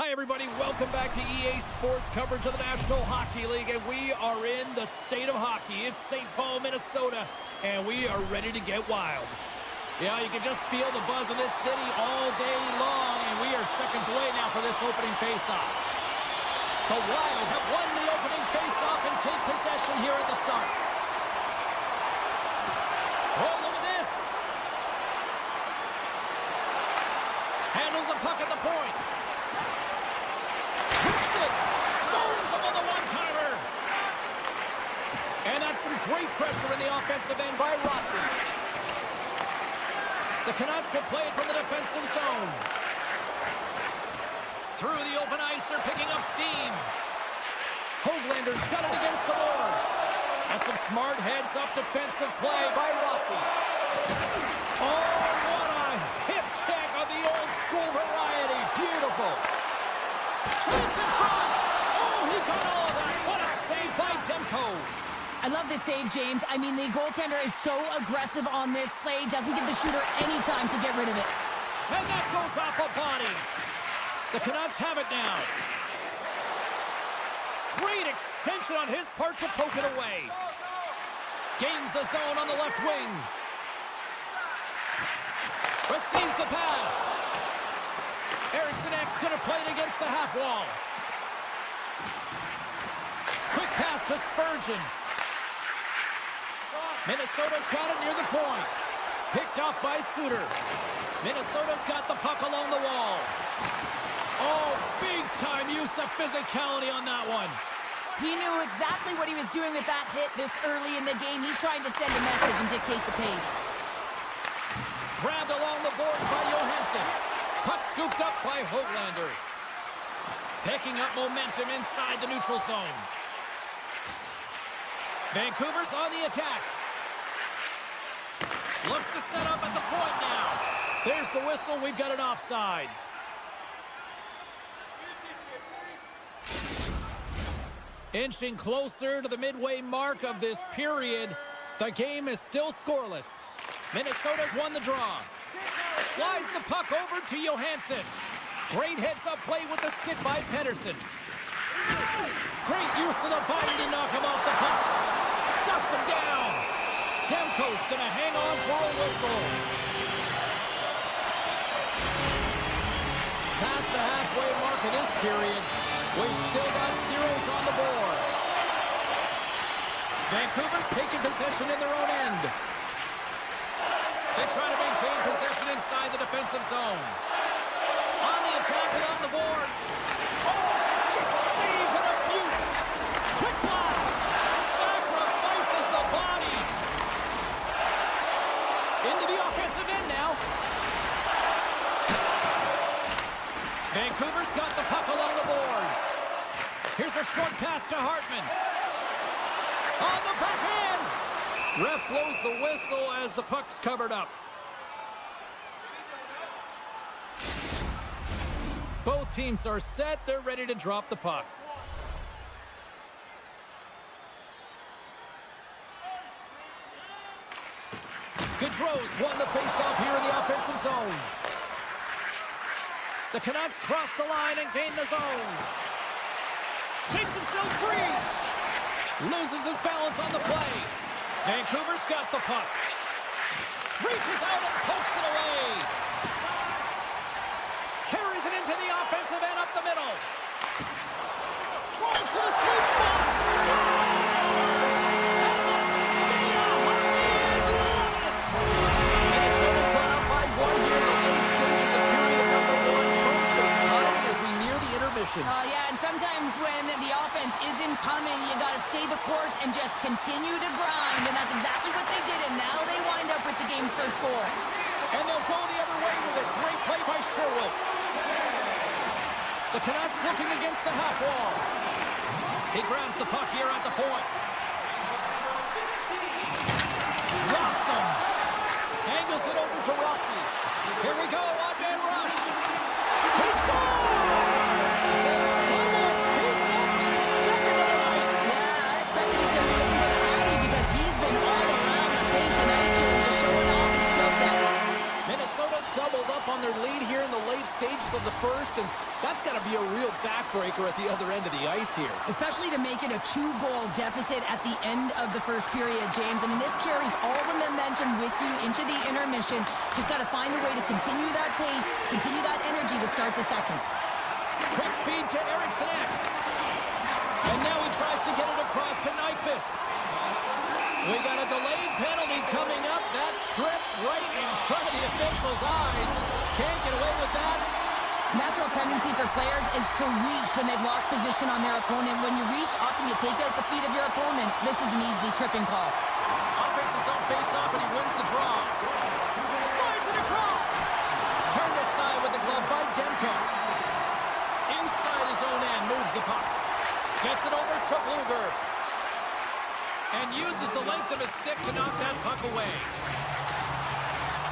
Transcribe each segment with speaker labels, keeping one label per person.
Speaker 1: Hi, everybody. Welcome back to EA Sports coverage of the National Hockey League, and we are in the state of hockey. It's St. Paul, Minnesota, and we are ready to get wild. Yeah, you can just feel the buzz in this city all day long, and we are seconds away now for this opening faceoff. The Wild have won the opening faceoff and take possession here at the start. Oh, look at this. Handles the puck at the point. Hits it. Stones him on the one-timer. And that's some great pressure in the offensive end by Rossi. The Canucks will play it from the defensive zone. Through the open ice, they're picking up steam. Hoaglander's got it against the boards. That's some smart heads-up defensive play by Rossi. Oh, what a hip check of the old-school variety. Beautiful. Chance in front. Oh, he got all of that. What a save by Demko.
Speaker 2: I love this save, James. I mean, the goaltender is so aggressive on this play. Doesn't give the shooter any time to get rid of it.
Speaker 1: And that goes off a body. The Canucks have it now. Great extension on his part to poke it away. Gains the zone on the left wing. Receives the pass. Eriksson Ek's going to play it against the half wall. Quick pass to Spurgeon. Minnesota's got it near the point. Picked off by Suter. Minnesota's got the puck along the wall. Oh, big-time use of physicality on that one.
Speaker 2: He knew exactly what he was doing with that hit this early in the game. He's trying to send a message and dictate the pace.
Speaker 1: Grabbed along the boards by Johansson. Puck scooped up by Hoaglander. Picking up momentum inside the neutral zone. Vancouver's on the attack. Looks to set up at the point now. There's the whistle. We've got an offside. Inching closer to the midway mark of this period. The game is still scoreless. Minnesota's won the draw. Slides the puck over to Johansson. Great heads-up play with the stick by Pedersen. Great use of the body to knock him off the puck. Shuts him down. Demko's going to hang on for a whistle. Past the halfway mark of this period. We've still got zeros on the board. Vancouver's taking possession in their own end. They try to maintain possession inside the defensive zone. On the attack along the boards. Oh, stick save and a beaut. Quick blast. Sacrifices the body. Into the offensive end now. Vancouver's got the puck along the boards. Here's a short pass to Hartman. On the backhand. Ref blows the whistle as the puck's covered up. Both teams are set. They're ready to drop the puck. Gaudreau's won the faceoff here in the offensive zone. The Canucks cross the line and gain the zone. Shakes himself free. Loses his balance on the play. Vancouver's got the puck. Reaches out and pokes it away. Carries it into the offensive end up the middle. Drives to the sweet spot. Scores! And the state of hockey is loaded. Minnesota's gone up by one here in the late stages of period number one. Perfect timing as we near the intermission.
Speaker 2: Yeah, and sometimes when the offense isn't coming, you got to stay the course and just continue to grind. And that's exactly what they did, and now they wind up with the game's first goal.
Speaker 1: And they'll go the other way with a great play by Sherwood. The Canucks looking against the half wall. He grabs the puck here at the point. Rocks him. Angles it over to Rossi. Here we go, one-man rush. He scores! And someone's beaten up the second of the night.
Speaker 2: Yeah, I expect he's going to be looking for the Abby because he's been all around the paint tonight, just showing off his skill set.
Speaker 1: Minnesota's doubled up on their lead here in the late stages of the first, and that's got to be a real playmaker at the other end of the ice here.
Speaker 2: Especially to make it a 2-goal deficit at the end of the first period, James. I mean, this carries all the momentum with you into the intermission. Just got to find a way to continue that pace, continue that energy to start the second.
Speaker 1: Quick feed to Eriksson. And now he tries to get it across to Nyquist. We got a delayed penalty coming up. That trip right in front of the official's eyes. Can't get away with that.
Speaker 2: Natural tendency for players is to reach when they've lost position on their opponent. When you reach, often you take out the feet of your opponent. This is an easy tripping call.
Speaker 1: Offense is on face-off, and he wins the draw. Slides it across. Turned aside with the glove by Demko. Inside his own end, moves the puck. Gets it over to Bluger. And uses the length of his stick to knock that puck away.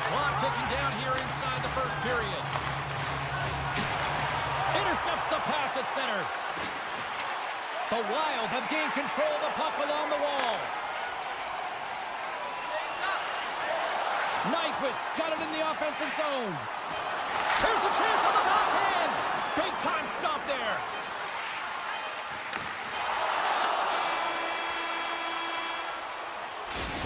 Speaker 1: Clock ticking down here inside the first period. Intercepts the pass at center. The Wild have gained control of the puck along the wall. Nyquist's got it in the offensive zone. Here's a chance on the backhand. Big time stop there.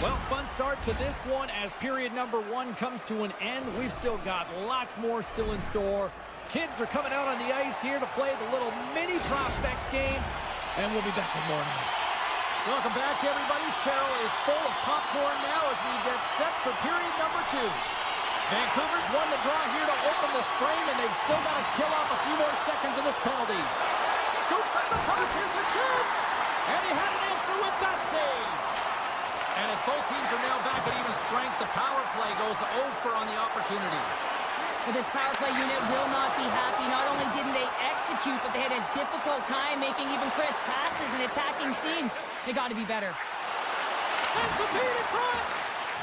Speaker 1: Well, fun start to this one as period number 1 comes to an end. We've still got lots more still in store. Kids are coming out on the ice here to play the little mini prospects game, and we'll be back in morning. Welcome back, everybody. Cheryl is full of popcorn now as we get set for period number 2. Vancouver's won the draw here to open this frame, and they've still got to kill off a few more seconds of this penalty. Scoops up the puck, here's a chance, and he had an answer with that save. And as both teams are now back at even strength, the power play goes 0 for on the opportunity.
Speaker 2: Well, this power play unit will not be happy. Not only didn't they execute, but they had a difficult time making even crisp passes and attacking seams. They got to be better.
Speaker 1: Sends the feed in front,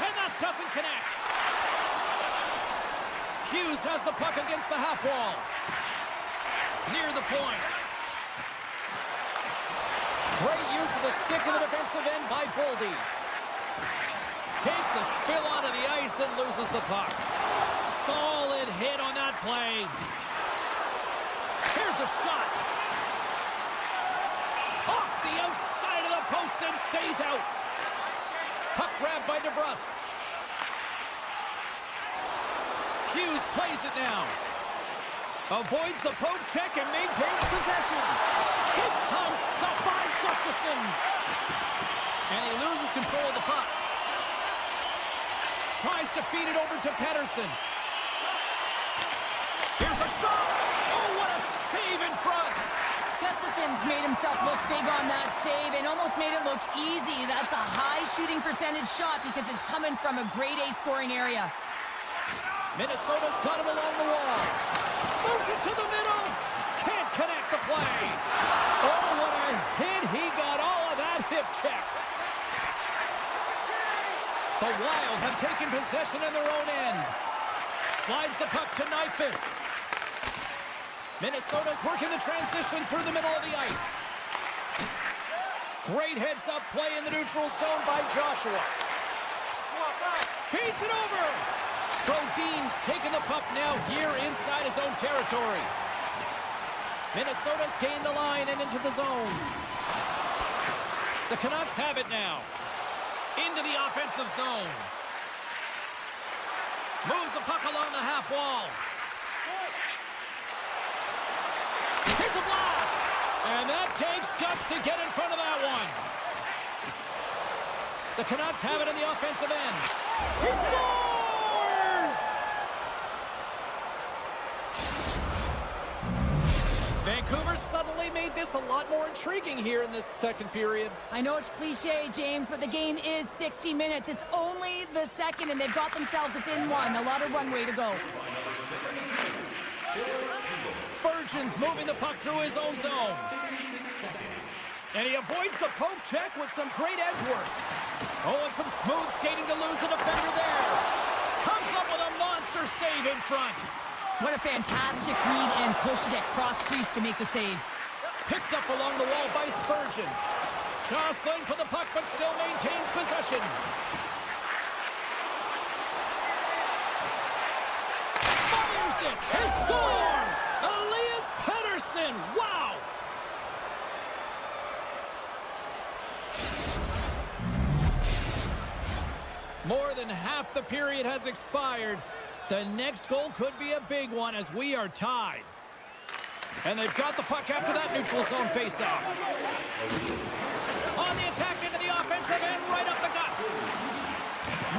Speaker 1: and that doesn't connect. Hughes has the puck against the half wall. Near the point. Great use of the stick in the defensive end by Boldy. Takes a spill onto the ice and loses the puck. Solid hit on that play. Here's a shot. Off the outside of the post and stays out. Puck grabbed by DeBrusque. Hughes plays it now. Avoids the poke check and maintains possession. Big time stop by Gustafsson. And he loses control of the puck. Tries to feed it over to Pettersson. Here's a shot. Oh, what a save in front.
Speaker 2: Gustafsson's made himself look big on that save and almost made it look easy. That's a high shooting percentage shot because it's coming from a grade A scoring area.
Speaker 1: Minnesota's got him along the wall. Moves it to the middle. Can't connect the play. Oh, what a hit. He got all of that hip check. The Wild have taken possession in their own end. Slides the puck to Nyquist. Minnesota's working the transition through the middle of the ice. Great heads-up play in the neutral zone by Joshua. Feeds it over. Brodin's taking the puck now here inside his own territory. Minnesota's gained the line and into the zone. The Canucks have it now. Into the offensive zone. Moves the puck along the half wall. Here's a blast. And that takes guts to get in front of that one. The Canucks have it in the offensive end. He scores! Vancouver suddenly made this a lot more intriguing here in this second period.
Speaker 2: I know it's cliche, James, but the game is 60 minutes. It's only the second, and they've got themselves within one. A lot of runway to go.
Speaker 1: Spurgeon's moving the puck through his own zone. And he avoids the poke check with some great edge work. Oh, and some smooth skating to lose the defender there. Comes up with a monster save in front.
Speaker 2: What a fantastic read and push to get cross-crease to make the save.
Speaker 1: Picked up along the wall by Spurgeon. Jostling for the puck, but still maintains possession. Fires it! He scores! Elias Pettersson! Wow! More than half the period has expired. The next goal could be a big one as we are tied. And they've got the puck after that neutral zone faceoff. On the attack into the offensive end, right up the gut.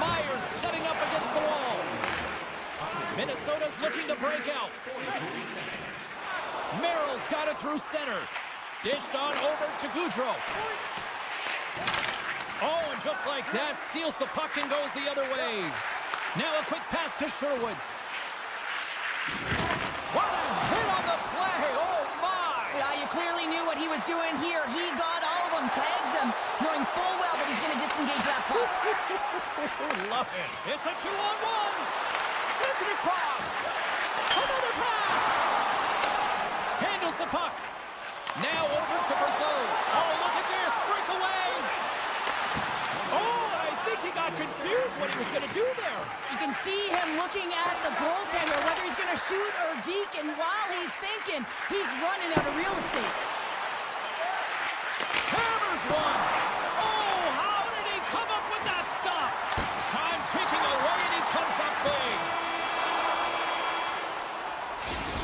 Speaker 1: Myers setting up against the wall. Minnesota's looking to break out. Merrill's got it through center. Dished on over to Goudreau. Oh, and just like that, steals the puck and goes the other way. Now a quick pass to Sherwood. What a hit on the play! Oh, my!
Speaker 2: Yeah, you clearly knew what he was doing here. He got all of them, tags them, knowing full well that he's going to disengage that puck.
Speaker 1: Love it. It's a 2-on-1. Sends it across. Another pass. Handles the puck. Now over to Brazil. Oh, look at this. Breakaway. Oh, and I think he got confused what he was going to do there.
Speaker 2: You can see him looking at the goaltender, whether he's going to shoot or deke, and while he's thinking, he's running out of real estate.
Speaker 1: Hammers one. Oh, how did he come up with that stop? Time ticking away, and he comes up big.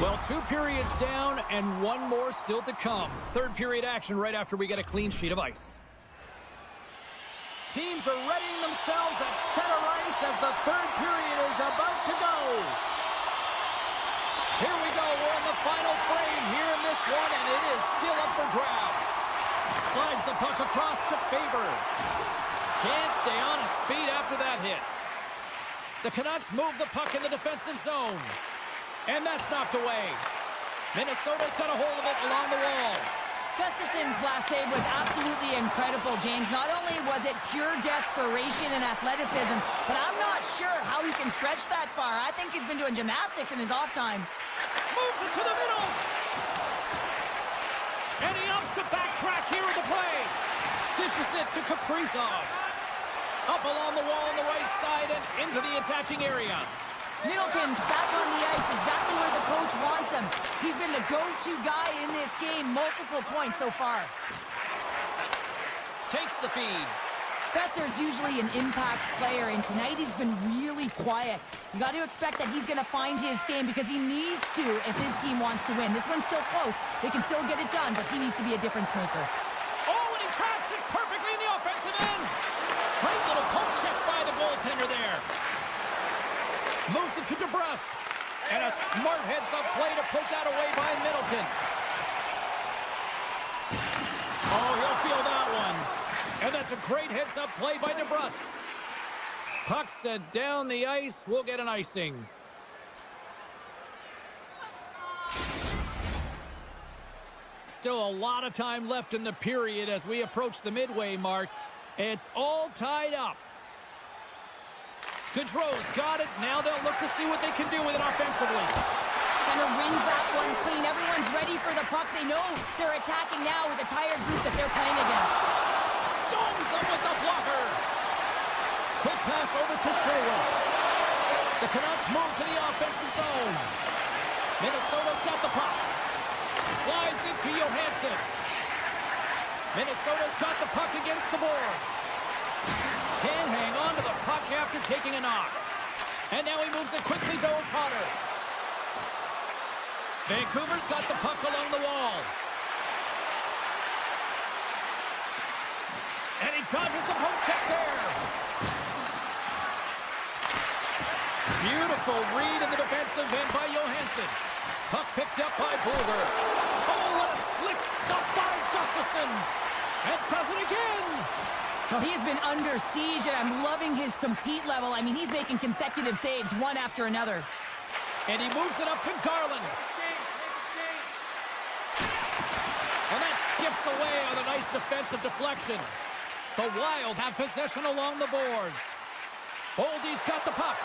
Speaker 1: Well, 2 periods down and 1 more still to come. Third period action right after we get a clean sheet of ice. Teams are readying themselves at center ice as the third period is about to go. Here we go. We're in the final frame here in this one, and it is still up for grabs. Slides the puck across to Faber. Can't stay on his feet after that hit. The Canucks move the puck in the defensive zone. And that's knocked away. Minnesota's got a hold of it along the wall.
Speaker 2: Gustafson's last save was absolutely incredible, James. Not only was it pure desperation and athleticism, but I'm not sure how he can stretch that far. I think he's been doing gymnastics in his off time.
Speaker 1: Moves it to the middle. And he opts to backtrack here with the play. Dishes it to Kaprizov. Up along the wall on the right side and into the attacking area.
Speaker 2: Middleton's back on the ice, exactly where the coach wants him. He's been the go-to guy in this game, multiple points so far.
Speaker 1: Takes the feed.
Speaker 2: Besser's usually an impact player, and tonight he's been really quiet. You got to expect that he's going to find his game because he needs to if his team wants to win. This one's still close. They can still get it done, but he needs to be a difference maker.
Speaker 1: Oh, and he tracks it perfectly in the offensive end. Great little poke check by the goaltender there. Moves it to DeBrusque. And a smart heads-up play to put that away by Middleton. Oh, he'll feel that one. And that's a great heads-up play by DeBrusque. Puck sent down the ice. We'll get an icing. Still a lot of time left in the period as we approach the midway mark. It's all tied up. Goudreau's got it. Now they'll look to see what they can do with it offensively.
Speaker 2: Center wins that one clean. Everyone's ready for the puck. They know they're attacking now with a tired group that they're playing against.
Speaker 1: Stones them with the blocker. Quick pass over to Sherwood. The Canucks move to the offensive zone. Minnesota's got the puck. Slides it to Johansson. Minnesota's got the puck against the boards. Can't hang on to the puck after taking a knock. And now he moves it quickly to O'Connor. Vancouver's got the puck along the wall. And he dodges the poke check there. Beautiful read in the defensive end by Johansson. Puck picked up by Bluger. Oh, what a slick stop by Gustafson. And does it again.
Speaker 2: Well, he has been under siege, and I'm loving his compete level. I mean, he's making consecutive saves, one after another.
Speaker 1: And he moves it up to Garland. And that skips away on a nice defensive deflection. The Wild have possession along the boards. Boldy's got the puck.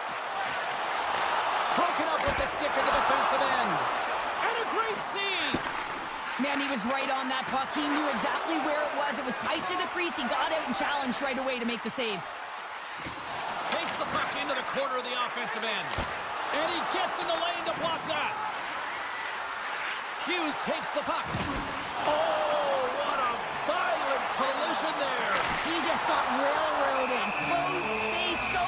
Speaker 1: Broken up with the stick in the defensive end. And a great save.
Speaker 2: Man, he was right on that puck. He knew exactly where it was. It was tight to the crease. He got out and challenged right away to make the save.
Speaker 1: Takes the puck into the corner of the offensive end. And he gets in the lane to block that. Hughes takes the puck. Oh, what a violent collision there.
Speaker 2: He just got railroaded. Closed space so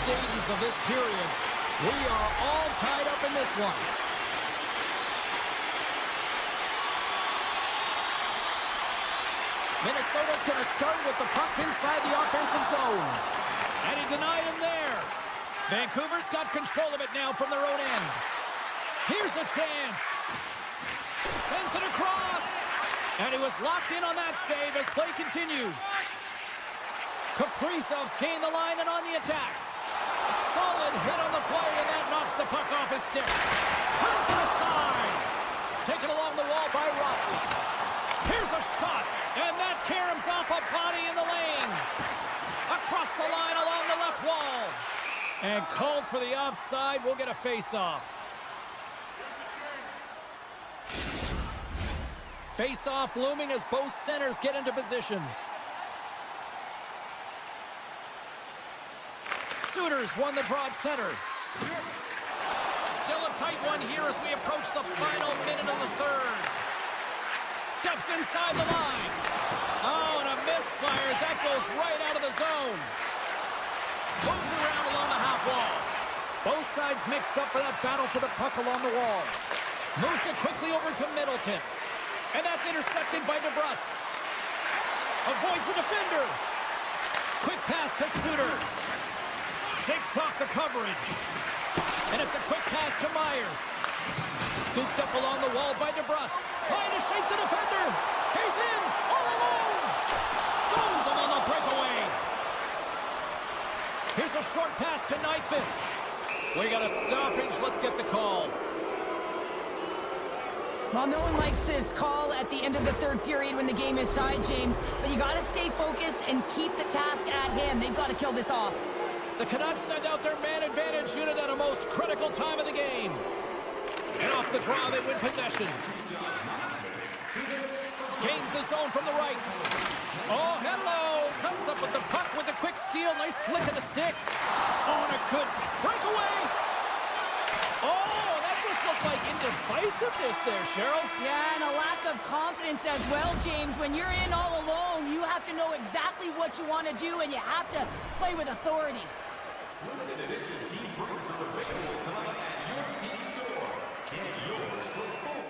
Speaker 1: stages of this period. We are all tied up in this one. Minnesota's going to start with the puck inside the offensive zone. And he denied him there. Vancouver's got control of it now from their own end. Here's a chance. Sends it across. And he was locked in on that save as play continues. Kaprizov's gained the line and on the attack. Solid hit on the play, and that knocks the puck off his stick. Turns it aside. Taken along the wall by Rossi. Here's a shot, and that caroms off a body in the lane. Across the line along the left wall. And called for the offside. We'll get a face-off. Face-off looming as both centers get into position. Suter's won the draw at center. Still a tight one here as we approach the final minute of the third. Steps inside the line. Oh, and a misfire as that goes right out of the zone. Moves around along the half wall. Both sides mixed up for that battle for the puck along the wall. Moves it quickly over to Middleton. And that's intercepted by DeBrusque. Avoids the defender. Quick pass to Suter. Shakes off the coverage. And it's a quick pass to Myers. Scooped up along the wall by DeBrusque. Trying to shake the defender. He's in all alone. Stones him on the breakaway. Here's a short pass to Nyquist. We got a stoppage. Let's get the call.
Speaker 2: Well, no one likes this call at the end of the third period when the game is tied, James. But you got to stay focused and keep the task at hand. They've got to kill this off.
Speaker 1: The Canucks send out their man advantage unit at a most critical time of the game. And off the draw, they win possession. Gains the zone from the right. Oh, hello. Comes up with the puck with a quick steal. Nice flick of the stick. Oh, and a good breakaway. Oh, that just looked like indecisiveness there, Cheryl.
Speaker 2: Yeah, and a lack of confidence as well, James. When you're in all alone, you have to know exactly what you want to do, and you have to play with authority.
Speaker 3: Limited edition team prints are available tonight at your team store. Get yours before.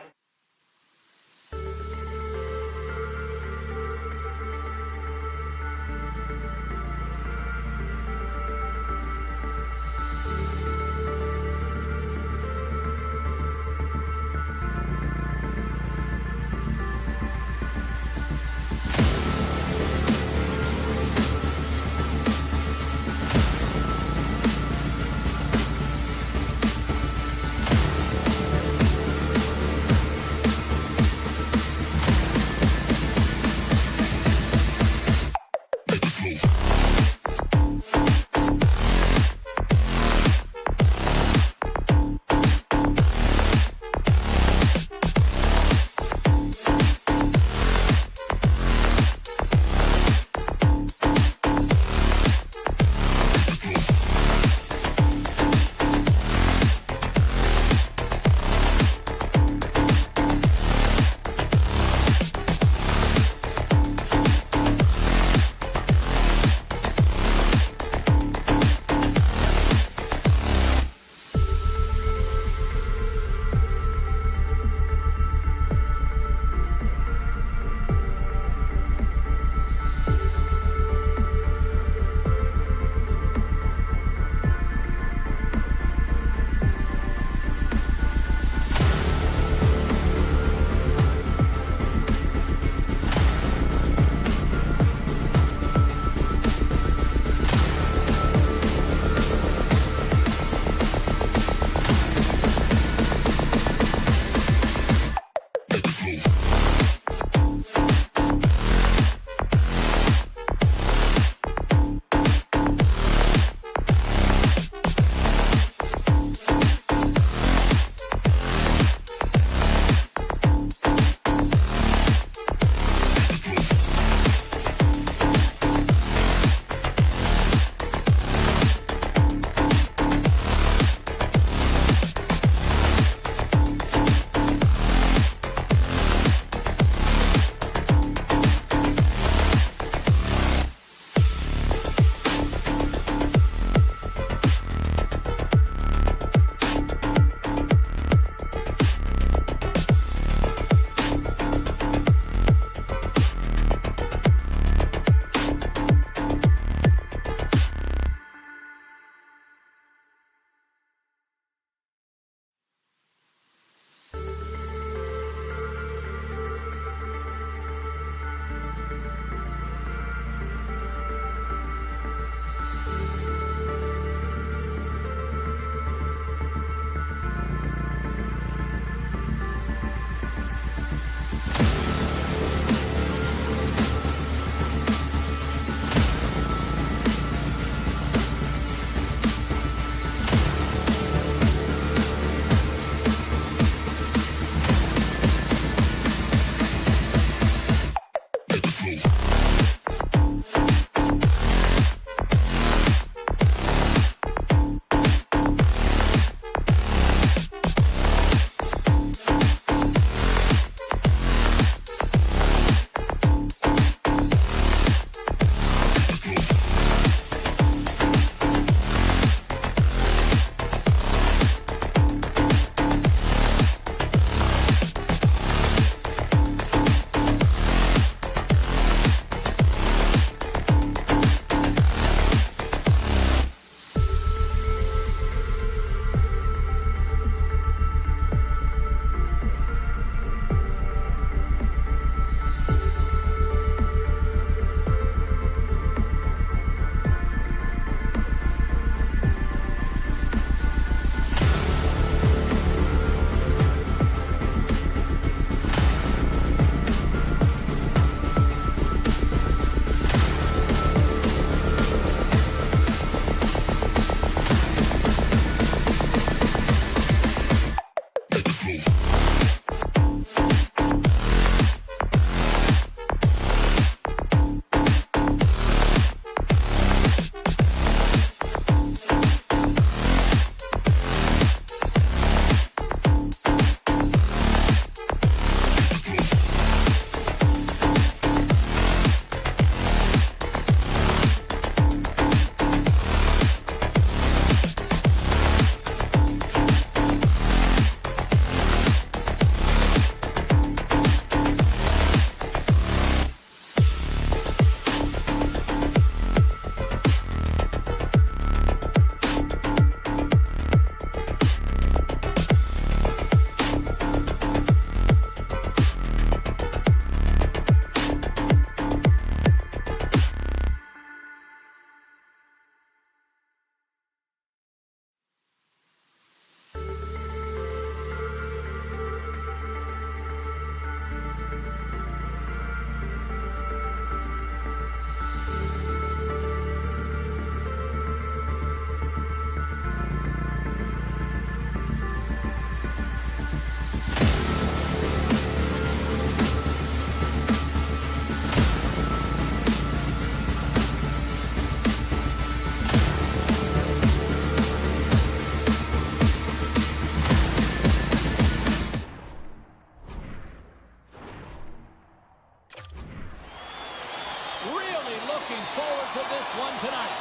Speaker 1: looking forward to this one tonight.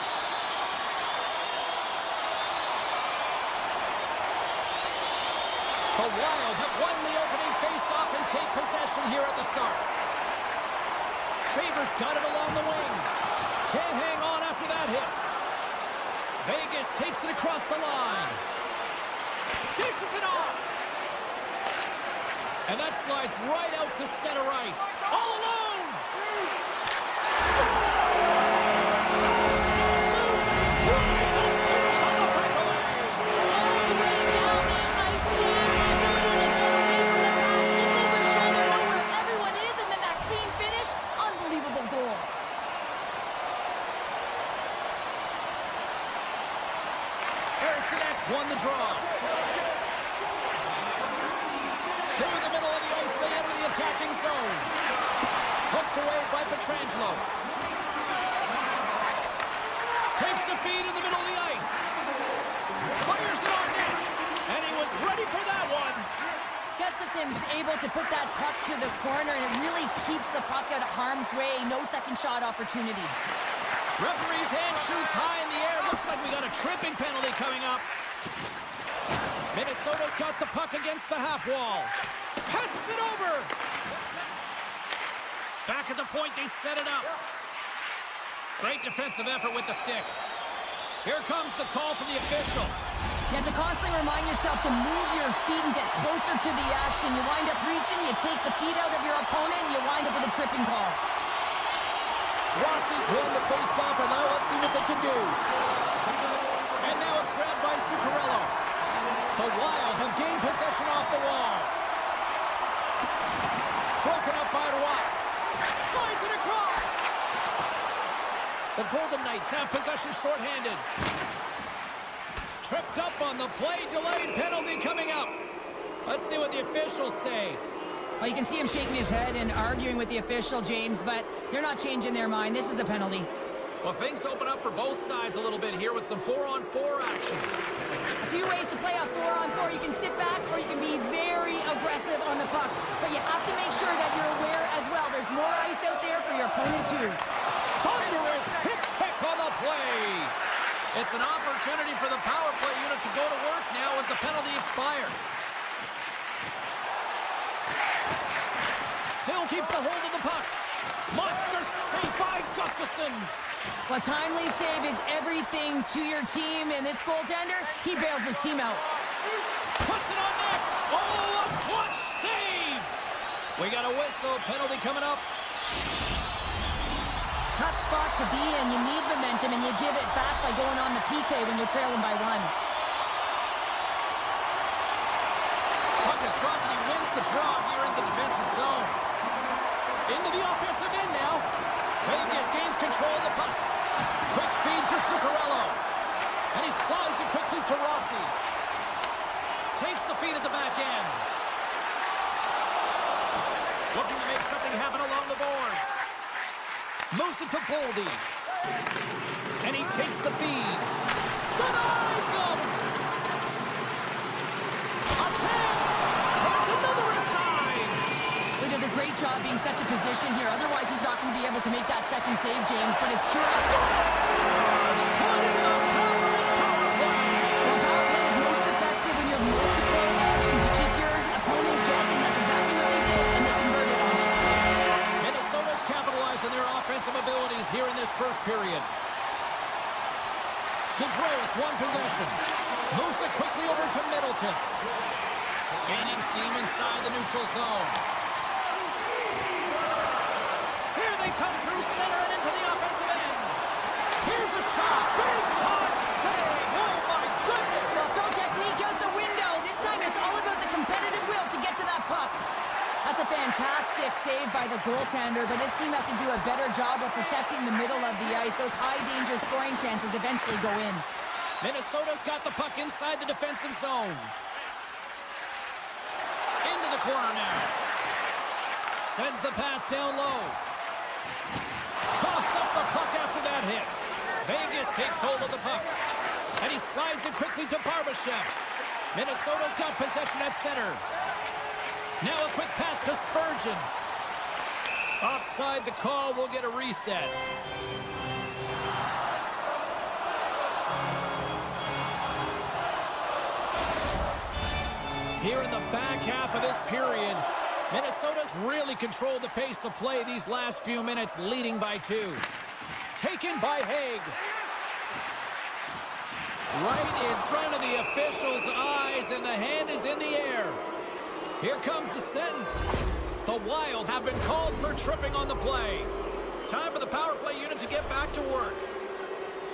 Speaker 1: The Wild have won the opening face-off and take possession here at the start. Favors got it along the wing. Can't hang on after that hit. Vegas takes it across the line. Dishes it off. And that slides right out to center ice. All alone. Won the draw. Through the middle of the ice, they enter the attacking zone. Hooked away by Pietrangelo. Takes the feed in the middle of the ice. Fires it on net. And he was ready for that one.
Speaker 2: Gustafson's able to put that puck to the corner, and it really keeps the puck out of harm's way. No second shot opportunity.
Speaker 1: Referee's hand shoots high in the air. Looks like we got a tripping penalty coming up. Minnesota's got the puck against the half wall. Passes it over. Back at the point, they set it up. Great defensive effort with the stick. Here comes the call from the official.
Speaker 2: You have to constantly remind yourself to move your feet and get closer to the action. You wind up reaching, you take the feet out of your opponent, and you wind up with a tripping call.
Speaker 1: Rossi's won the face-off, and now let's see what they can do. And now it's grabbed by Zuccarello. The Wild have gained possession off the wall. Broken up by Roy. Slides it across. The Golden Knights have possession shorthanded. Tripped up on the play. Delayed penalty coming up. Let's see what the officials say.
Speaker 2: Well, you can see him shaking his head and arguing with the official, James, but they're not changing their mind. This is a penalty.
Speaker 1: Well, things open up for both sides a little bit here with some 4-on-4 action.
Speaker 2: A few ways to play a 4-on-4. You can sit back or you can be very aggressive on the puck. But you have to make sure that you're aware as well. There's more ice out there for your opponent too.
Speaker 1: Thunderous hit check on the play. It's an opportunity for the power play unit to go to work now as the penalty expires. Still keeps the hold of the puck. Monster save by Gustafson.
Speaker 2: Well, timely save is everything to your team, and this goaltender, he bails his team out.
Speaker 1: Puts it on net. Oh, a clutch save. We got a whistle. Penalty coming up.
Speaker 2: Tough spot to be in. You need momentum, and you give it back by going on the PK when you're trailing by 1.
Speaker 1: Puck is dropped, and he wins the draw here in the defensive zone. Into the offensive end now. Vegas gains control of the puck. Quick feed to Zuccarello. And he slides it quickly to Rossi. Takes the feed at the back end. Looking to make something happen along the boards. Moves it to Boldy. And he takes the feed. Denies him! A chance! Tries another aside!
Speaker 2: He does a great job being set to position here. Otherwise, he's not going to be able to make that second save, James. But his pure...
Speaker 1: Putting the power in power play!
Speaker 2: Well, power play is most effective when you have multiple options. You keep your opponent guessing. That's exactly what they did, and they converted on it.
Speaker 1: Minnesota's capitalized on their offensive abilities here in this first period. Controls one possession. Moves it quickly over to Middleton. Gaining steam inside the neutral zone. Here they come through center and into the offensive end. Here's a shot. Big time save. Oh, my goodness.
Speaker 2: Well, throw technique out the window. This time it's all about the competitive will to get to that puck. That's a fantastic save by the goaltender, but his team has to do a better job of protecting the middle of the ice. Those high-danger scoring chances eventually go in.
Speaker 1: Minnesota's got the puck inside the defensive zone. Into the corner now. Sends the pass down low. Coughs up the puck after that hit. Vegas takes hold of the puck. And he slides it quickly to Barbashev. Minnesota's got possession at center. Now a quick pass to Spurgeon. Offside the call, we'll get a reset. Here in the back half of this period, Minnesota's really controlled the pace of play these last few minutes, leading by 2. Taken by Haig. Right in front of the official's eyes, and the hand is in the air. Here comes the sentence. The Wild have been called for tripping on the play. Time for the power play unit to get back to work.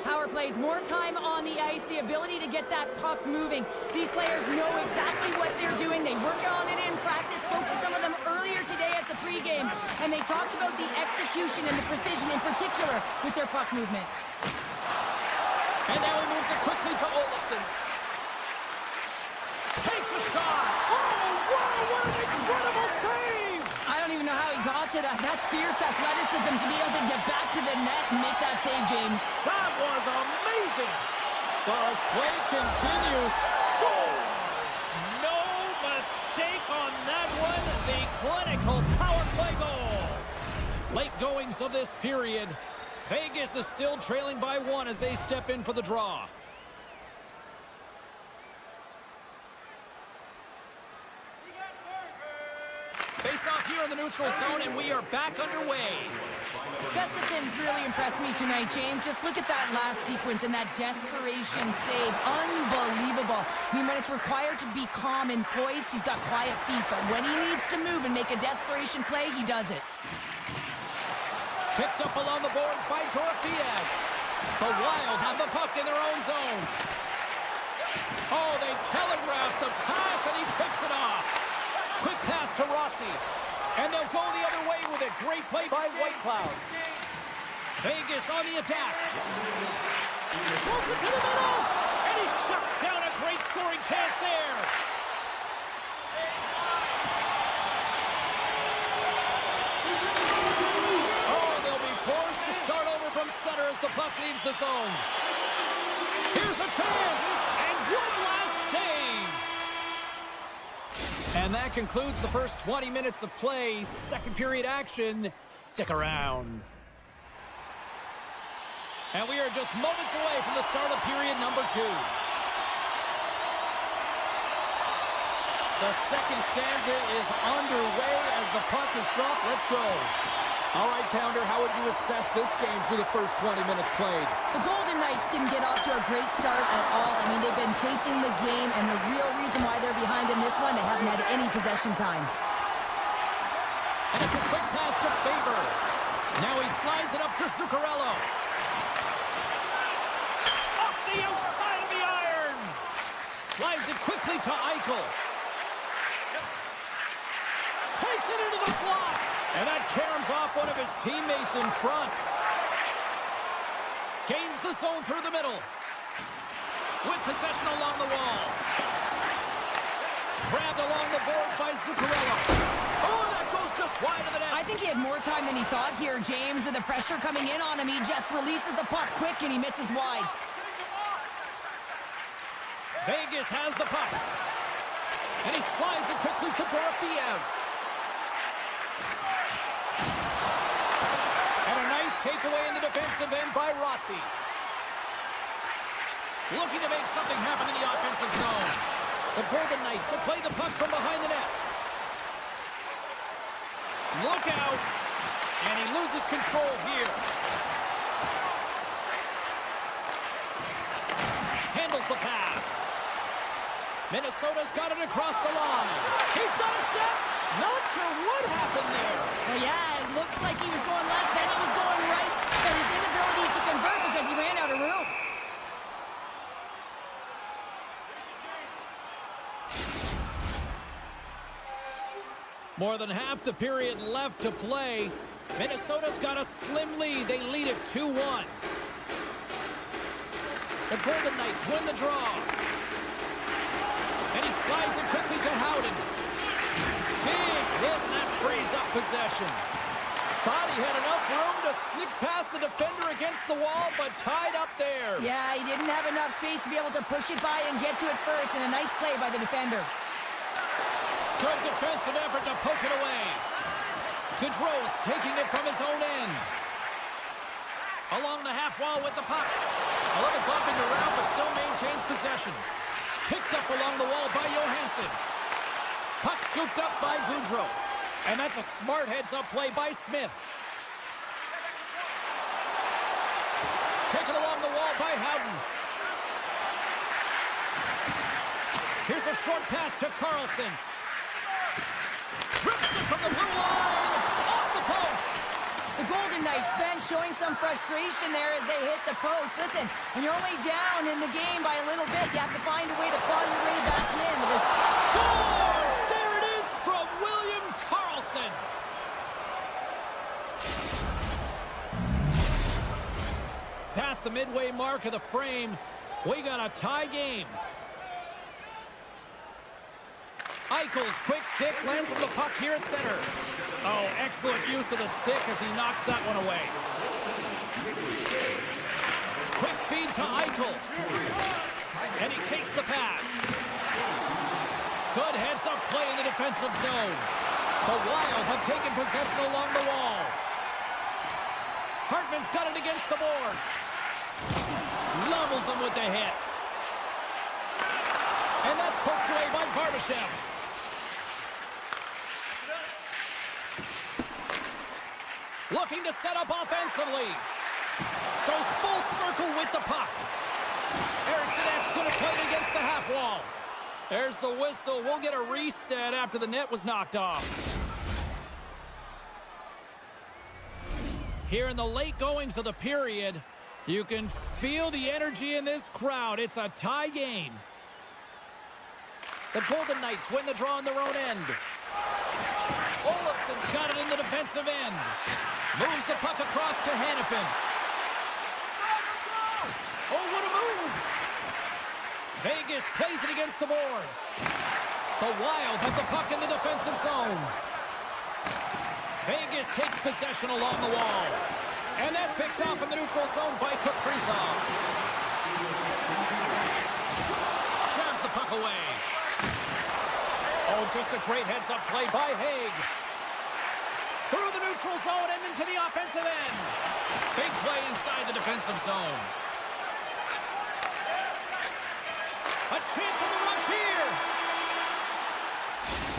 Speaker 2: Power plays, more time on the ice, the ability to get that puck moving. These players know exactly what they're doing. They work on it in practice. Spoke to some of them earlier today at the pregame, and they talked about the execution and the precision in particular with their puck movement.
Speaker 1: And now he moves it quickly to Olofsson. Takes a shot. Oh, wow, what an incredible save!
Speaker 2: I don't even know how he got to that. That's fierce athleticism to be able to get back to the net and make that save, James.
Speaker 1: That was amazing. Buzz play continues. Scores! No mistake on that one. The clinical power play goal. Late goings of this period. Vegas is still trailing by 1 as they step in for the draw. Face-off here in the neutral zone, and we are back underway.
Speaker 2: Gustafson's really impressed me tonight, James. Just look at that last sequence and that desperation save. Unbelievable. I mean, when it's required to be calm and poised, he's got quiet feet. But when he needs to move and make a desperation play, he does it.
Speaker 1: Picked up along the boards by Dorofeev. The Wild have the puck in their own zone. Oh, they telegraphed the pass, and he picks it off. Quick pass to Rossi. And they'll go the other way with it. Great play by Whitecloud. Vegas on the attack. Pulls it to the middle. And he shuts down a great scoring chance there. Oh, they'll be forced to start over from center as the puck leaves the zone. Here's a chance. And one last save. And that concludes the first 20 minutes of play. Second period action. Stick around. And we are just moments away from the start of period number 2. The second stanza is underway as the puck is dropped. Let's go. All right, Pounder, how would you assess this game through the first 20 minutes played?
Speaker 2: The Golden Knights didn't get off to a great start at all. I mean, they've been chasing the game, and the real reason why they're behind in this one, they haven't had any possession time.
Speaker 1: And it's a quick pass to Faber. Now he slides it up to Zuccarello. Off the outside of the iron. Slides it quickly to Eichel. Takes it into the slot. And that caroms off one of his teammates in front. Gains the zone through the middle. With possession along the wall. Grabbed along the board by Zuccarello. Oh, that goes just wide of the net.
Speaker 2: I think he had more time than he thought here, James. With the pressure coming in on him, he just releases the puck quick and he misses wide.
Speaker 1: Vegas has the puck. And he slides it quickly to Dorofeev. Takeaway in the defensive end by Rossi. Looking to make something happen in the offensive zone. The Golden Knights will play the puck from behind the net. Look out. And he loses control here. Handles the pass. Minnesota's got it across the line. He's got a step. Not sure what happened there.
Speaker 2: Well, yeah, it looks like he was going left, then he was going right, but his inability to convert because he ran out of room.
Speaker 1: More than half the period left to play. Minnesota's got a slim lead. They lead it 2-1. The Golden Knights win the draw. And he slides it quickly to Howden. Big hit, and that frees up possession. Thought he had enough room to sneak past the defender against the wall, but tied up there.
Speaker 2: Yeah, he didn't have enough space to be able to push it by and get to it first, and a nice play by the defender.
Speaker 1: Good defensive effort to poke it away. Gaudreau's taking it from his own end. Along the half wall with the puck. A little bumping around, but still maintains possession. Picked up along the wall by Johansson. Puck scooped up by Gaudreau. And that's a smart heads-up play by Smith. Taken along the wall by Howden. Here's a short pass to Carlson. Rips it from the blue line. Off the post.
Speaker 2: The Golden Knights bench showing some frustration there as they hit the post. Listen, when you're only down in the game by a little bit, you have to find a way to claw your way back in.
Speaker 1: Scores! There it is from William Karlsson. Past the midway mark of the frame, we got a tie game. Eichel's quick stick lands from the puck here at center. Oh, excellent use of the stick as he knocks that one away. Quick feed to Eichel. And he takes the pass. Good heads-up play in the defensive zone. The Wild have taken possession along the wall. Hartman's got it against the boards. Levels him with the hit. And that's poked away by Barbashev. Looking to set up offensively. Goes full circle with the puck. Ericsson's going to play it against the half wall. There's the whistle. We'll get a reset after the net was knocked off. Here in the late goings of the period, you can feel the energy in this crowd. It's a tie game. The Golden Knights win the draw on their own end. Olofsson's got it in the defensive end. Moves the puck across to Hanifin. Oh, what a move! Vegas plays it against the boards. The Wild have the puck in the defensive zone. Vegas takes possession along the wall. And that's picked off in the neutral zone by Kaprizov. Jabs the puck away. Oh, just a great heads-up play by Haig. Through the neutral zone and into the offensive end. Big play inside the defensive zone. A chance on the rush here.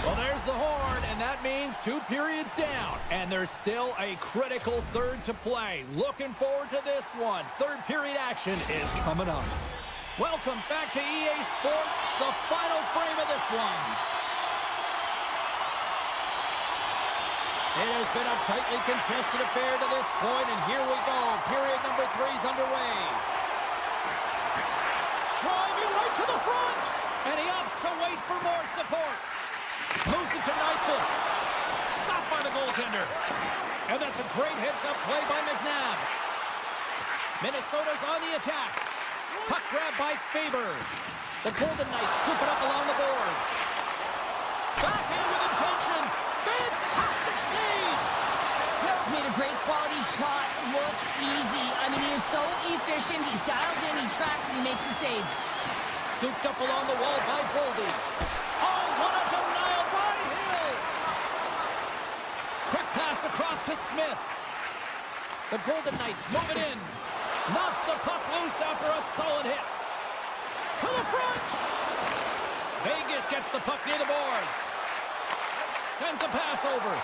Speaker 1: Well, there's the horn, and that means 2 periods down. And there's still a critical third to play. Looking forward to this one. Third period action is coming up. Welcome back to EA Sports, the final frame of this one. It has been a tightly contested affair to this point, and here we go. Period number 3's underway. Driving right to the front, and he opts to wait for more support. Moves it to Nyquist. Stopped by the goaltender. And that's a great heads-up play by McNabb. Minnesota's on the attack. Puck grab by Faber. The Golden Knights scoop it up along the boards. Backhand with intention. Fantastic save!
Speaker 2: Hill's made a great quality shot look easy. I mean, he is so efficient. He's dialed in, he tracks, and he makes the save.
Speaker 1: Scooped up along the wall by Goldie. Oh, what a denial by Hill! Quick pass across to Smith. The Golden Knights move it in. Knocks the puck loose after a solid hit. To the front! Vegas gets the puck near the boards. Sends a pass over.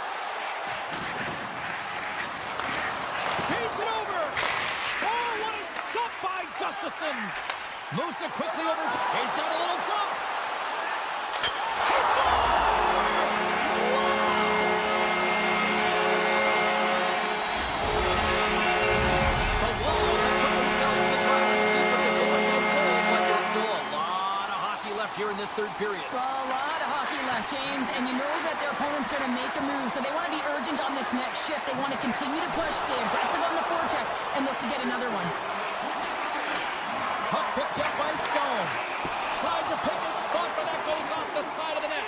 Speaker 1: Feeds it over. Oh, what a stop by Gustafsson. Moves it quickly over. He's got a little jump. He scores! The Wild have put themselves in the driver's seat with the going-out goal, but there's still a lot of hockey left here in this third period.
Speaker 2: Well, a lot of hockey left, James, and you know that their opponent's going to make a move, so they want to be urgent on this next shift. They want to continue to push, stay aggressive on the forecheck, and look to get another one.
Speaker 1: Puck picked up by Stone. Tried to pick a spot, but that goes off the side of the net.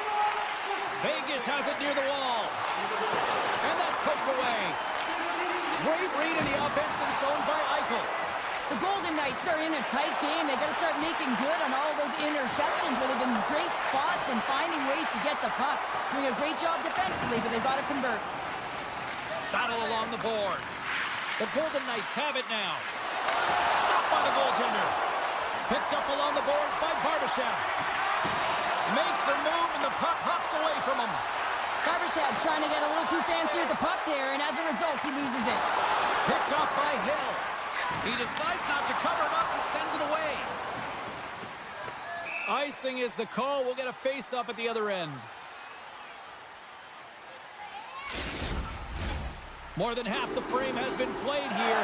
Speaker 1: Vegas has it near the wall. And that's poked away. Great read in the offensive zone by Eichel.
Speaker 2: The Golden Knights are in a tight game. They've got to start making good on all those interceptions where they've been great spots and finding ways to get the puck. Doing a great job defensively, but they've got to convert.
Speaker 1: Battle along the boards. The Golden Knights have it now. Stopped by the goaltender. Picked up along the boards by Barbashev. Makes a move and the puck hops away from him.
Speaker 2: Barbashev's trying to get a little too fancy with the puck there, and as a result, he loses it.
Speaker 1: Picked off by Hill. He decides not to cover it up and sends it away. Icing is the call. We'll get a face-up at the other end. More than half the frame has been played here.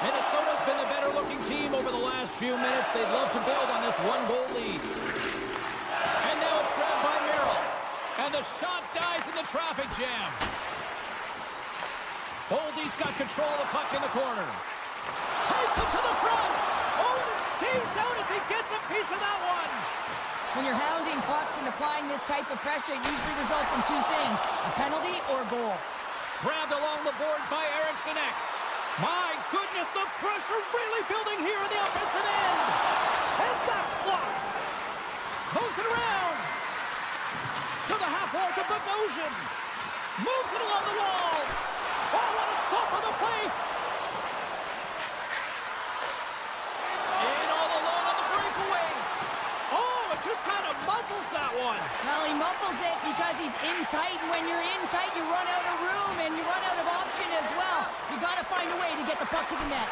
Speaker 1: Minnesota's been the better-looking team over the last few minutes. They'd love to build on this one-goal lead. And now it's grabbed by Merrill. And the shot dies in the traffic jam. Boldy's got control of the puck in the corner. Takes it to the front. Oh, and stays out as he gets a piece of that one.
Speaker 2: When you're hounding pucks and applying this type of pressure, it usually results in two things, a penalty or a goal.
Speaker 1: Grabbed along the board by Eriksson. My goodness, the pressure really building here in the offensive end. And that's blocked. Moves it around. To the half wall to Bogosian. Moves it along the wall. Oh, what a stop on the play. In all alone on the breakaway. Oh, it just kind of muffles that one.
Speaker 2: Well, he muffles it because he's in tight, and when you're in tight, you run out of room, and you run out of option as well. You got to find a way to get the puck to the net.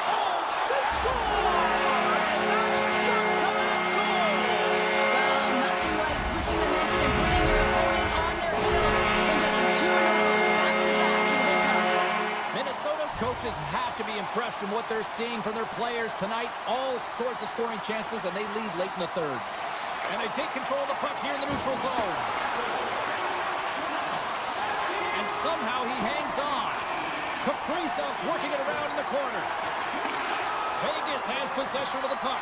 Speaker 1: Oh, they score! And that's back-to-back goals.
Speaker 2: Well, nothing like switching dimension and putting your opponent on their heels and getting two in a row. Back-to-back, here they come.
Speaker 1: Minnesota's coaches have to be impressed from what they're seeing from their players tonight. All sorts of scoring chances, and they lead late in the third. And they take control of the puck here in the neutral zone. And somehow he hangs on. Kaprizov's working it around in the corner. Vegas has possession of the puck.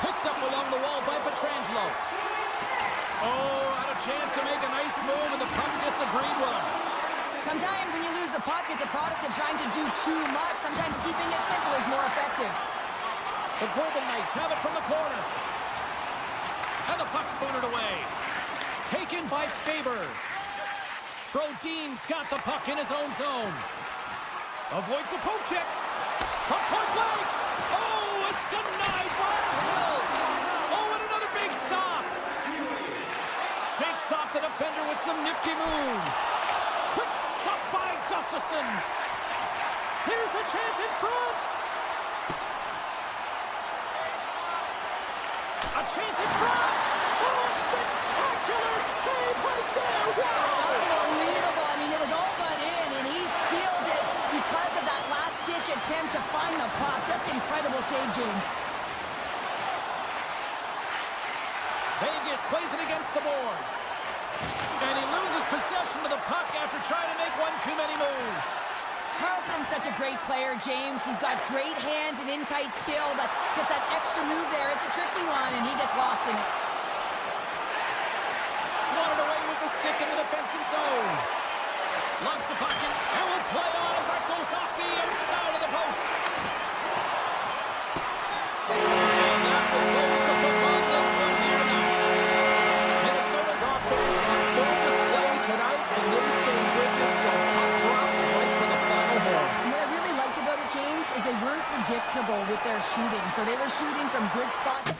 Speaker 1: Picked up along the wall by Pietrangelo. Oh, had a chance to make a nice move, and the puck disagreed with him.
Speaker 2: Sometimes when you lose the puck, it's a product of trying to do too much. Sometimes keeping it simple is more effective.
Speaker 1: The Golden Knights have it from the corner. And the puck's booted away. Taken by Faber. Brodin's got the puck in his own zone. Avoids the poke check. From point blank. Oh, it's denied by Hill. Oh, and another big stop. Shakes off the defender with some nifty moves. Quick stop by Gustafsson. Here's a chance in front. A chance in front. Oh, spectacular save right there. Wow.
Speaker 2: Unbelievable. I mean, it was all but in, and he steals it because of that last-ditch attempt to find the puck. Just incredible save, James.
Speaker 1: Vegas plays it against the boards. And he loses possession of the puck after trying to make one too many moves.
Speaker 2: Carlson's such a great player, James. He's got great hands and in-tight skill, but just that extra move there, it's a tricky one, and he gets lost in it.
Speaker 1: Swatted away with the stick in the defensive zone. Loves the puck and will play on as that goes off the inside of the post. And that will close the book on this one here tonight. Minnesota's offense on full display tonight, and they stay with it from puck drop right to the final horn.
Speaker 2: And what I really liked about it, James, is they weren't predictable with their shooting. So they were shooting from good spots.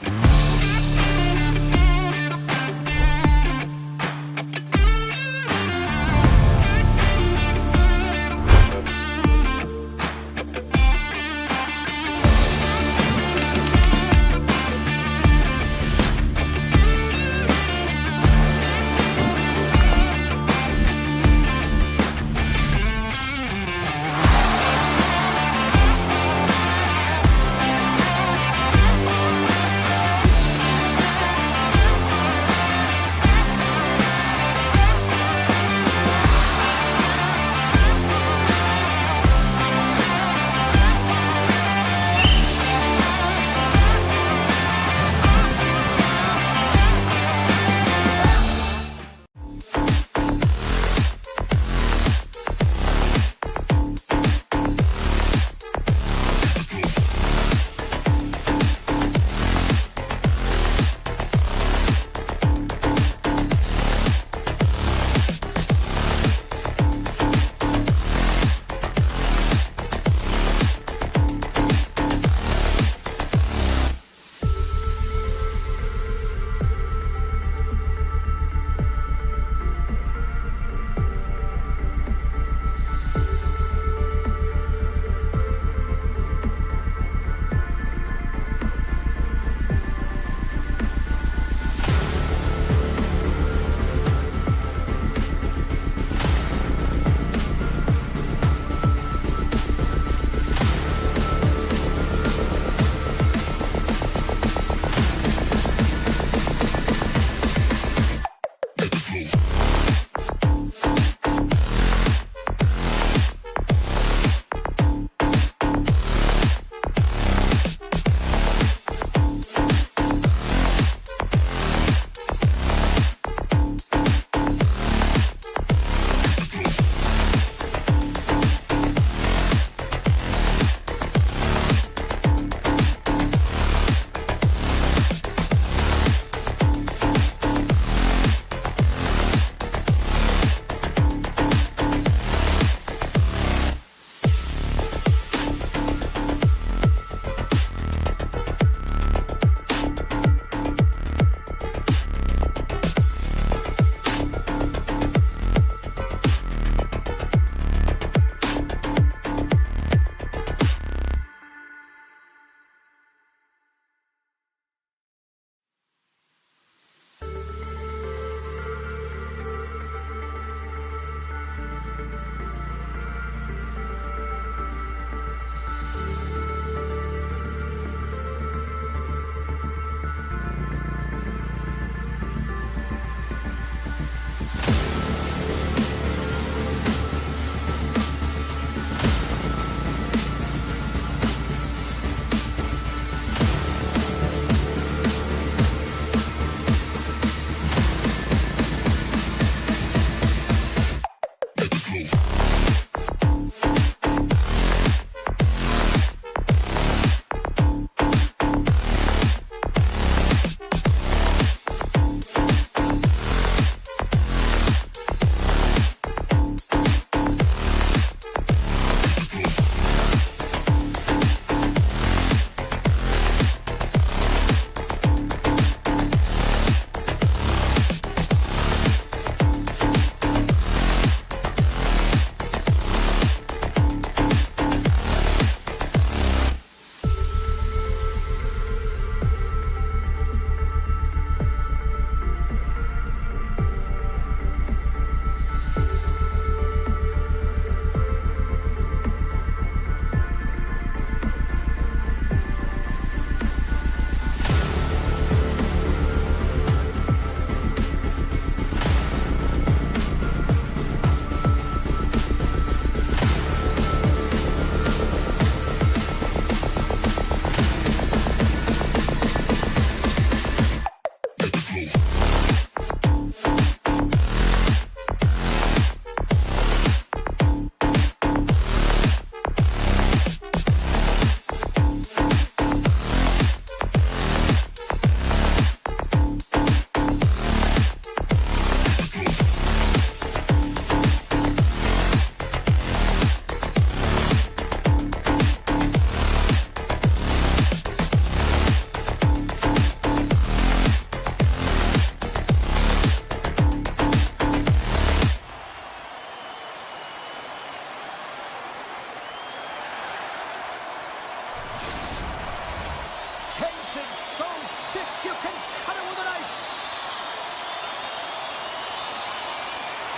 Speaker 1: punches so thick you can cut it with a knife.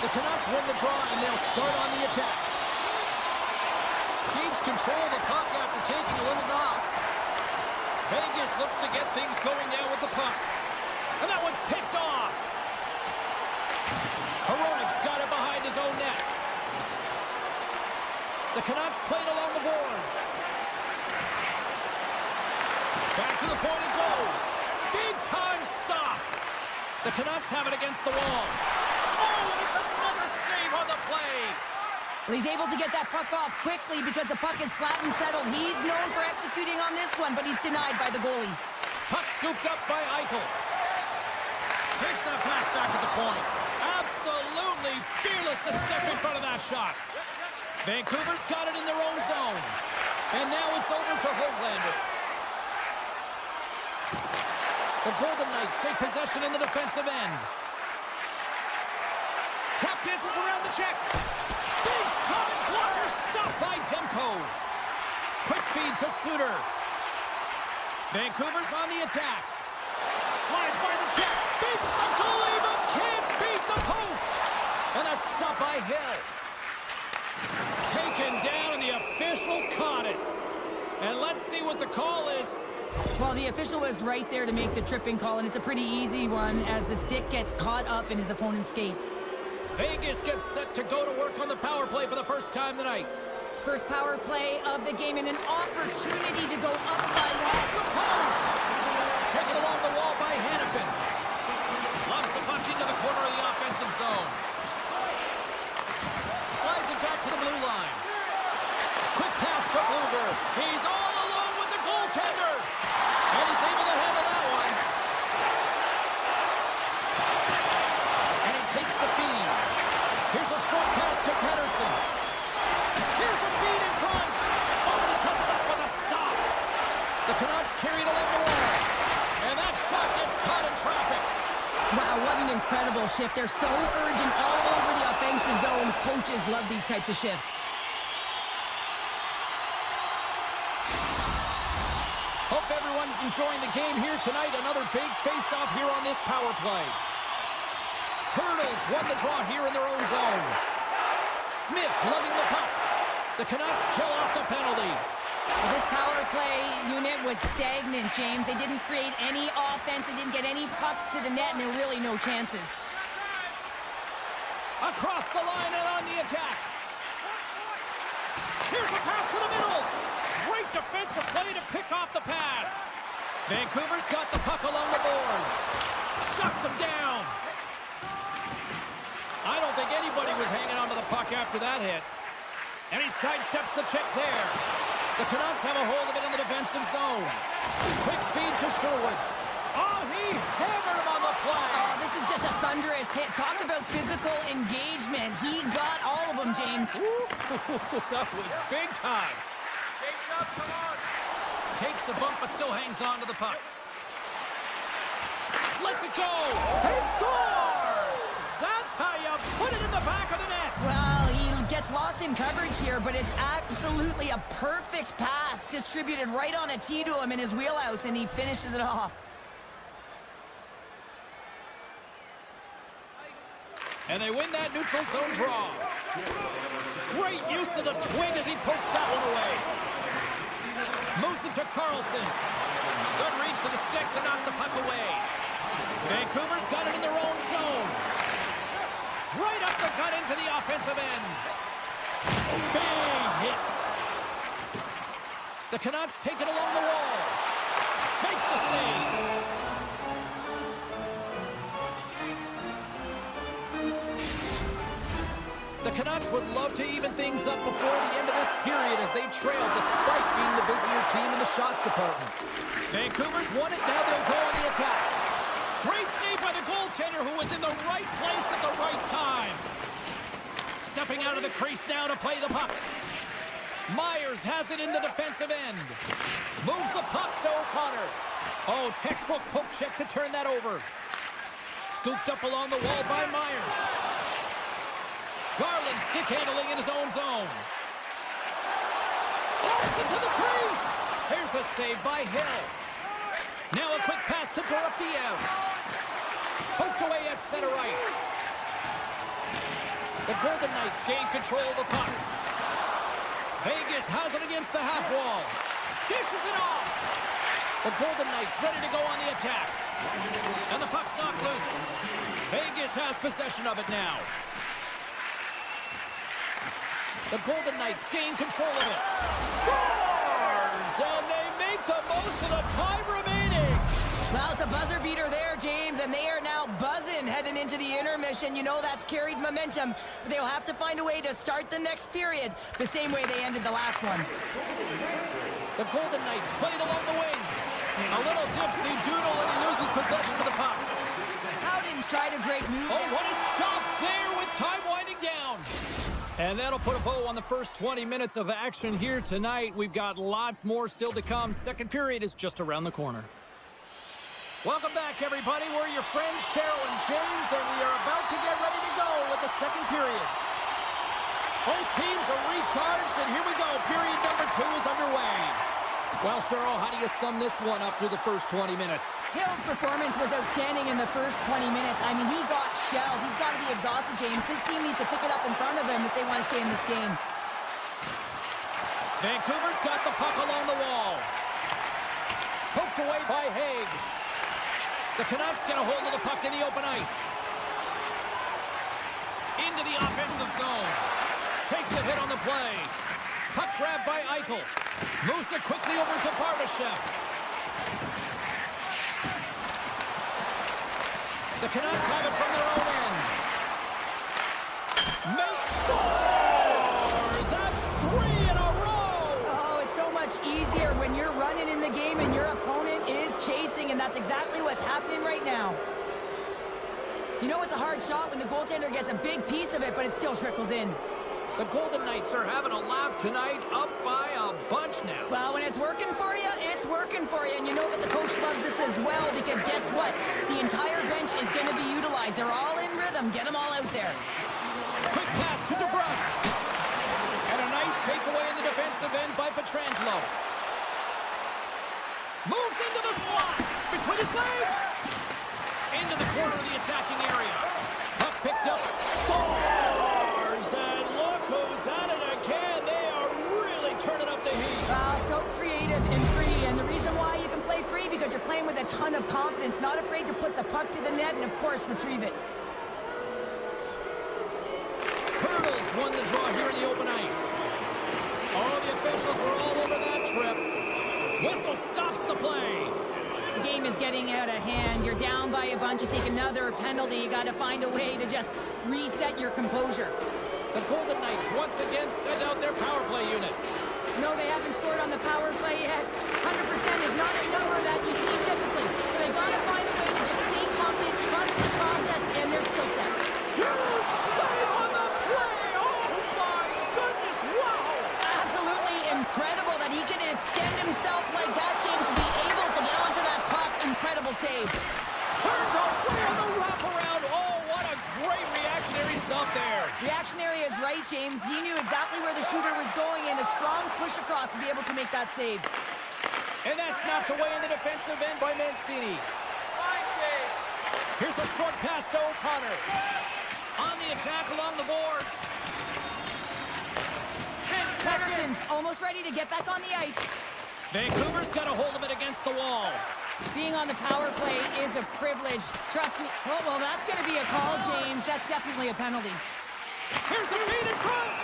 Speaker 1: The Canucks win the draw, and they'll start on the attack. Keeps control of the puck after taking a little knock. Vegas looks to get things going now with the puck. And that one's picked off. Hronek's got it behind his own net. The Canucks played along the boards. Back to the point it goes. Big time stop. The Canucks have it against the wall. Oh, and it's another save on the play.
Speaker 2: Well, he's able to get that puck off quickly because the puck is flat and settled. He's known for executing on this one, but he's denied by the goalie.
Speaker 1: Puck scooped up by Eichel. Takes that pass back to the point. Absolutely fearless to step in front of that shot. Vancouver's got it in their own zone. And now it's over to Höglander. The Golden Knights take possession in the defensive end. Tap dances around the check. Big time blocker stopped by Demko. Quick feed to Suter. Vancouver's on the attack. Slides by the check. Big Suckle, but can't beat the post. And that's stopped by Hill. Taken down, and the officials caught it. And let's see what the call is.
Speaker 2: Well, the official was right there to make the tripping call, and it's a pretty easy one as the stick gets caught up in his opponent's skates.
Speaker 1: Vegas gets set to go to work on the power play for the first time tonight.
Speaker 2: First power play of the game and an opportunity to go up by one.
Speaker 1: The post! Taken along the wall by Hannafin. Lobs the puck into the corner of the offensive zone. Slides it back to the blue line. Quick pass to Bluger. He's all alone with the goaltender. And he's able to handle that one. And he takes the feed. Here's a short pass to Pettersson. Here's a feed in front. Oh, he comes up with a stop. The Canucks carry it along the wall. And that shot gets caught in traffic.
Speaker 2: Wow, what an incredible shift. They're so urgent all over the offensive zone. Coaches love these types of shifts.
Speaker 1: Hope everyone's enjoying the game here tonight. Another big face-off here on this power play. Hurdles won the draw here in their own zone. Smith's lugging the puck. The Canucks kill off the penalty.
Speaker 2: Well, this power play unit was stagnant, James. They didn't create any offense. They didn't get any pucks to the net, and there were really no chances.
Speaker 1: Across the line and on the attack. Here's a pass to the middle. Great defensive play to pick off the pass. Vancouver's got the puck along the boards. Shuts him down. I don't think anybody was hanging onto the puck after that hit. And he sidesteps the check there. The Canucks have a hold of it in the defensive zone. Quick feed to Sherwood. Oh, he hammered him on the play.
Speaker 2: Oh, this is just a thunderous hit. Talk about physical engagement. He got all of them, James.
Speaker 1: That was big time.
Speaker 4: James up, come on.
Speaker 1: Takes a bump, but still hangs on to the puck. Lets it go. He scores! That's how you put it in the back of the net.
Speaker 2: Well, he gets lost in coverage here, but it's absolutely a perfect pass distributed right on a tee to him in his wheelhouse, and he finishes it off.
Speaker 1: And they win that neutral zone draw. Great use of the twig as he pokes that one away. Moves it to Carlson. Good reach for the stick to knock the puck away. Vancouver's got it in their own zone. Right up the gut into the offensive end. Big hit. The Canucks take it along the wall. Makes the save. The Canucks would love to even things up before the end of this period as they trail despite being the busier team in the shots department. Vancouver's won it, now they'll go on the attack. Great save by the goaltender who was in the right place at the right time. Stepping out of the crease now to play the puck. Myers has it in the defensive end. Moves the puck to O'Connor. Oh, textbook poke check to turn that over. Scooped up along the wall by Myers. Garland stick handling in his own zone. Falls into the crease. Here's a save by Hill. Now a quick pass to Dorofiev. Poked away at center ice. The Golden Knights gain control of the puck. Vegas has it against the half wall. Dishes it off. The Golden Knights ready to go on the attack. And the puck's knocked loose. Vegas has possession of it now. The Golden Knights gain control of it. Scores! And they make the most of the time remaining.
Speaker 2: Well, it's a buzzer beater there, James, and they are now buzzing heading into the intermission. You know that's carried momentum, but they'll have to find a way to start the next period the same way they ended the last one.
Speaker 1: The Golden Knights played along the wing. A little dipsy doodle and he loses possession of the puck.
Speaker 2: Howden's tried a great move.
Speaker 1: Oh, what a stop there with time winding down. And that'll put a bow on the first 20 minutes of action here tonight. We've got lots more still to come. Second period is just around the corner. Welcome back, everybody. We're your friends, Cheryl and James, and we are about to get ready to go with the second period. Both teams are recharged, and here we go. Period number 2 is underway. Well, Cheryl, how do you sum this one up through the first 20 minutes?
Speaker 2: Hill's performance was outstanding in the first 20 minutes. I mean, he got shelled. He's got to be exhausted, James. His team needs to pick it up in front of him if they want to stay in this game.
Speaker 1: Vancouver's got the puck along the wall. Poked away by Haig. The Canucks get a hold of the puck in the open ice. Into the offensive zone. Takes a hit on the play. Puck grabbed by Eichel. Moves it quickly over to Barbashev. The Canucks have it from their own end. Make scores! That's 3 in a row!
Speaker 2: Oh, it's so much easier when you're running in the game and your opponent is chasing, and that's exactly what's happening right now. You know it's a hard shot when the goaltender gets a big piece of it, but it still trickles in.
Speaker 1: The Golden Knights are having a laugh tonight, up by a bunch now.
Speaker 2: Well, when it's working for you, it's working for you. And you know that the coach loves this as well, because guess what? The entire bench is going to be utilized. They're all in rhythm. Get them all out there.
Speaker 1: Quick pass to DeBrusque. And a nice takeaway in the defensive end by Pietrangelo. Moves into the slot. Between his legs. Into the corner of the attacking area. Puck picked up. Scores! And look who's at it again. They are really turning up the heat.
Speaker 2: So creative and free. And the reason why you can play free, because you're playing with a ton of confidence. Not afraid to put the puck to the net and, of course, retrieve it.
Speaker 1: Hurdles won the draw here in the open ice. All the officials were all over that trip. Whistle stops the play.
Speaker 2: The game is getting out of hand. You're down by a bunch. You take another penalty. You got to find a way to just reset your composure.
Speaker 1: The Golden Knights once again send out their power play unit.
Speaker 2: No, they haven't scored on the power play yet. 100% is not a number that you see typically. So they got to find a way to just stay confident, trust the process and their skill sets.
Speaker 1: Huge save on the play! Oh my goodness, wow!
Speaker 2: Absolutely incredible that he can extend himself like that, James, to be able to get onto that puck. Incredible save.
Speaker 1: Turned away on the wraparound. Oh, what a great reactionary stop there.
Speaker 2: Reactionary is right, James. He knew exactly where the shooter was going, and a strong push across to be able to make that save.
Speaker 1: And that's knocked away in the defensive end by Mancini. Here's a short pass to O'Connor. On the attack along the boards.
Speaker 2: Pettersson's almost ready to get back on the ice.
Speaker 1: Vancouver's got a hold of it against the wall.
Speaker 2: Being on the power play is a privilege. Trust me. Oh, well, that's going to be a call, James. That's definitely a penalty.
Speaker 1: Here's a feed in front.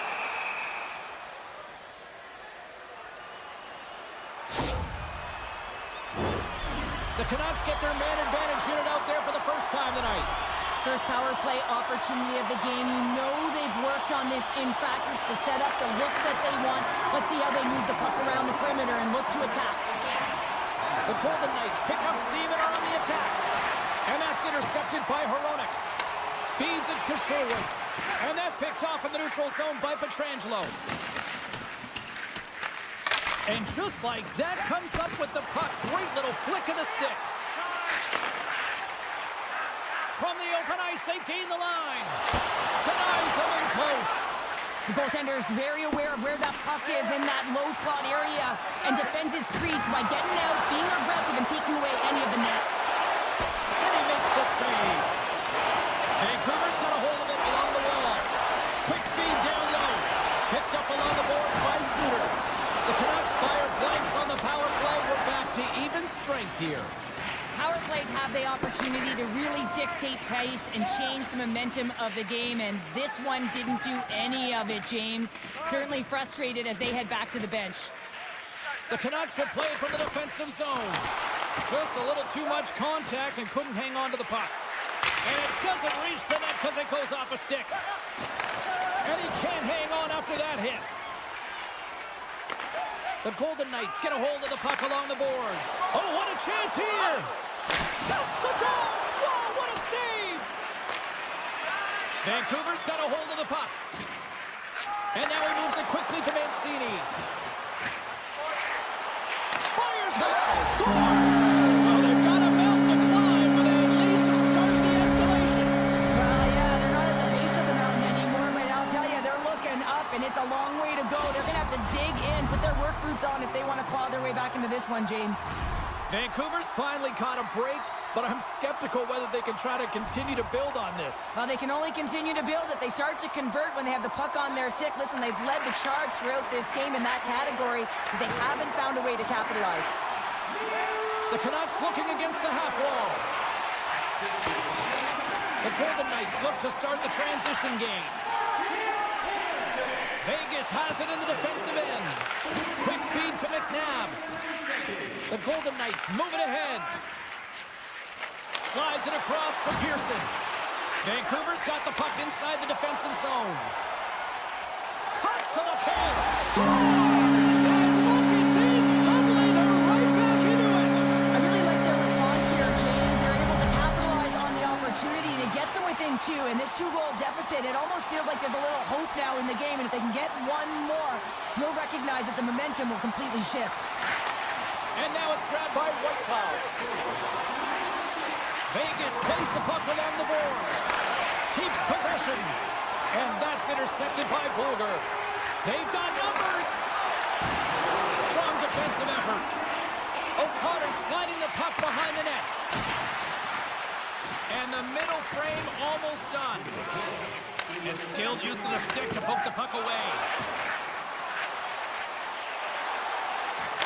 Speaker 1: The Canucks get their man advantage unit out there for the first time tonight.
Speaker 2: First power play opportunity of the game. You know they've worked on this in practice, the setup, the look that they want. Let's see how they move the puck around the perimeter and look to attack.
Speaker 1: The Golden Knights pick up steam and are on the attack. And that's intercepted by Hronek. Feeds it to Sherwood. And that's picked off in the neutral zone by Pietrangelo. And just like that, comes up with the puck. Great little flick of the stick. From the open ice, they gain the line. Denies him in close.
Speaker 2: The goaltender is very aware of where that puck is in that low slot area and defends his crease by getting out, being aggressive, and taking away any
Speaker 1: length here.
Speaker 2: Power plays have the opportunity to really dictate pace and change the momentum of the game, and this one didn't do any of it, James. Certainly frustrated as they head back to the bench.
Speaker 1: The Canucks will play from the defensive zone. Just a little too much contact and couldn't hang on to the puck. And it doesn't reach the net because it goes off a stick. And he can't hang on after that hit. The Golden Knights get a hold of the puck along the boards. Oh, what a chance here! Shoots the goal! Whoa, what a save! Vancouver's got a hold of the puck. And now he moves it quickly to Mancini. Fires it! Scores! Well, they've got a mountain to climb, but at least to start the escalation.
Speaker 2: Well, yeah, they're not at the base of the mountain anymore, but I'll tell you, they're looking up, and it's a long way to go. They're going to have to dig in, put their work boots on if they want to claw their way back into this one, James.
Speaker 1: Vancouver's finally caught a break, but I'm skeptical whether they can try to continue to build on this.
Speaker 2: Well, they can only continue to build if they start to convert when they have the puck on their stick. Listen, they've led the charge throughout this game in that category, but they haven't found a way to capitalize.
Speaker 1: The Canucks looking against the half wall. The Golden Knights look to start the transition game. Vegas has it in the defensive end. Quick feed to McNabb. The Golden Knights move it ahead. Slides it across to Pearson. Vancouver's got the puck inside the defensive zone. Cuts to the paint. Scores! And look at this. Suddenly they're right back into it.
Speaker 2: I really like their response here, James. They're able to capitalize on the opportunity to get them within two. And this two-goal deficit, it almost feels like there's a little hope now in the game. And if they can get one more, you'll recognize that the momentum will completely shift.
Speaker 1: And now it's grabbed by Whitecloud. Vegas plays the puck along the boards. Keeps possession. And that's intercepted by Bluger. They've got numbers. Strong defensive effort. O'Connor sliding the puck behind the net. And the middle frame almost done. And skilled use of the stick to poke the puck away.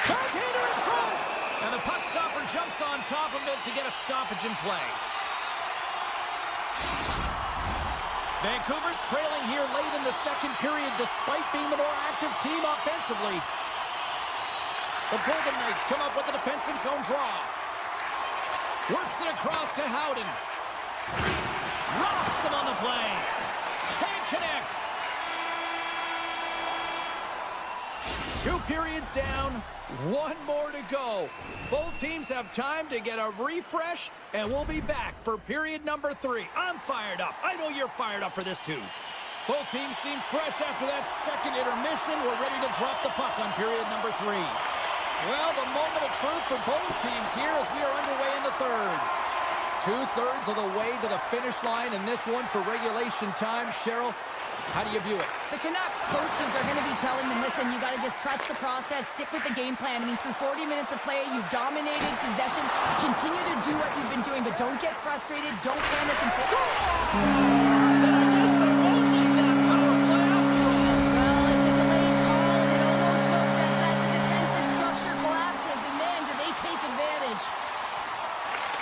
Speaker 1: Backhander in front! And the puck stopper jumps on top of it to get a stoppage in play. Vancouver's trailing here late in the second period despite being the more active team offensively. The Golden Knights come up with a defensive zone draw. Works it across to Howden. Rocks him on the play. Can't connect. 2 periods down, 1 more to go. Both teams have time to get a refresh, and we'll be back for period number 3. I'm fired up. I know you're fired up for this too. Both teams seem fresh after that second intermission. We're ready to drop the puck on period number 3. Well, the moment of truth for both teams here as we are underway in the third. 2/3 of the way to the finish line in this one for regulation time. Cheryl, how do you view it?
Speaker 2: The Canucks coaches are going to be telling them, listen, you got to just trust the process, stick with the game plan. I mean, through 40 minutes of play, you've dominated possession. Continue to do what you've been doing, but don't get frustrated. Don't panic and
Speaker 1: Scores! And I guess they won't need that power play after all.
Speaker 2: Well, it's a delayed call, and it almost looks as that the defensive structure collapses. And man, do they take advantage.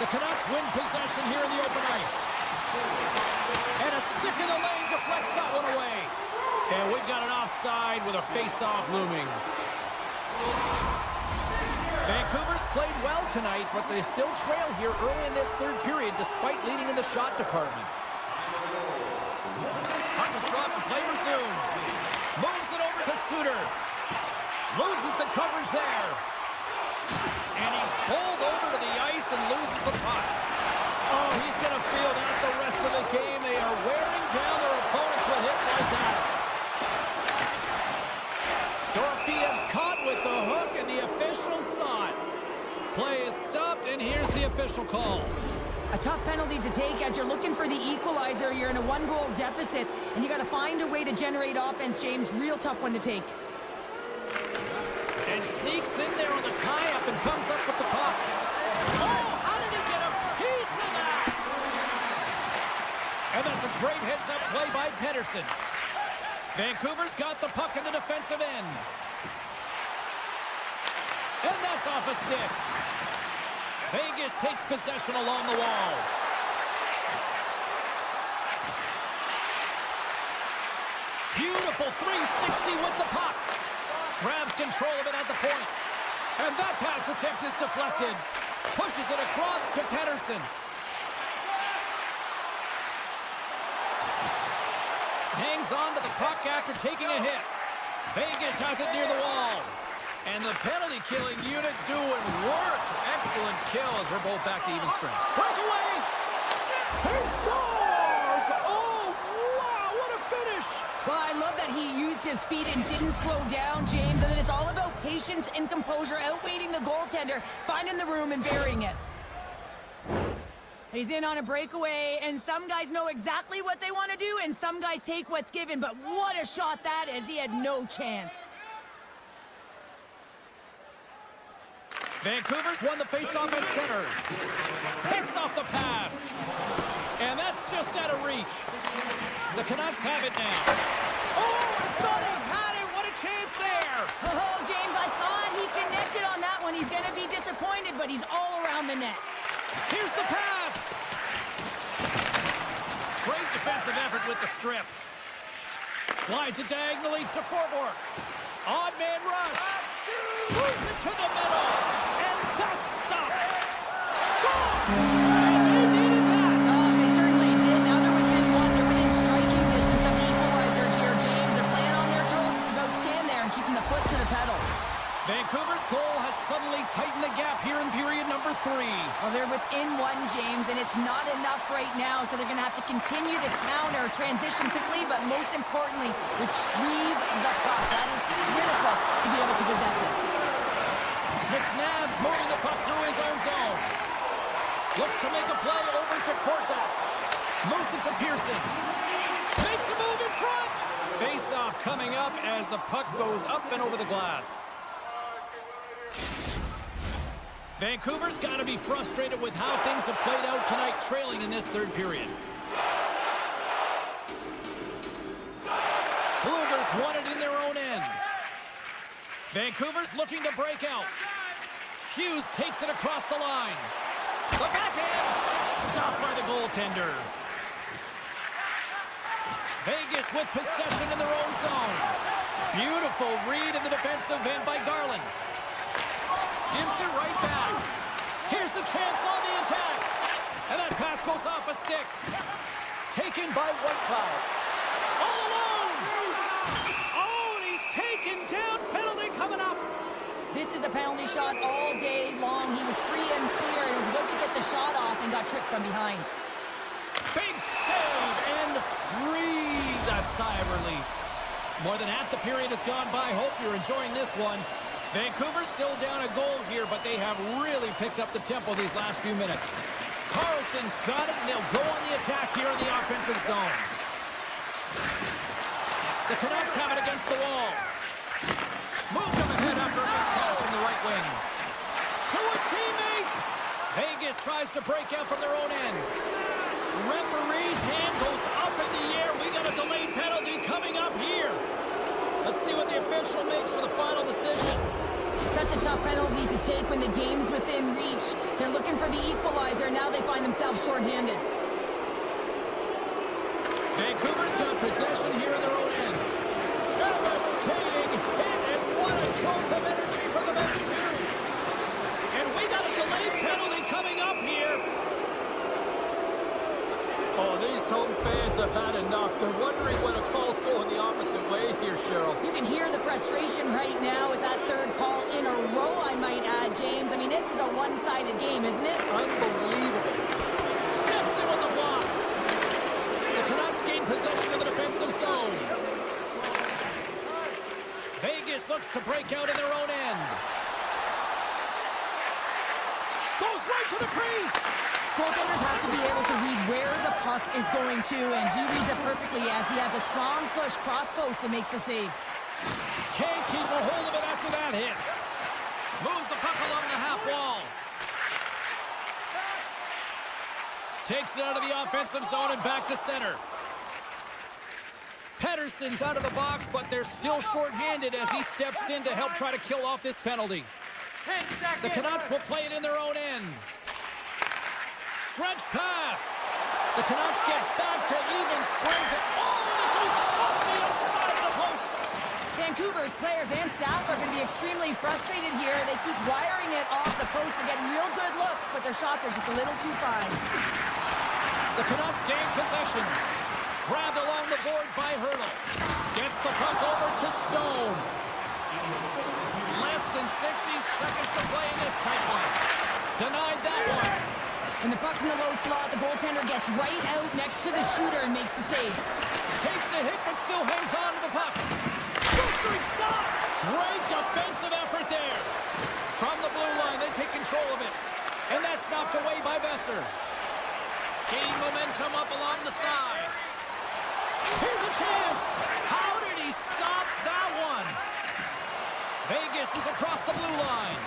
Speaker 1: The Canucks win possession here in the open ice. And a stick in the lane deflects that one away. And we've got an offside with a face-off looming. Vancouver's played well tonight, but they still trail here early in this third period despite leading in the shot department. Puck is dropped and play resumes. Moves it over to Suter. Loses the coverage there. And he's pulled over to the ice and loses the puck. Oh, he's going to feel that the rest of the game. They are wearing down their opponents with hits like that. Dorofeyev's caught with the hook, and the officials saw it. Play is stopped, and here's the official call.
Speaker 2: A tough penalty to take as you're looking for the equalizer. You're in a 1-goal deficit, and you got to find a way to generate offense, James. Real tough one to take.
Speaker 1: And sneaks in there on the tie-up and comes up with the puck. Oh, how did he get a piece of that? And that's a great heads-up play by Pedersen. Vancouver's got the puck in the defensive end. And that's off a stick. Vegas takes possession along the wall. Beautiful 360 with the puck. Grabs control of it at the point. And that pass attempt is deflected. Pushes it across to Pettersson. Hangs on to the puck after taking a hit. Vegas has it near the wall. And the penalty-killing unit doing work. Excellent kill as we're both back to even strength. Breakaway! He scores! Oh, wow, what a finish!
Speaker 2: Well, I love that he used his speed and didn't slow down, James. And then it's all about patience and composure, outweighing the goaltender, finding the room and burying it. He's in on a breakaway, and some guys know exactly what they want to do, and some guys take what's given. But what a shot that is. He had no chance.
Speaker 1: Vancouver's won the faceoff at center. Picks off the pass. And that's just out of reach. The Canucks have it now. Oh, I thought he had it. What a chance there.
Speaker 2: Oh, James, I thought he connected on that one. He's going to be disappointed, but he's all around the net.
Speaker 1: Here's the pass. Great defensive effort with the strip. Slides it diagonally to Forborg. Odd man rush. Moves it to the middle. And that's stopped. Scores! And they needed that.
Speaker 2: Oh, they certainly did. Now they're within one. They're within striking distance of the equalizer here, James. They're playing on their toes. It's about staying there and keeping the foot to the pedal.
Speaker 1: Vancouver's goal has suddenly tightened the gap here in period number 3.
Speaker 2: Well, they're within one, James, and it's not enough right now, so they're going to have to continue to counter, transition quickly, but most importantly, retrieve the puck. That is critical to be able to possess it.
Speaker 1: McNabb's moving the puck through his own zone. Looks to make a play over to Korczak. Moves it to Pearson. Makes a move in front. Face-off coming up as the puck goes up and over the glass. Vancouver's got to be frustrated with how things have played out tonight, trailing in this third period. Bluegers won it in their own end. Vancouver's looking to break out. Hughes takes it across the line. The backhand, stopped by the goaltender. Vegas with possession in their own zone. Beautiful read in the defensive end by Garland. Gives it right back. Here's a chance on the attack. And that pass goes off a stick. Taken by Whitecloud. All alone. Oh, and he's taken down. Penalty coming up.
Speaker 2: This is the penalty shot all day long. He was free and clear and was about to get the shot off and got tripped from behind.
Speaker 1: Big save and breathe a sigh of relief. More than half the period has gone by. Hope you're enjoying this one. Vancouver's still down a goal here, but they have really picked up the tempo these last few minutes. Carlson's got it, and they'll go on the attack here in the offensive zone. The Canucks have it against the wall. Moved him ahead after a nice pass from the right wing. To his teammate. Vegas tries to break out from their own end. Referee's hand goes up in the air. We got a delayed penalty coming up here. Let's see what the official makes for the final decision.
Speaker 2: Such a tough penalty to take when the game's within reach. They're looking for the equalizer. Now they find themselves shorthanded.
Speaker 1: Vancouver's got possession here in their own end. Devastating hit, and what a jolt of energy from the bench, too. And we got a delayed penalty coming up here. Oh, these home fans have had enough. They're wondering when a call's going the opposite way here, Cheryl.
Speaker 2: You can hear the frustration right now with that third call in a row, I might add, James. I mean, this is a one-sided game, isn't it?
Speaker 1: Unbelievable. Steps in with the block. The Canucks gain possession of the defensive zone. Vegas looks to break out in their own end. Goes right to the crease.
Speaker 2: Goaltenders have to be able to read where the puck is going to, and he reads it perfectly as he has a strong push cross post and makes the save.
Speaker 1: Can't keep a hold of it after that hit. Moves the puck along the half wall. Takes it out of the offensive zone and back to center. Pettersson's out of the box, but they're still shorthanded as he steps in to help try to kill off this penalty.
Speaker 4: 10 seconds.
Speaker 1: The Canucks will play it in their own end. stretch pass. The Canucks get back to even strength. Oh, it goes off the outside of the post.
Speaker 2: Vancouver's players and staff are going to be extremely frustrated here. They keep wiring it off the post and getting real good looks, but their shots are just a little too fine.
Speaker 1: The Canucks gain possession. Grabbed along the boards by Hurdle. Gets the puck over to Stone. Less than 60 seconds to play in this tight one. Denied that one.
Speaker 2: When the puck's in the low slot, the goaltender gets right out next to the shooter and makes the save.
Speaker 1: Takes a hit, but still hangs on to the puck. Blistering shot! Great defensive effort there. From the blue line, they take control of it. And that's knocked away by Besser. Gaining momentum up along the side. Here's a chance. How did he stop that one? Vegas is across the blue line.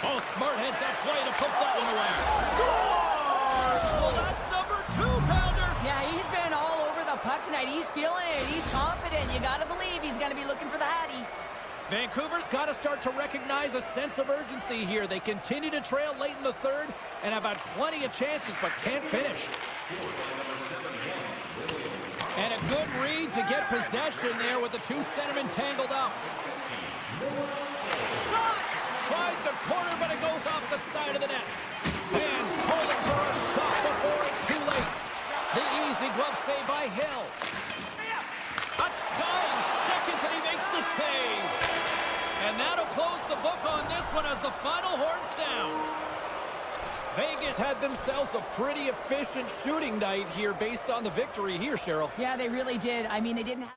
Speaker 1: Oh, smart heads that play to put that one away. Scores! Well, that's number 2-pounder.
Speaker 2: Yeah, he's been all over the puck tonight. He's feeling it. He's confident. You got to believe he's going to be looking for the Hattie.
Speaker 1: Vancouver's got to start to recognize a sense of urgency here. They continue to trail late in the third and have had plenty of chances but can't finish. And a good read to get possession there with the two centermen tangled up. Shot! Tried the corner, but it goes off the side of the net. Fans calling for a shot before it's too late. The easy glove save by Hill. A dying seconds and he makes the save. And that'll close the book on this one as the final horn sounds. Vegas had themselves a pretty efficient shooting night here based on the victory here, Cheryl.
Speaker 2: Yeah, they really did. I mean, they didn't have...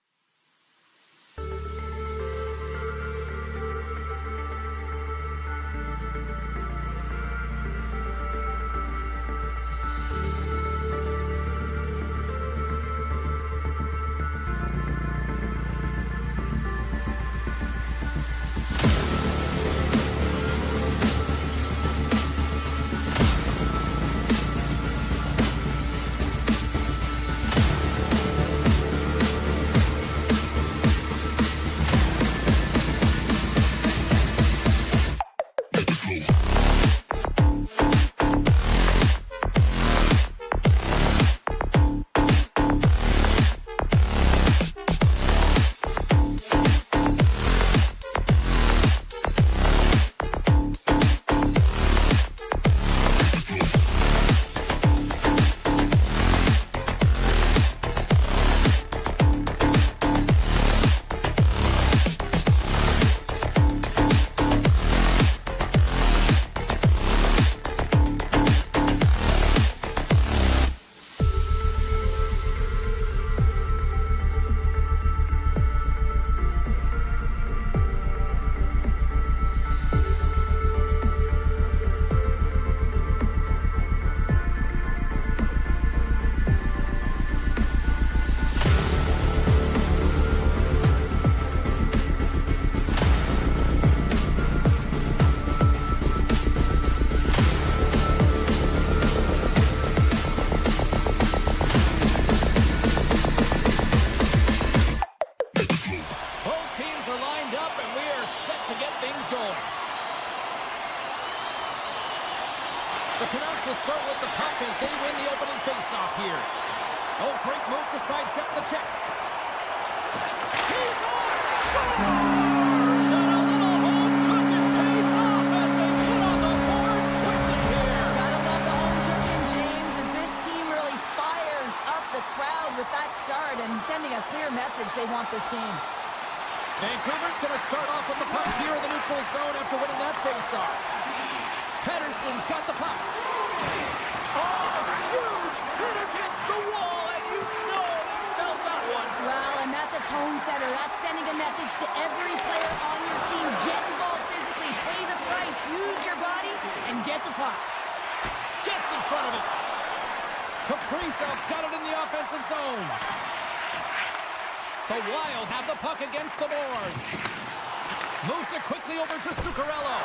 Speaker 1: The Canucks will start with the puck as they win the opening faceoff here. Oh, great move to sidestep the check. He's on! Scores! And a little home cooking pays off as they put on the board quickly here.
Speaker 2: Gotta love the home cooking, James, as this team really fires up the crowd with that start and sending a clear message they want this game.
Speaker 1: Vancouver's going to start off with the puck here in the neutral zone after winning that faceoff. Pedersen's got the puck. Oh, huge hit against the wall, and you know they felt that one.
Speaker 2: Well, and that's a tone setter. That's sending a message to every player on your team. Get involved physically, pay the price, use your body, and get the puck.
Speaker 1: Gets in front of it. Kaprizov's got it in the offensive zone. The Wild have the puck against the boards. Moves it quickly over to Zuccarello.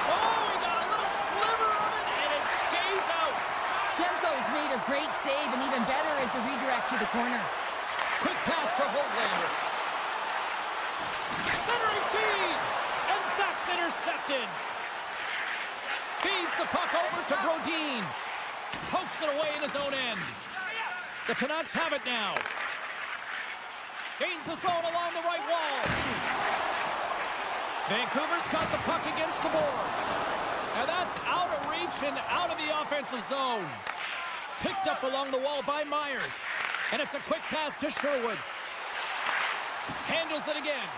Speaker 1: Oh, he got a little sliver of it, and it stays out.
Speaker 2: Demko's made a great save, and even better is the redirect to the corner.
Speaker 1: Quick pass to Holtlander. Centering feed, and that's intercepted. Feeds the puck over to Brodin. Pokes it away in his own end. The Canucks have it now. Gains the zone along the right wall. Vancouver's got the puck against the boards. And that's out of reach and out of the offensive zone. Picked up along the wall by Myers. And it's a quick pass to Sherwood. Handles it again.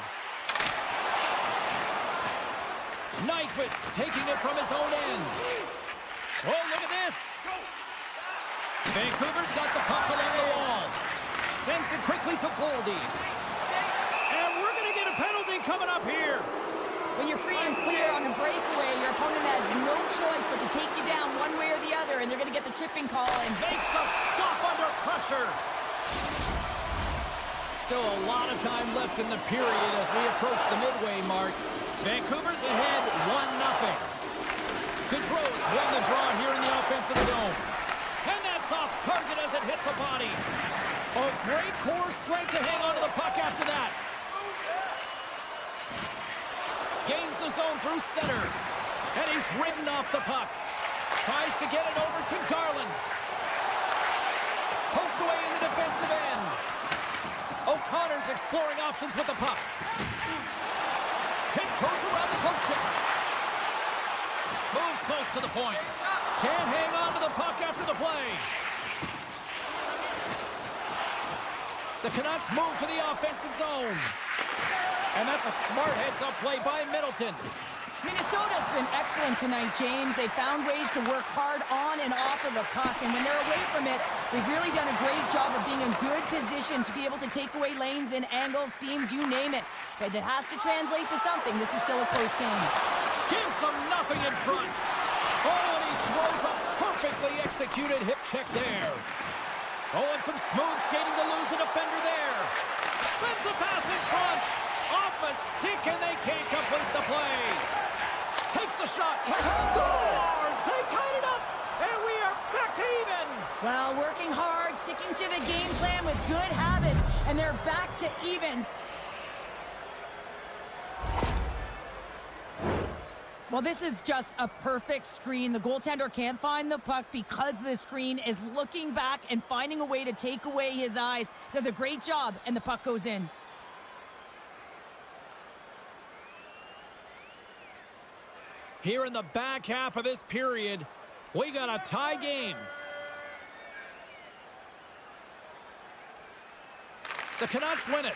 Speaker 1: Nyquist taking it from his own end. Oh, look at this. Vancouver's got the puck along the wall. Sends it quickly to Boldy. And we're going to get a penalty coming up here.
Speaker 2: When you're free and clear on a breakaway, your opponent has no choice but to take you down one way or the other, and they're going to get the tripping call. And
Speaker 1: Makes the stop under pressure. Still a lot of time left in the period as we approach the midway mark. Vancouver's ahead 1-0. Gaudreau's won the draw here in the offensive zone. And that's off target as it hits a body. Oh, great core strength to hang onto the puck after that. Gains the zone through center. And he's ridden off the puck. Tries to get it over to Garland. Poked away in the defensive end. O'Connor's exploring options with the puck. Tiptoes around the poke check. Moves close to the point. Can't hang on to the puck after the play. The Canucks move to the offensive zone. And that's a smart heads-up play by Middleton.
Speaker 2: Minnesota's been excellent tonight, James. They found ways to work hard on and off of the puck, and when they're away from it, they've really done a great job of being in good position to be able to take away lanes and angles, seams, you name it. But it has to translate to something. This is still a close game.
Speaker 1: Gives them nothing in front. Oh, and he throws a perfectly executed hip check there. Oh, and some smooth skating to lose the defender there. Sends the pass in front. Off a stick, and they can't complete the play. Takes the shot. Scores! They tied it up, and we are back to even.
Speaker 2: Well, working hard, sticking to the game plan with good habits, and they're back to evens. Well, this is just a perfect screen. The goaltender can't find the puck because the screen is looking back and finding a way to take away his eyes. Does a great job, and the puck goes in.
Speaker 1: Here in the back half of this period, we got a tie game. The Canucks win it.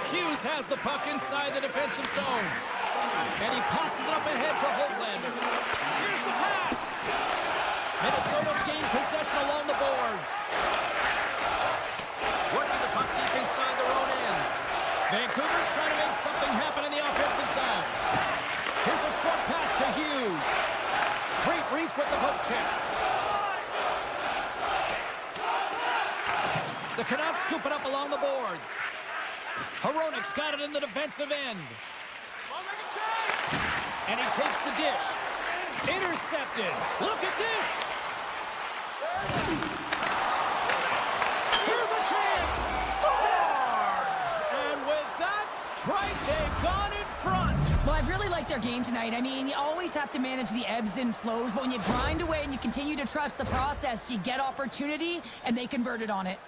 Speaker 1: Hughes has the puck inside the defensive zone. And he passes it up ahead to Holtlander. Here's the pass. Minnesota's gained possession along the boards. Working the puck deep inside their own end. Vancouver's trying to make something happen in the offensive zone. Here's a short pass to Hughes. Great reach with the poke check. The Canucks scoop it up along the boards. Hronik's got it in the defensive end. And he takes the dish. Intercepted. Look at this. Here's a chance. Scores! And with that strike, they've gone in front.
Speaker 2: Well, I've really liked their game tonight. I mean, you always have to manage the ebbs and flows, but when you grind away and you continue to trust the process, you get opportunity, and they converted on it.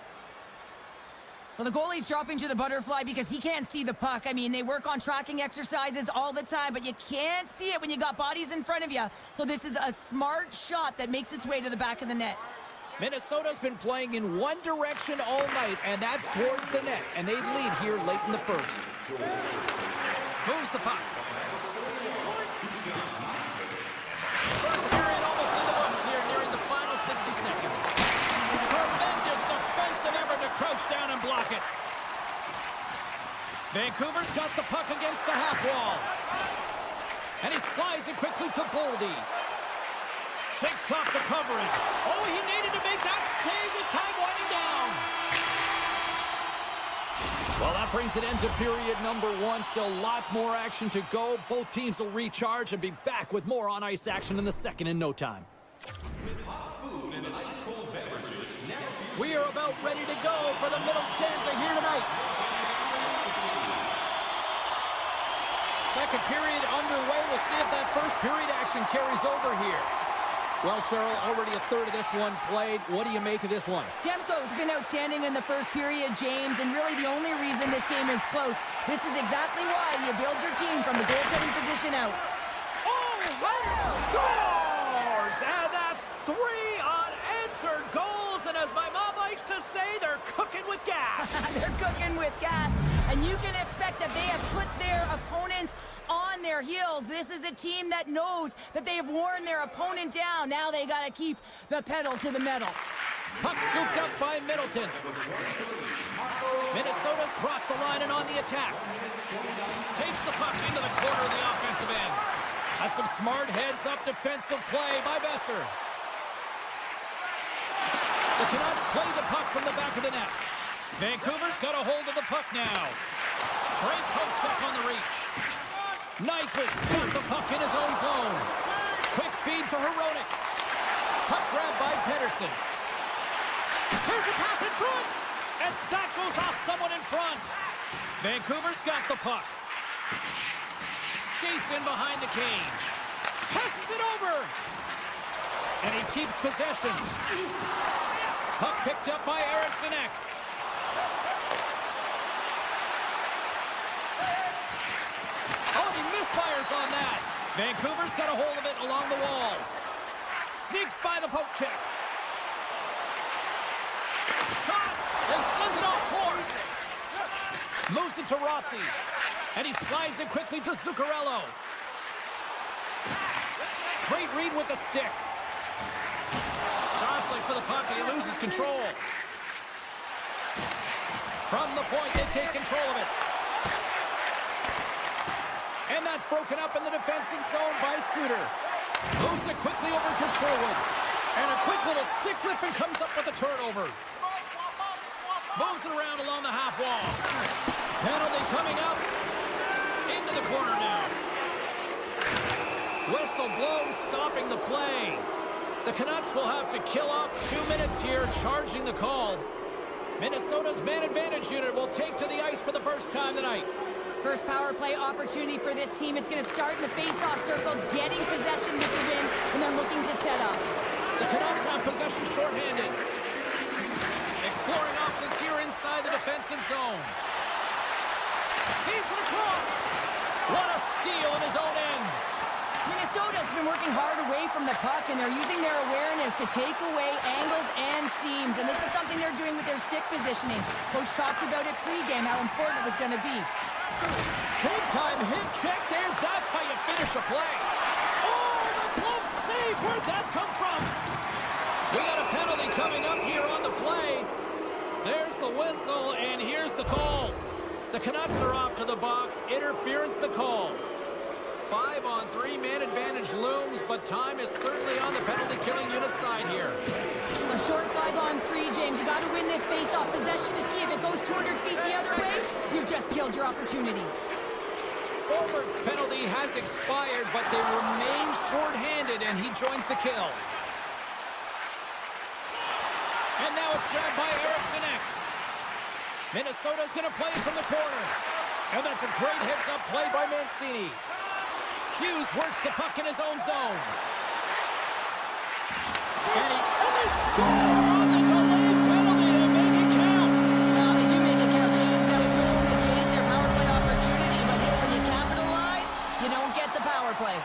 Speaker 2: Well, the goalie's dropping to the butterfly because he can't see the puck. I mean, they work on tracking exercises all the time, but you can't see it when you got bodies in front of you. So this is a smart shot that makes its way to the back of the net.
Speaker 1: Minnesota's been playing in one direction all night, and that's towards the net. And they lead here late in the first. Moves the puck. First period almost in the books here, nearing the final 60 seconds. Tremendous defensive effort to crouch down and block it. Vancouver's got the puck against the half wall. And he slides it quickly to Boldy. Shakes off the coverage. Oh, he needed to make that save with time winding down. Well, that brings an end to period number one. Still lots more action to go. Both teams will recharge and be back with more on-ice action in the second in no time.
Speaker 3: With hot food and ice-cold beverages, now
Speaker 1: We are about ready to go for the middle stanza here tonight. Second period underway. We'll see if that first period action carries over here. Well, Cheryl, already a third of this one played. What do you make of this one?
Speaker 2: Demko's been outstanding in the first period, James, and really the only reason this game is close. This is exactly why you build your team from the goaltending position out.
Speaker 1: Oh, scores! And that's 3 unanswered goals, and as my mom likes to say, they're cooking with gas.
Speaker 2: They're cooking with gas, and you can expect that they have put their opponents on their heels. This is a team that knows that they have worn their opponent down. Now they got to keep the pedal to the metal.
Speaker 1: Puck scooped up by Middleton. Minnesota's crossed the line and on the attack. Takes the puck into the corner of the offensive end. That's some smart heads-up defensive play by Besser. The Canucks play the puck from the back of the net. Vancouver's got a hold of the puck now. Great poke check on the reach. Nyquist's got the puck in his own zone. Quick feed to Hronek. Puck grab by Pedersen. Here's a pass in front. And that goes off someone in front. Vancouver's got the puck. Skates in behind the cage. Passes it over. And he keeps possession. Puck picked up by Eriksson. Oh, he misfires on that. Vancouver's got a hold of it along the wall. Sneaks by the poke check. Shot and sends it off course. Moves it to Rossi. And he slides it quickly to Zuccarello. Great read with the stick. Jostling for the puck and he loses control. From the point, they take control of it. And that's broken up in the defensive zone by Suter. Moves it quickly over to Sherwood. And a quick little stick lift and comes up with a turnover. Moves it around along the half wall. Penalty coming up. Into the corner now. Whistle blown, stopping the play. The Canucks will have to kill off 2 minutes here, charging the call. Minnesota's man advantage unit will take to the ice for the first time tonight.
Speaker 2: First power play opportunity for this team. It's going to start in the face-off circle, getting possession with the win, and they're looking to set up.
Speaker 1: The Canucks have possession shorthanded. Exploring options here inside the defensive zone. Feeds it across. What a steal in his own end.
Speaker 2: Minnesota's been working hard away from the puck, and they're using their awareness to take away angles and seams. And this is something they're doing with their stick positioning. Coach talked about it pregame, how important it was going to be.
Speaker 1: Big time hit check there. That's how you finish a play. Oh, the glove save. Where'd that come from? We got a penalty coming up here on the play. There's the whistle, and here's the call. The Canucks are off to the box. Interference the call. 5-on-3 man advantage looms, but time is certainly on the penalty-killing unit side here.
Speaker 2: A short 5-on-3, James. You got to win this face-off. Possession is key. If it goes 200 feet the other way, you've just killed your opportunity.
Speaker 1: Forward's penalty has expired, but they remain short-handed, and he joins the kill. And now it's grabbed by Eriksson. Minnesota's going to play it from the corner. And that's a great heads-up play by Mancini. Hughes works the puck in his own zone. And he scores on the delayed penalty to make it count.
Speaker 2: Well, they do make it count, James. That would really negate their power play opportunity. But hey, when you capitalize, you don't get the power play.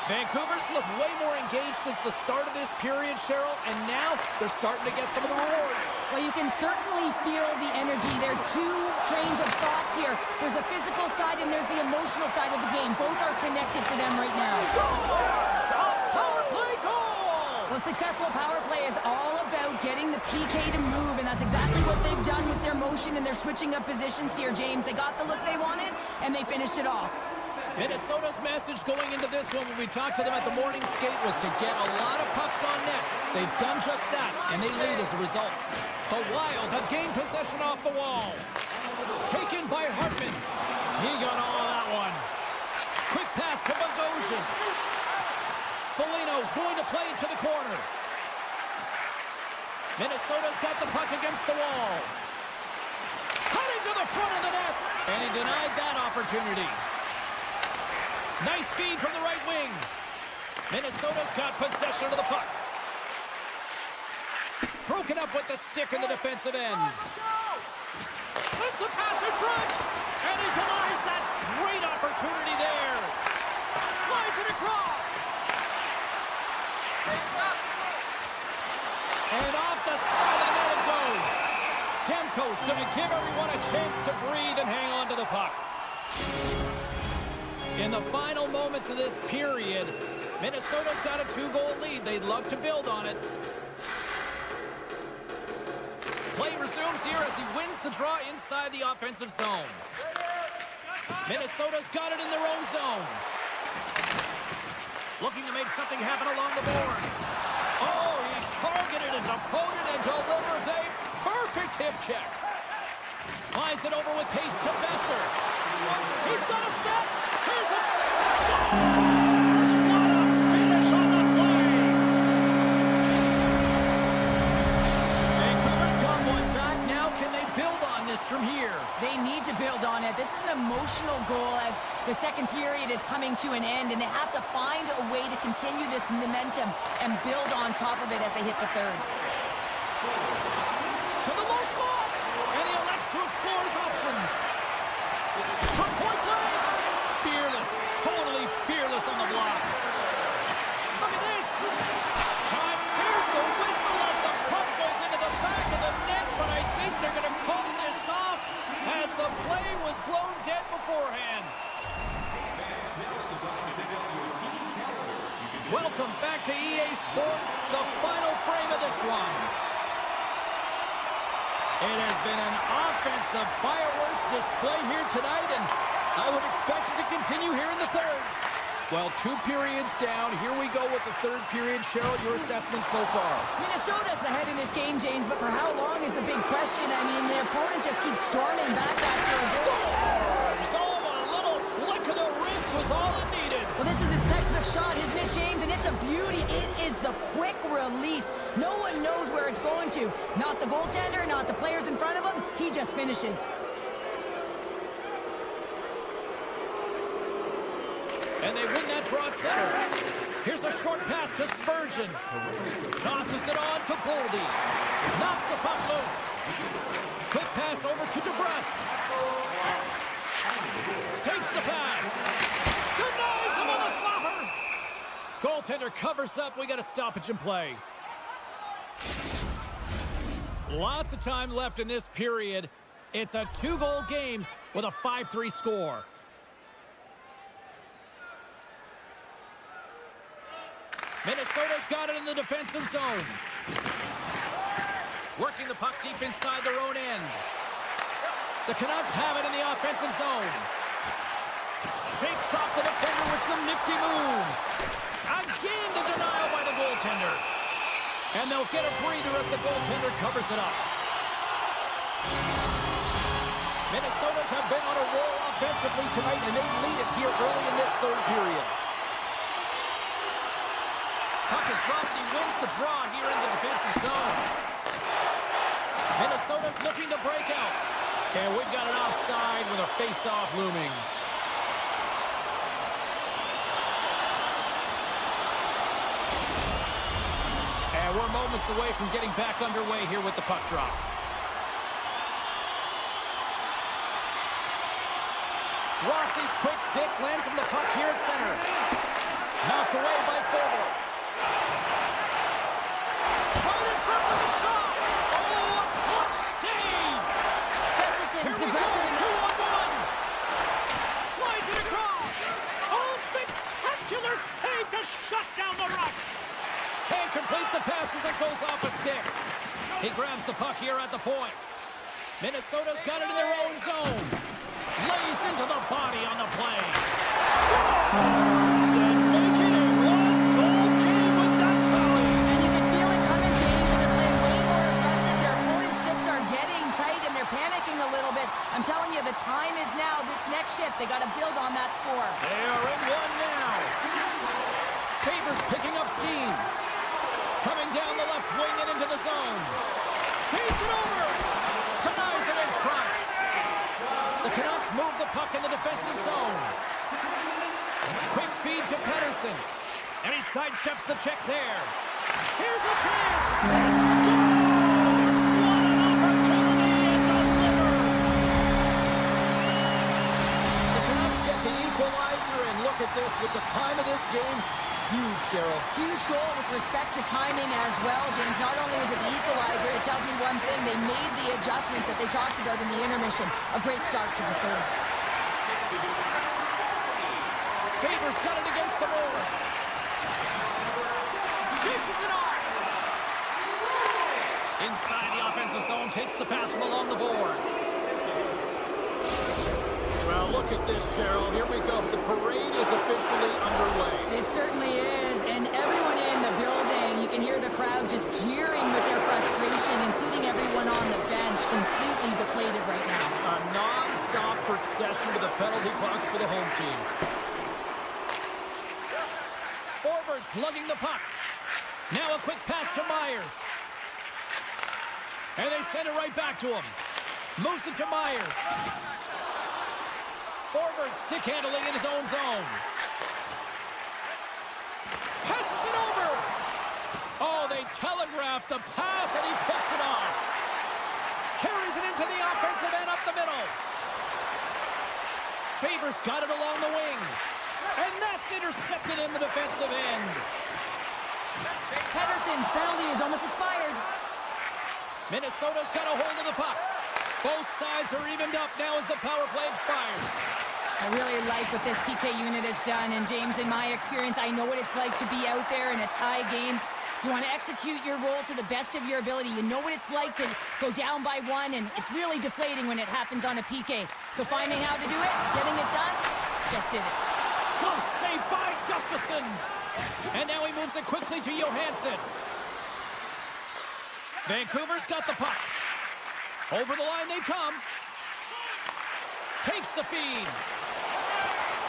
Speaker 1: Vancouver's looked way more engaged since the start of this period, Cheryl, and now they're starting to get some of the rewards.
Speaker 2: Well, you can certainly feel the energy. There's two trains of thought here. There's the physical side and there's the emotional side of the game. Both are connected for them right now.
Speaker 1: Scores! A power play goal!
Speaker 2: Well, successful power play is all about getting the PK to move, and that's exactly what they've done with their motion and their switching up positions here, James. They got the look they wanted, and they finished it off.
Speaker 1: Minnesota's message going into this one when we talked to them at the morning skate was to get a lot of pucks on net. They've done just that, and they lead as a result. The Wild have gained possession off the wall. Taken by Hartman. He got all of that one. Quick pass to Bogosian. Foligno's going to play it to the corner. Minnesota's got the puck against the wall. Cutting to the front of the net, and he denied that opportunity. Nice feed from the right wing. Minnesota's got possession of the puck. Broken up with the stick in the defensive end. Sends a pass in front. And he denies that great opportunity there. Slides it across. And off the side of the net it goes. Demko's going to give everyone a chance to breathe and hang on to the puck. In the final moments of this period, Minnesota's got a 2-goal lead. They'd love to build on it. Play resumes here as he wins the draw inside the offensive zone. Minnesota's got it in their own zone. Looking to make something happen along the boards. Oh, he targeted his opponent and delivers a perfect hip check. Slides it over with pace to Besser. He's got a step. Here's a scores! What a finish on the play! Vancouver's got one back. Now can they build on this from here?
Speaker 2: They need to build on it. This is an emotional goal as the second period is coming to an end, and they have to find a way to continue this momentum and build on top of it as they hit the third.
Speaker 1: To the low slot, and he elects to explore his options. From point blank, fearless, totally fearless on the block. Look at this. Time. Here's the whistle as the puck goes into the back of the net, but I think they're going to call this off as the play was blown dead beforehand. Welcome back to EA Sports, the final frame of this one. It has been an offensive fireworks display here tonight, and I would expect it to continue here in the third. Well, 2 periods down. Here we go with the third period. Cheryl, your assessment so far?
Speaker 2: Minnesota's ahead in this game, James, but for how long is the big question. I mean, their opponent just keeps storming back after a
Speaker 1: Scores! Oh, a little flick of the wrist was all it needed.
Speaker 2: Well, this is his textbook shot, isn't it, James? And it's a beauty. It is the quick release. No one knows where it's going to. Not the goaltender, not the players in front of him. He just finishes.
Speaker 1: And they win that draw at center. Here's a short pass to Spurgeon. Tosses it on to Boldy. Knocks the puck loose. Quick pass over to DeBrusque. Takes the pass. Denies him on the slapper. Goaltender covers up. We got a stoppage in play. Lots of time left in this period. It's a 2-goal game with a 5-3 score. Minnesota's got it in the defensive zone. Working the puck deep inside their own end. The Canucks have it in the offensive zone. Shakes off the defender with some nifty moves. Again, the denial by the goaltender. And they'll get a breather as the goaltender covers it up. Minnesota's have been on a roll offensively tonight, and they lead it here early in this third period. Puck is dropped, and he wins the draw here in the defensive zone. Minnesota's looking to break out. And we've got an offside with a face-off looming. And we're moments away from getting back underway here with the puck drop. Rossi's quick stick lands him the puck here at center. Knocked away by Fogle. Right in front with a shot. Oh, a clutch save.
Speaker 2: Gustafson's aggressive.
Speaker 1: 2-on-1. Slides it across. Oh, spectacular save to shut down the rush. Can't complete the pass as it goes off a stick. He grabs the puck here at the point. Minnesota's got it in their own zone. Lays into the body on the play. Scores! And make it a 1-goal game with that tally.
Speaker 2: And you can feel it coming, James, and they're playing way more aggressive. Their opponent's sticks are getting tight, and they're panicking a little bit. I'm telling you, the time is now. This next shift, they got to build on that score.
Speaker 1: They are in one now. Favors picking up steam. Coming down the left wing and into the zone. Feeds it over. Denies it in front. The Canucks move the puck in the defensive zone. Quick feed to Pedersen. And he sidesteps the check there. Here's a chance. He scores! What an opportunity and delivers! The Canucks get the equalizer, and look at this with the time of this game. Huge, Cheryl.
Speaker 2: Huge goal with respect to timing as well, James. Not only is it the equalizer, it tells me one thing. They made the adjustments that they talked about in the intermission. A great start to the third.
Speaker 1: Favors got it against the boards. Dishes it off. Inside the offensive zone, takes the pass from along the boards. Well, look at this, Cheryl. Here we go. The parade is officially underway.
Speaker 2: It certainly is, and everyone in the building, you can hear the crowd just jeering with their frustration, including everyone on the bench, completely deflated right now.
Speaker 1: A non-stop procession to the penalty box for the home team. Forwards lugging the puck. Now a quick pass to Myers. And they send it right back to him. Moves it to Myers. Forward stick handling in his own zone. Passes it over. Oh, they telegraphed the pass, and he picks it off. Carries it into the offensive end up the middle. Favors got it along the wing. And that's intercepted in the defensive end.
Speaker 2: Pedersen's penalty is almost expired.
Speaker 1: Minnesota's got a hold of the puck. Both sides are evened up now as the power play expires.
Speaker 2: I really like what this PK unit has done, and James, in my experience, I know what it's like to be out there in a tie game. You want to execute your role to the best of your ability. You know what it's like to go down by one, and it's really deflating when it happens on a PK. So finding how to do it, getting it done, just did it.
Speaker 1: Glove save by Gustafsson. And now he moves it quickly to Johansson. Vancouver's got the puck. Over the line they come. Takes the feed.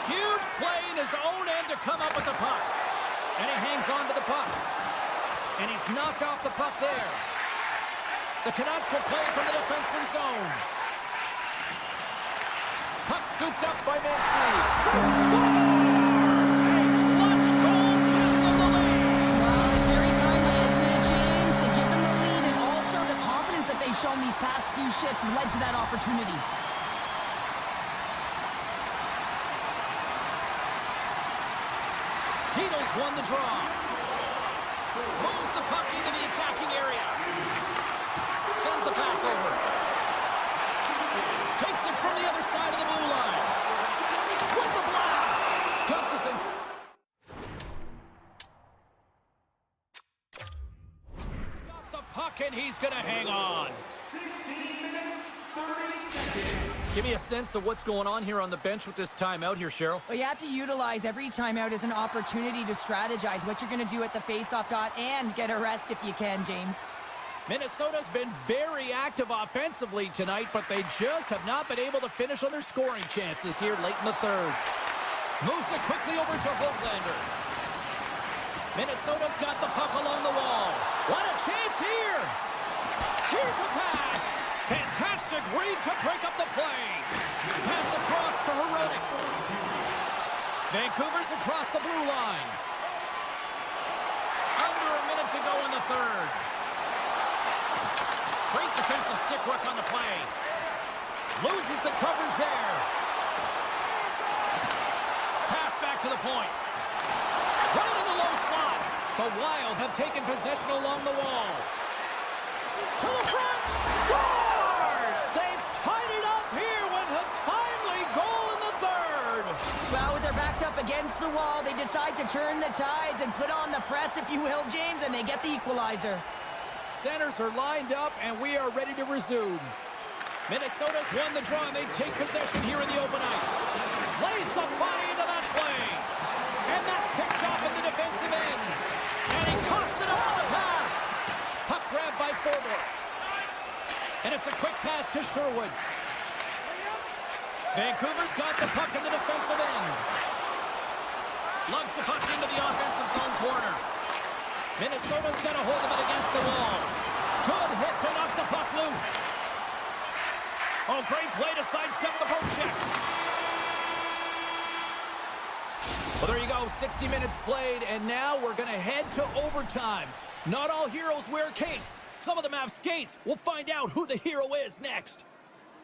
Speaker 1: Huge play in his own end to come up with the puck. And he hangs on to the puck. And he's knocked off the puck there. The Canucks will play from the defensive zone. Puck scooped up by MaakY. Score! A clutch goal gives them the lead.
Speaker 2: Well, it's very timely, isn't it, James? To give them the lead, and also the confidence that they've shown these past few shifts led to that opportunity.
Speaker 1: Heedles won the draw. Moves the puck into the attacking area. Sends the pass over. Takes it from the other side of the blue line. With the blast. Gustafsson's. Got the puck, and he's going to hang on.
Speaker 3: 16 minutes, 30 seconds.
Speaker 1: Give me a sense of what's going on here on the bench with this timeout here, Cheryl.
Speaker 2: Well, you have to utilize every timeout as an opportunity to strategize what you're going to do at the faceoff dot and get a rest if you can, James.
Speaker 1: Minnesota's been very active offensively tonight, but they just have not been able to finish on their scoring chances here late in the third. Moves it quickly over to Hoglander. Minnesota's got the puck along the wall. What a chance here! Here's a pass! Fantastic read to break up the play. Pass across to Herodic. Vancouver's across the blue line. Under a minute to go in the third. Great defensive stick work on the play. Loses the coverage there. Pass back to the point. Right in the low slot. The Wild have taken possession along the wall. To the front. Scores! They've tied it up here with a timely goal in the third.
Speaker 2: Well, with their backs up against the wall, they decide to turn the tides and put on the press, if you will, James, and they get the equalizer.
Speaker 1: Centers are lined up, and we are ready to resume. Minnesota's won the draw, and they take possession here in the open ice. Lays the body into that play. And that's picked off in the defensive end. And he coughs it up on the pass. Puck grab by Forward. And it's a quick pass to Sherwood. Vancouver's got the puck in the defensive end. Lugs the puck into the offensive zone corner. Minnesota's got a hold of it against the wall. Good hit to knock the puck loose. Oh, great play to sidestep the poke check. Well, there you go, 60 minutes played, and now we're going to head to overtime. Not all heroes wear capes. Some of them have skates. We'll find out who the hero is next.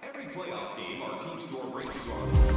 Speaker 3: Every playoff game, our team store brings you on.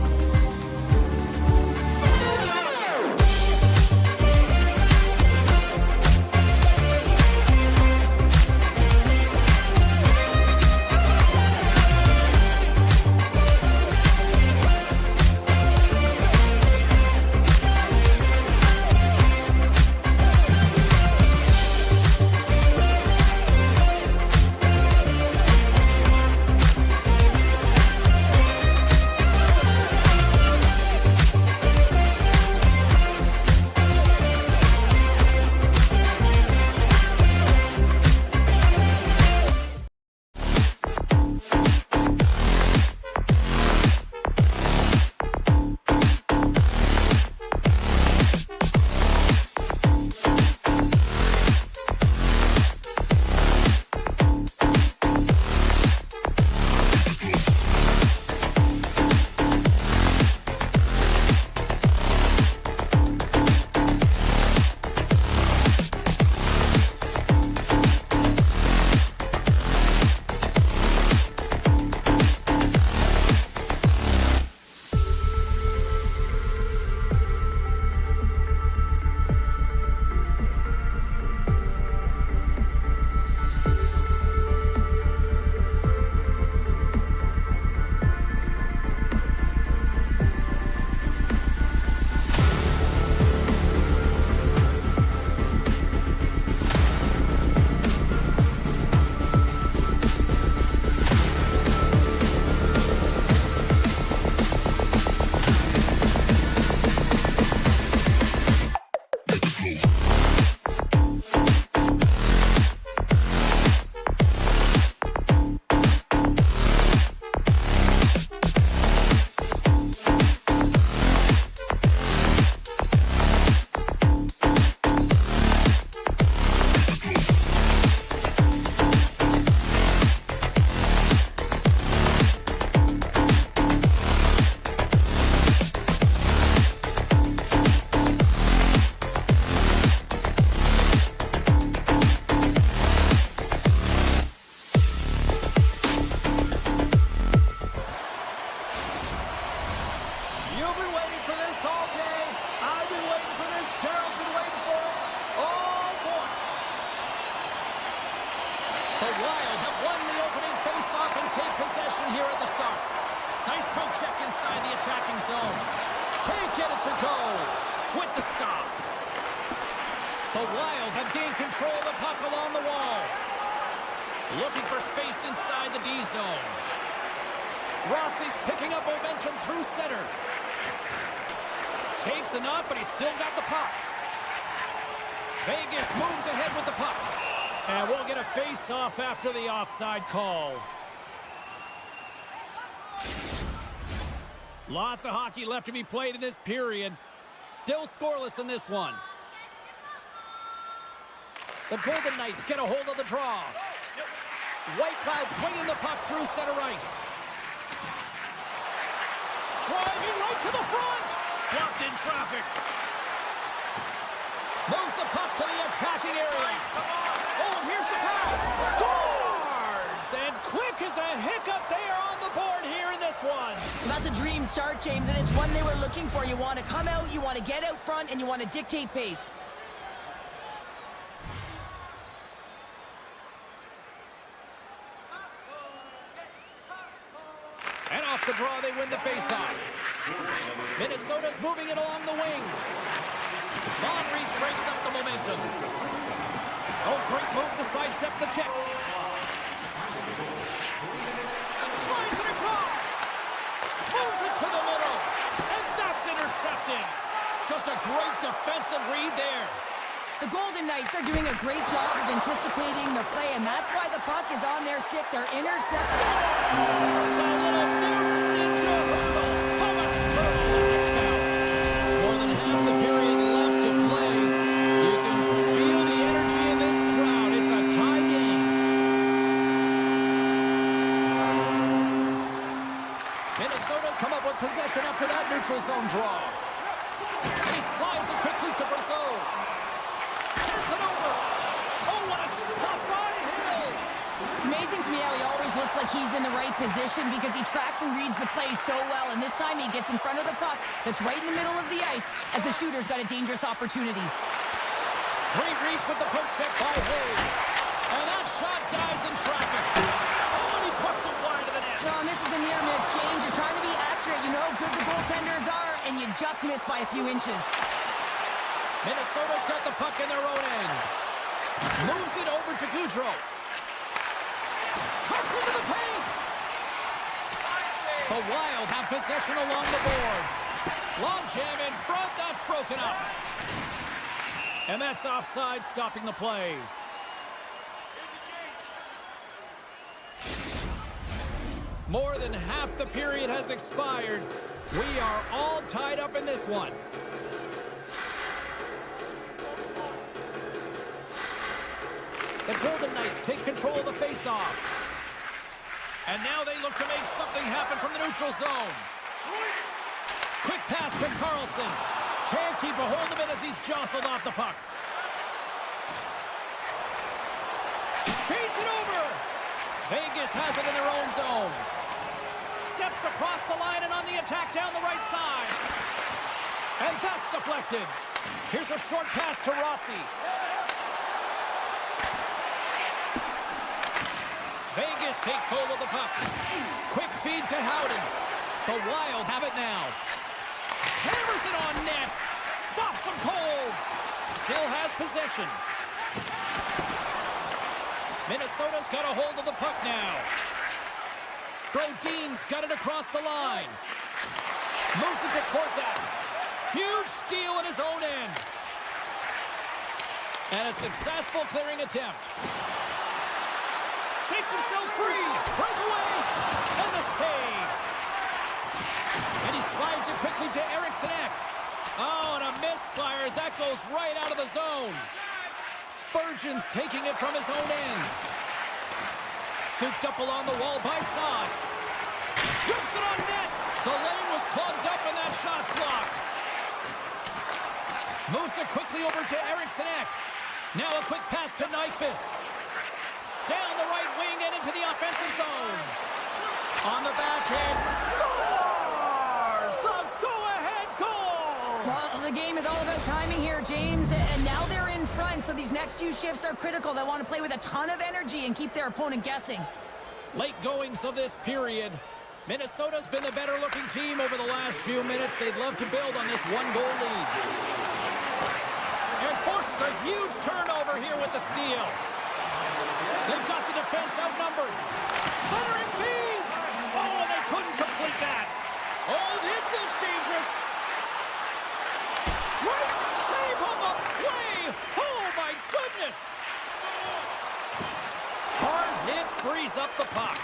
Speaker 1: The Wild have won the opening face-off and take possession here at the start. Nice poke check inside the attacking zone. Can't get it to go with the stop. The Wild have gained control of the puck along the wall. Looking for space inside the D zone. Rossi's picking up momentum through center. Takes the knock, but he's still got the puck. Vegas moves ahead with the puck. And we'll get a face-off after the offside call. Lots of hockey left to be played in this period. Still scoreless in this one. The Golden Knights get a hold of the draw. Whitecloud swinging the puck through center ice. Driving right to the front. Blocked in traffic. Moves the puck to the attacking area. Oh, and here's the pass. Scores! And quick as a hiccup, they are on the board here in this one.
Speaker 2: That's a dream start, James, and it's one they were looking for. You want to come out, you want to get out front, and you want to dictate pace.
Speaker 1: And off the draw, they win the faceoff. Minnesota's moving it along the wing. Long reach breaks up the momentum. Oh, great move to sidestep the check. Slides it across. Moves it to the middle. And that's intercepted. Just a great defensive read there.
Speaker 2: The Golden Knights are doing a great job of anticipating the play, and that's why the puck is on their stick. They're intercepting.
Speaker 1: It's a little Mutant Ninja hurdle. How much hurdle on the count? More than half the period left to play. You can feel the energy in this crowd. It's a tie game. Minnesota's come up with possession after that neutral zone draw. And he
Speaker 2: to me how he always looks like he's in the right position because he tracks and reads the play so well. And this time he gets in front of the puck that's right in the middle of the ice as the shooter's got a dangerous opportunity.
Speaker 1: Great reach with the poke check by Hay. And that shot dies in traffic. Oh, and he puts it wide to the net.
Speaker 2: Well, and this is a near miss, James. You're trying to be accurate. You know how good the goaltenders are, and you just miss by a few inches.
Speaker 1: Minnesota's got the puck in their own end. Moves it over to Gaudreau. Cuts into the paint. The Wild have possession along the boards. Long jam in front. That's broken up. And that's offside, stopping the play. More than half the period has expired. We are all tied up in this one. The Golden Knights take control of the faceoff. And now they look to make something happen from the neutral zone. Quick pass to Carlson. Can't keep a hold of it as he's jostled off the puck. Feeds it over. Vegas has it in their own zone. Steps across the line and on the attack down the right side. And that's deflected. Here's a short pass to Rossi. Vegas takes hold of the puck. Quick feed to Howden. The Wild have it now. Hammers it on net. Stops him cold. Still has possession. Minnesota's got a hold of the puck now. Brodin's got it across the line. Moves it to Korzak. Huge steal in his own end. And a successful clearing attempt. Shakes himself free. Breakaway. And the save. And he slides it quickly to Eriksson Ek. Oh, and a misfire as that goes right out of the zone. Spurgeon's taking it from his own end. Scooped up along the wall by Saad. Flips it on net. The lane was plugged up and that shot's blocked. Moves it quickly over to Eriksson Ek. Now a quick pass to Nyquist. Down the right wing and into the offensive zone. On the backhand. Scores! The go-ahead goal!
Speaker 2: Well, the game is all about timing here, James. And now they're in front, so these next few shifts are critical. They want to play with a ton of energy and keep their opponent guessing.
Speaker 1: Late goings of this period. Minnesota's been the better-looking team over the last few minutes. They'd love to build on this one-goal lead. And forces a huge turnover here with the steal. They've got the defense outnumbered. Centering feed. Oh, they couldn't complete that. Oh, this looks dangerous. Great save on the play. Oh, my goodness. Hard hit frees up the puck.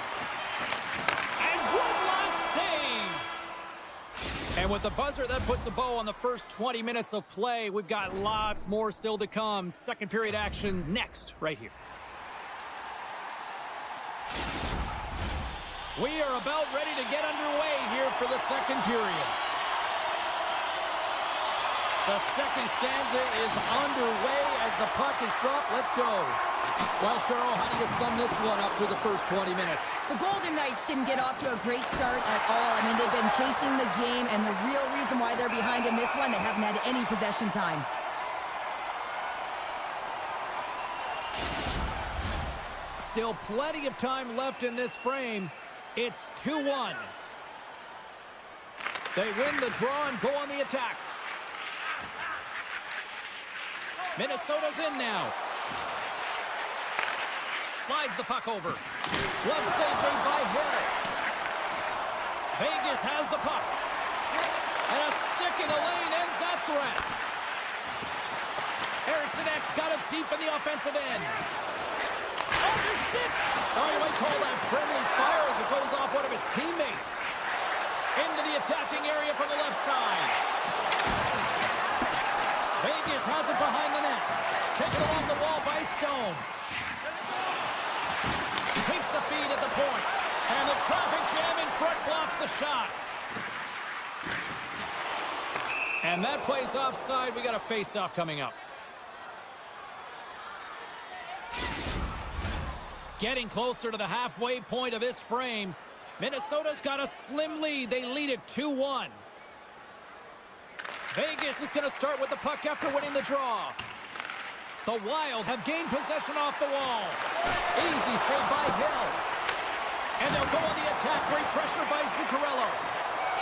Speaker 1: And one last save. And with the buzzer, that puts a bow on the first 20 minutes of play. We've got lots more still to come. Second period action next, right here. We are about ready to get underway here for the second period. The second stanza is underway as the puck is dropped. Let's go. Well, Cheryl, how do you sum this one up through the first 20 minutes?
Speaker 2: The Golden Knights didn't get off to a great start at all. I mean, they've been chasing the game, and the real reason why they're behind in this one, they haven't had any possession time.
Speaker 1: Still plenty of time left in this frame. It's 2-1. They win the draw and go on the attack. Minnesota's in now. Slides the puck over. Glove save made by Hill. Vegas has the puck. And a stick in the lane ends that threat. Eriksson Ek's got it deep in the offensive end. Off his stick. Oh, you might call that friendly fire as it goes off one of his teammates. Into the attacking area from the left side. Vegas has it behind the net. Taken along the wall by Stone. Takes the feed at the point. And the traffic jam in front blocks the shot. And that plays offside. We got a face-off coming up. Getting closer to the halfway point of this frame. Minnesota's got a slim lead. They lead it 2-1. Vegas is going to start with the puck after winning the draw. The Wild have gained possession off the wall. Easy save by Hill. And they'll go on the attack. Great pressure by Zuccarello.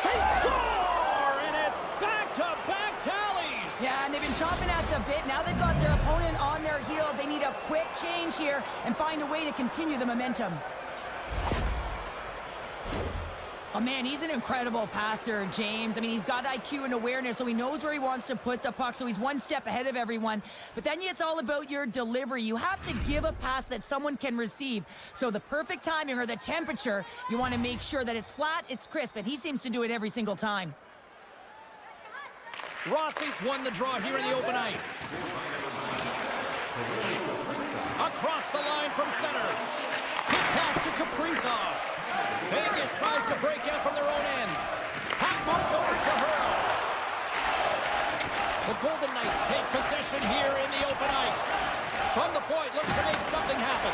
Speaker 1: They score! And it's back-to-back tallies.
Speaker 2: Yeah, and they've been chomping at the bit. Now they've got their opponent on their heels. They need a quick change here and find a way to continue the momentum. Oh, man, he's an incredible passer, James. I mean, he's got IQ and awareness, so he knows where he wants to put the puck, so he's one step ahead of everyone. But then it's all about your delivery. You have to give a pass that someone can receive. So the perfect timing or the temperature, you want to make sure that it's flat, it's crisp, and he seems to do it every single time.
Speaker 1: Rossi's won the draw here in the open ice. Across the line from center. Quick pass to Kaprizov. Vegas tries to break out from their own end. Hot moved over to Hurl. The Golden Knights take possession here in the open ice. From the point, looks to make something happen.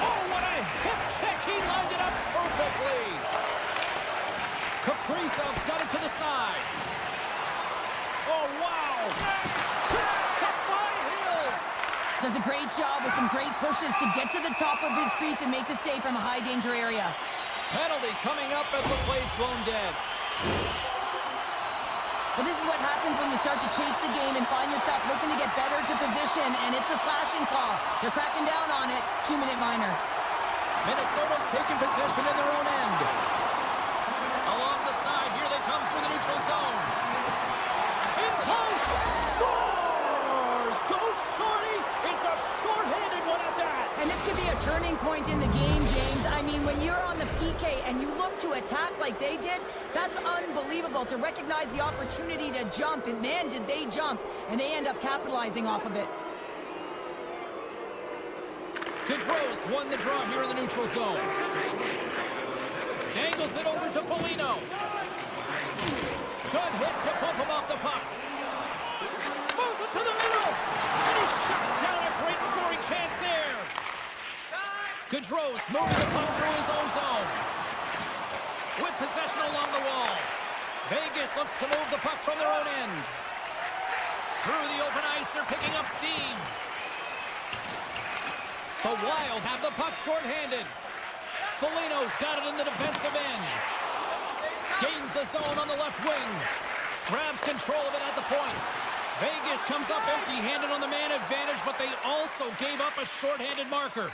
Speaker 1: Oh, what a hip check. He lined it up perfectly. Kaprizov's got it to the side. Oh, wow. Quick step by Hill.
Speaker 2: Does a great job with some great pushes to get to the top of his crease and make the save from a high-danger area.
Speaker 1: Penalty coming up as the play's blown dead.
Speaker 2: Well, this is what happens when you start to chase the game and find yourself looking to get better to position, and it's a slashing call. They're cracking down on it. 2-minute minor.
Speaker 1: Minnesota's taking possession in their own end. Along the side, here they come through the neutral zone. In close! Scores! Go Shorty! It's a short-handed one at that!
Speaker 2: And this could be a turning point in the game, James. I mean, when you're on the PK and you look to attack like they did, that's unbelievable to recognize the opportunity to jump. And man, did they jump. And they end up capitalizing off of it.
Speaker 1: Gaudreau's won the draw here in the neutral zone. Dangles it over to Foligno. Good hit to bump him off the puck. Moves it to the middle. And he shuts down a great scoring chance there. Gaudreau's moving the puck through his own zone. With possession along the wall. Vegas looks to move the puck from their own end. Through the open ice, they're picking up steam. The Wild have the puck shorthanded. Foligno's got it in the defensive end. Gains the zone on the left wing. Grabs control of it at the point. Vegas comes up empty-handed on the man advantage, but they also gave up a shorthanded marker.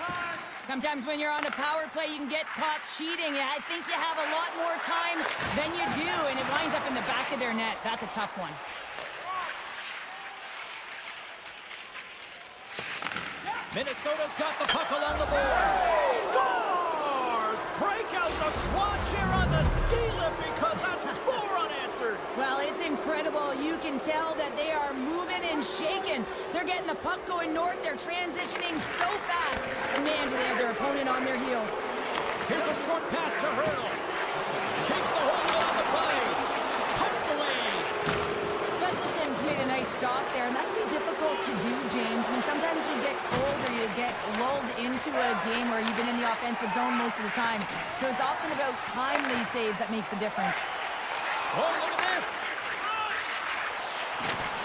Speaker 2: Sometimes when you're on a power play, you can get caught cheating. I think you have a lot more time than you do, and it winds up in the back of their net. That's a tough one.
Speaker 1: Minnesota's got the puck along the boards. Scores! Break out the quad chair on the ski lift because that's 4 unanswered.
Speaker 2: Well, it's incredible. You can tell that they are moving and shaking. They're getting the puck going north. They're transitioning so fast. And man, do they have their opponent on their heels.
Speaker 1: Here's a short pass to Hurl. Keeps the hold on the play. Pumped away.
Speaker 2: Gustafson's made a nice stop there, and that can be difficult to do, James. I mean, sometimes you get cold or you get lulled into a game where you've been in the offensive zone most of the time. So it's often about timely saves that makes the difference.
Speaker 1: Oh, look at this.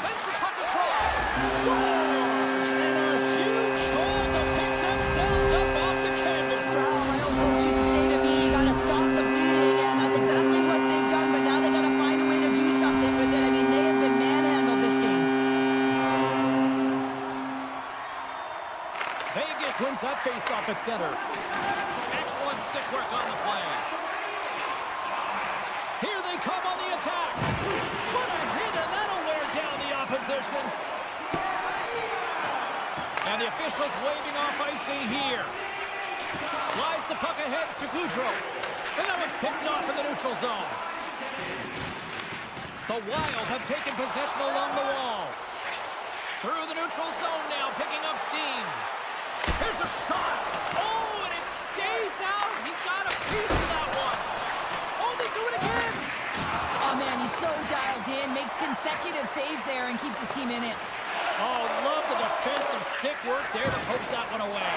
Speaker 1: Sends the puck across. Scores! And a huge goal to pick themselves up off the canvas.
Speaker 2: Well, my old coach used to say to me, you gotta stop the bleeding, and that's exactly what they've done, but now they gotta find a way to do something with it. I mean, they have been manhandled this game.
Speaker 1: Vegas wins that faceoff at center. Excellent stick work on the play. Here they come on the attack. What a hit, and that'll wear down the opposition. And the officials waving off icing here. Slides the puck ahead to Gaudreau. And that was picked off in the neutral zone. The Wild have taken possession along the wall. Through the neutral zone now, picking up steam. Here's a shot. Oh, and it stays out. He got a piece of that one. Oh, they do it again.
Speaker 2: Oh, man, he's so dialed in, makes consecutive saves there, and keeps his team in it.
Speaker 1: Oh, love the defensive stick work there to poke that one away.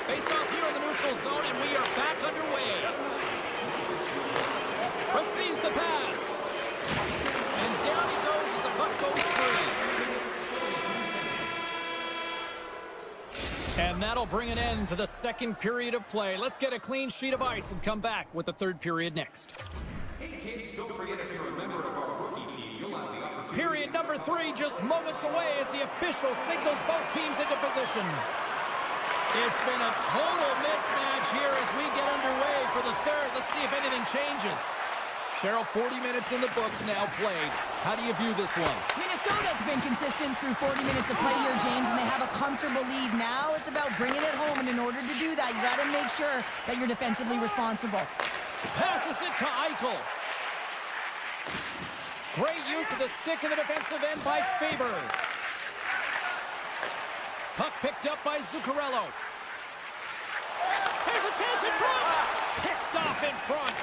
Speaker 1: Face off here in the neutral zone, and we are back underway. Receives the pass. And down he goes as the puck goes free. And that'll bring an end to the second period of play. Let's get a clean sheet of ice and come back with the third period next.
Speaker 3: Hey kids, don't forget if you're a member of our rookie team, you'll have the opportunity.
Speaker 1: Period number 3 just moments away as the official signals both teams into position. It's been a total mismatch here as we get underway for the third. Let's see if anything changes. Cheryl, 40 minutes in the books now played. How do you view this one?
Speaker 2: Minnesota's been consistent through 40 minutes of play here, James, and they have a comfortable lead. Now it's about bringing it home, and in order to do that, you got to make sure that you're defensively responsible.
Speaker 1: Passes it to Eichel. Great use of the stick in the defensive end by Faber. Puck picked up by Zuccarello. There's a chance in front. Picked off in front.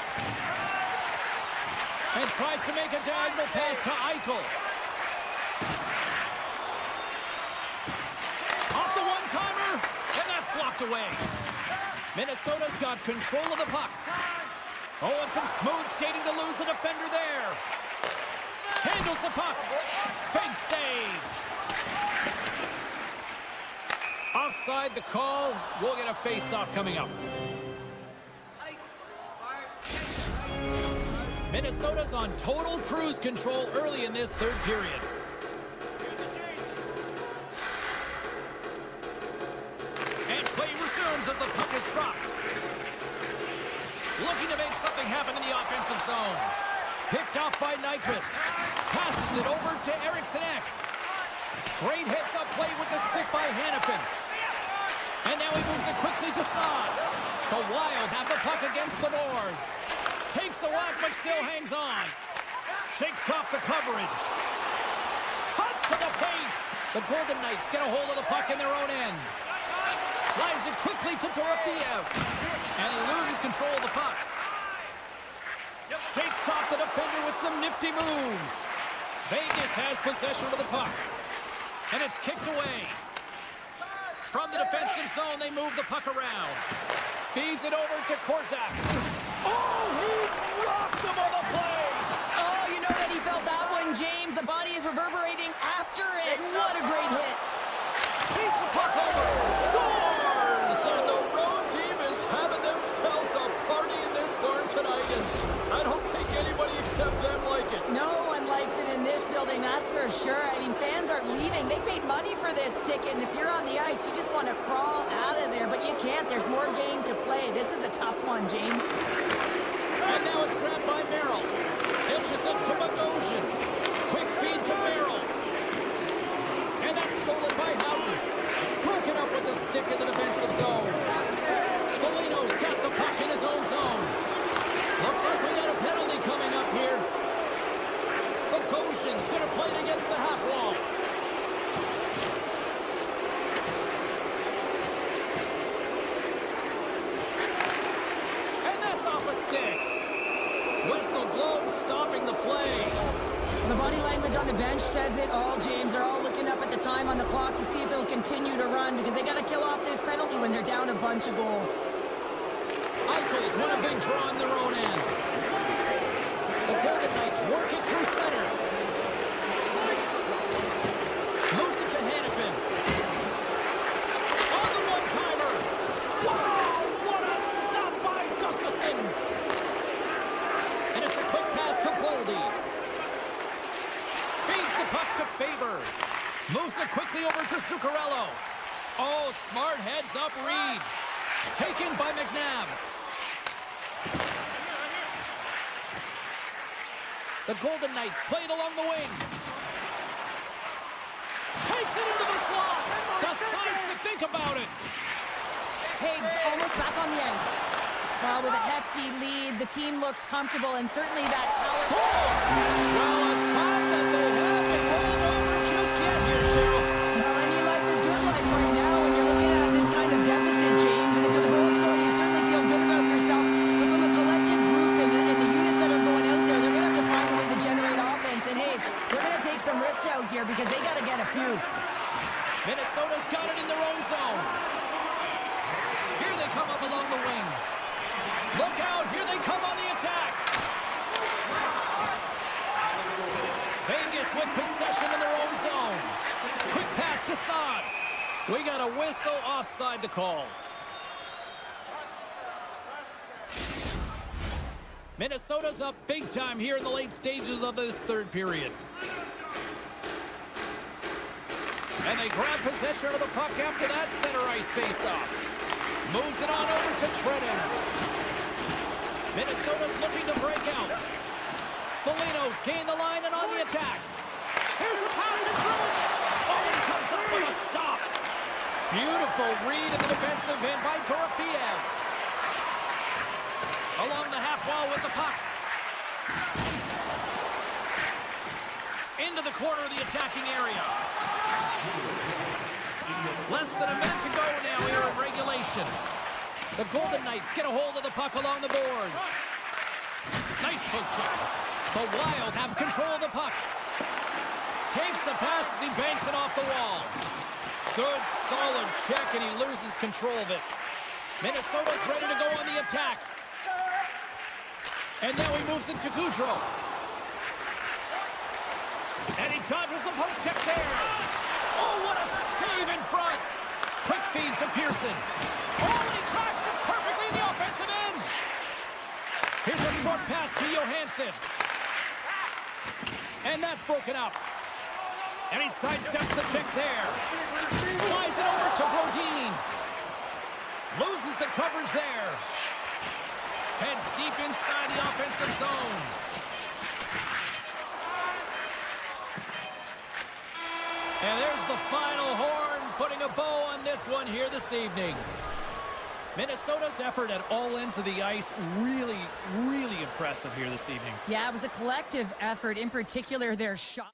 Speaker 1: And tries to make a diagonal pass to Eichel. Off the one-timer, and that's blocked away. Minnesota's got control of the puck. Oh, and some smooth skating to lose the defender there. Handles the puck. Big save. Offside the call. We'll get a face-off coming up. Minnesota's on total cruise control early in this third period. And play resumes as the puck is dropped. Looking to make something happen in the offensive zone. Picked off by Nyquist. Passes it over to Eriksson Ek. Great hits up play with the stick by Hannafin. And now he moves it quickly to Saad. The Wild have the puck against the boards. Takes a whack, but still hangs on. Shakes off the coverage. Cuts to the paint. The Golden Knights get a hold of the puck in their own end. Slides it quickly to Dorofeev. And he loses control of the puck. Shakes off the defender with some nifty moves. Vegas has possession of the puck. And it's kicked away. From the defensive zone, they move the puck around. Feeds it over to Korzak. Oh, he rocked him on the play.
Speaker 2: Oh, you know that he felt that one, James. The body is reverberating after it. What a great hit.
Speaker 1: Beats the puck over. Scores! And the road team is having themselves a party in this barn tonight. And I don't think anybody except them like it.
Speaker 2: No one likes it in this building, that's for sure. I mean, fans aren't leaving. They paid money for this ticket, and if you're on the ice, you just want to crawl out of there, but you can't. There's more game to play. This is a tough one, James.
Speaker 1: And now it's grabbed by Merrill. Dishes it to Bogosian. Quick feed to Merrill. And that's stolen by Houghton. Broken up with the stick in the defensive zone. Foligno's got the puck in his own zone. Looks like we got a penalty coming up here. Bogosian's going to play it against the half wall. And that's off a stick. Whistle blown, stopping the play.
Speaker 2: The body language on the bench says it all, James. They're all looking up at the time on the clock to see if it'll continue to run because they got to kill off this penalty when they're down a bunch of goals.
Speaker 1: Eichel's won a big draw on their own end. The Golden Knights work it through center. Moves it to Hannafin. On the one-timer. Wow, what a stop by Gustafsson. And it's a quick pass to Boldy. Feeds the puck to Faber. Moves it quickly over to Zuccarello. Oh, smart heads-up read. Taken by McNabb. The Golden Knights played along the wing. Takes it into the slot. Decides to think about it.
Speaker 2: Higgs almost back on the ice. Well, with a hefty lead, the team looks comfortable, and certainly that power...
Speaker 1: Well, a sign that they haven't rolled over just yet here, Cheryl.
Speaker 2: Well, any life is good life right now when you're looking at this kind of deficit, James. And if you're the goal scorer, you certainly feel good about yourself. But from a collective group and the units that are going out there, they're going to have to find a way to generate offense. And, hey, they're going to take some risks out here because they got to get a few.
Speaker 1: Minnesota's got it in their own zone. a whistle offside to call. Minnesota's up big time here in the late stages of this third period. And they grab possession of the puck after that center ice face-off. Moves it on over to Trenton. Minnesota's looking to break out. Foligno's gained the line and on the attack. Here's a pass in front. Oh, he comes up with a stop. Beautiful read in the defensive end by Dorofiev. Along the half wall with the puck. Into the corner of the attacking area. Less than a minute to go now here in regulation. The Golden Knights get a hold of the puck along the boards. Nice poke check. The Wild have control of the puck. Takes the pass as he banks it off the wall. Good, solid check, and he loses control of it. Minnesota's ready to go on the attack. And now he moves it to Gaudreau. And he dodges the poke check there. Oh, what a save in front. Quick feed to Pearson. Oh, and he tracks it perfectly in the offensive end. Here's a short pass to Johansson. And that's broken up. And he sidesteps the check there. Slides it over to Brodin. Loses the coverage there. Heads deep inside the offensive zone. And there's the final horn, putting a bow on this one here this evening. Minnesota's effort at all ends of the ice, really, really impressive here this evening.
Speaker 2: Yeah, it was a collective effort, in particular their shot.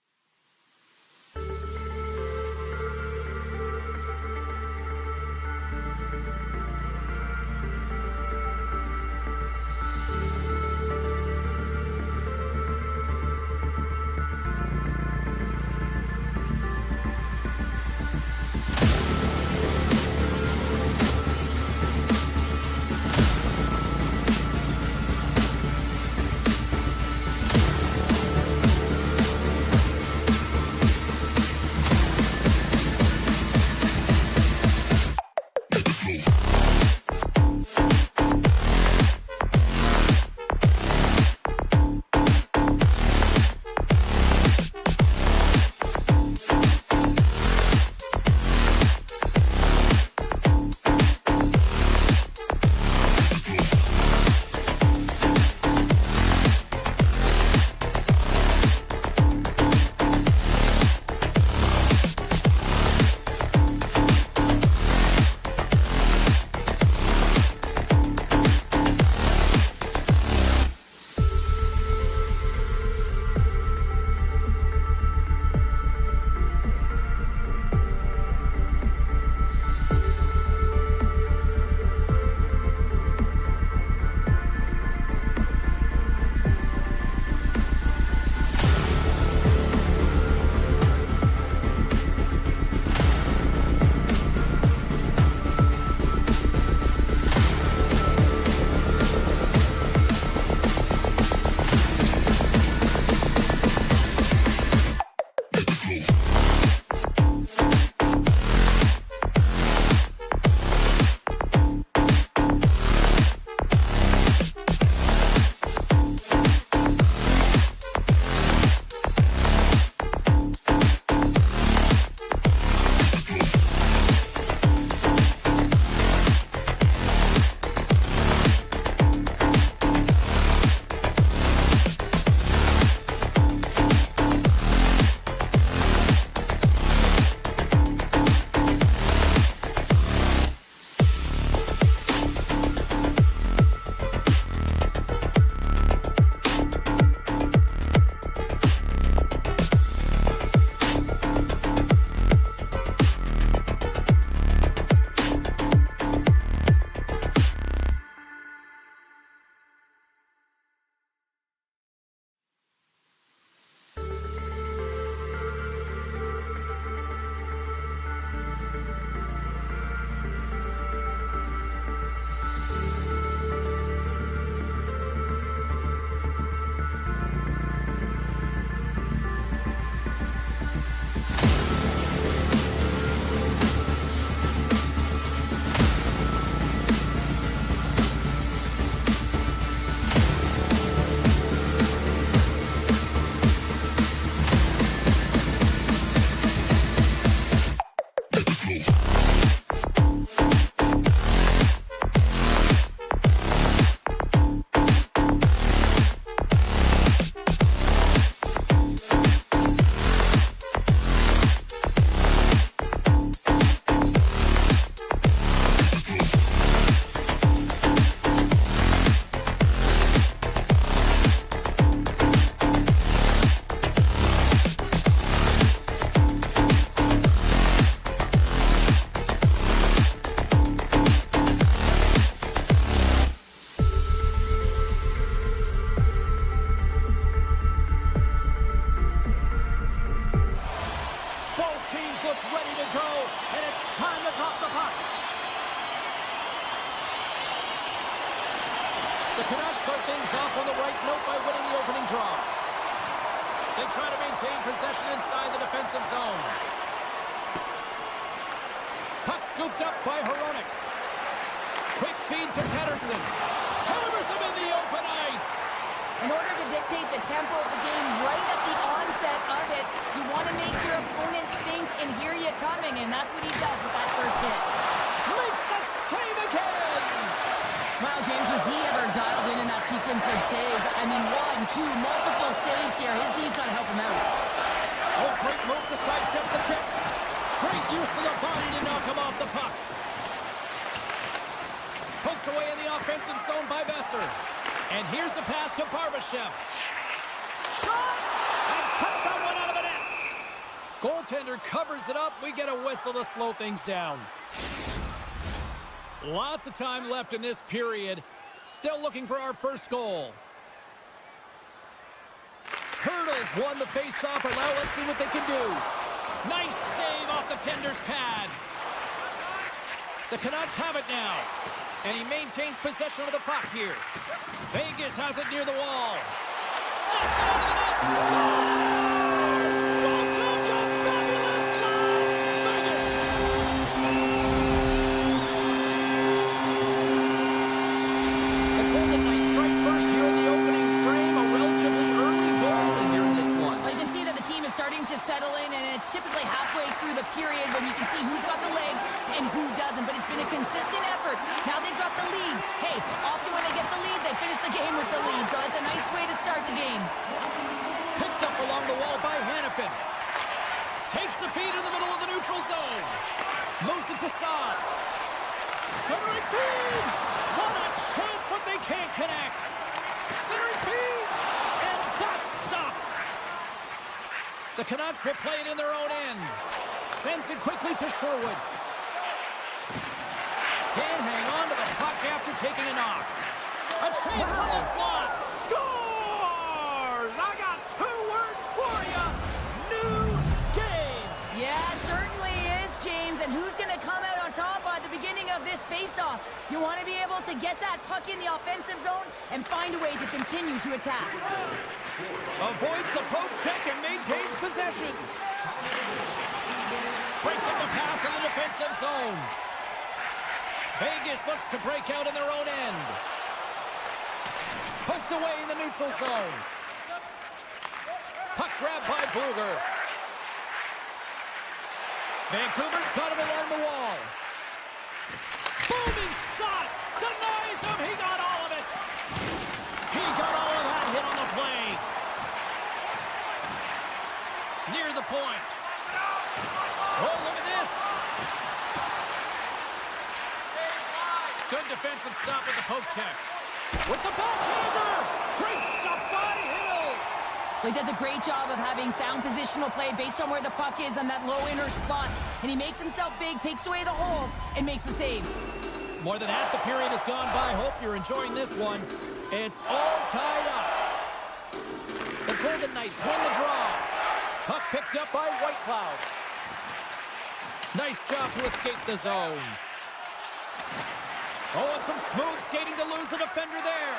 Speaker 1: The Canucks start things off on the right note by winning the opening draw. They try to maintain possession inside the defensive zone. Puck scooped up by Hronek. Quick feed to Pettersson. Hammers him in the open ice.
Speaker 2: In order to dictate the tempo of the game right at the onset of it, you want to make your opponent think and hear you coming, and that's what he does with that first hit.
Speaker 1: Makes a save again.
Speaker 2: Wow, James, was he ever dialed in that sequence of saves? I mean, 1, 2, multiple saves here. His D's got to help him out.
Speaker 1: Oh, great move to sidestep the check. Great use of the body to knock him off the puck. Poked away in the offensive zone by Besser. And here's the pass to Barbashev. Shot! And cut that one out of the net. Goaltender covers it up. We get a whistle to slow things down. Lots of time left in this period. Still looking for our first goal. Hurdles won the faceoff, and now let's see what they can do. Nice save off the tender's pad. The Canucks have it now. And he maintains possession of the puck here. Vegas has it near the wall. Snaps it out of the net. Scores! Welcome to fabulous Las Vegas! The Golden Knights strike first here in the opening frame. A relatively early goal in here in this one.
Speaker 2: Well, you can see that the team is starting to settle in, and it's typically halfway through the period when you can see who's got the legs and who doesn't. But it's been a consistent effort. Now they've got the lead. Hey, often when they get the lead, they finish the game with the lead. So it's a nice way to start the game.
Speaker 1: Picked up along the wall by Hannafin. Takes the feed in the middle of the neutral zone. Moves it to Saad. Centering feed. What a chance, but they can't connect. Centering feed. And that's stopped. The Canucks will play it in their own end. Sends it quickly to Sherwood. Can't hang on to the puck after taking a knock. A chance from the slot. Scores! I got 2 words for you. New game.
Speaker 2: Yeah, it certainly is, James. And who's going to come out on top at the beginning of this faceoff? You want to be able to get that puck in the offensive zone and find a way to continue to attack.
Speaker 1: Avoids the poke check and maintains possession. Breaks up the pass in the defensive zone. Vegas looks to break out in their own end. Poked away in the neutral zone. Puck grab by Bluger. Vancouver's got him along the wall. Booming shot! Denies him! He got all of it! He got all of that hit on the play. Near the point. Oh, look at this! Good defensive stop with the poke check. With the backhander! Great stop by Hill!
Speaker 2: He does a great job of having sound positional play based on where the puck is on that low inner slot. And he makes himself big, takes away the holes, and makes the save.
Speaker 1: More than half the period has gone by. Hope you're enjoying this one. It's all tied up. The Golden Knights win the draw. Puck picked up by Whitecloud. Nice job to escape the zone. Oh, and some smooth skating to lose the defender there.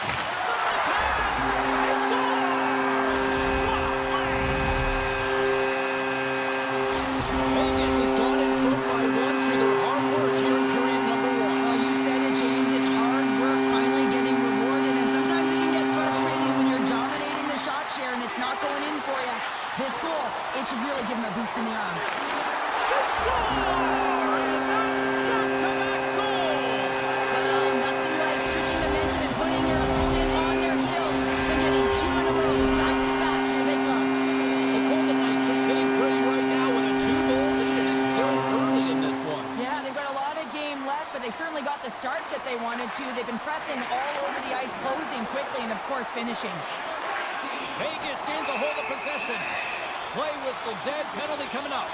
Speaker 1: Suddenly pass! He scores! What a play! Vegas has gone in front by 1 through their hard work here in period number 1.
Speaker 2: Well, you said it, James. It's hard work finally getting rewarded, and sometimes it can get frustrating when you're dominating the shot share and it's not going in for you. This goal, it should really give him a boost in the arm.
Speaker 1: The score! And that's back-to-back goals!
Speaker 2: Well, nothing like switching momentum and putting your opponent on their heels and getting 2 in a row, back-to-back. Here they come.
Speaker 1: The Golden Knights are sitting pretty right now with a 2-goal lead, and it's still early in this one.
Speaker 2: Yeah, they've got a lot of game left, but they certainly got the start that they wanted to. They've been pressing all over the ice, closing quickly, and of course finishing.
Speaker 1: Vegas gains a hold of possession. Play whistle dead, penalty coming up.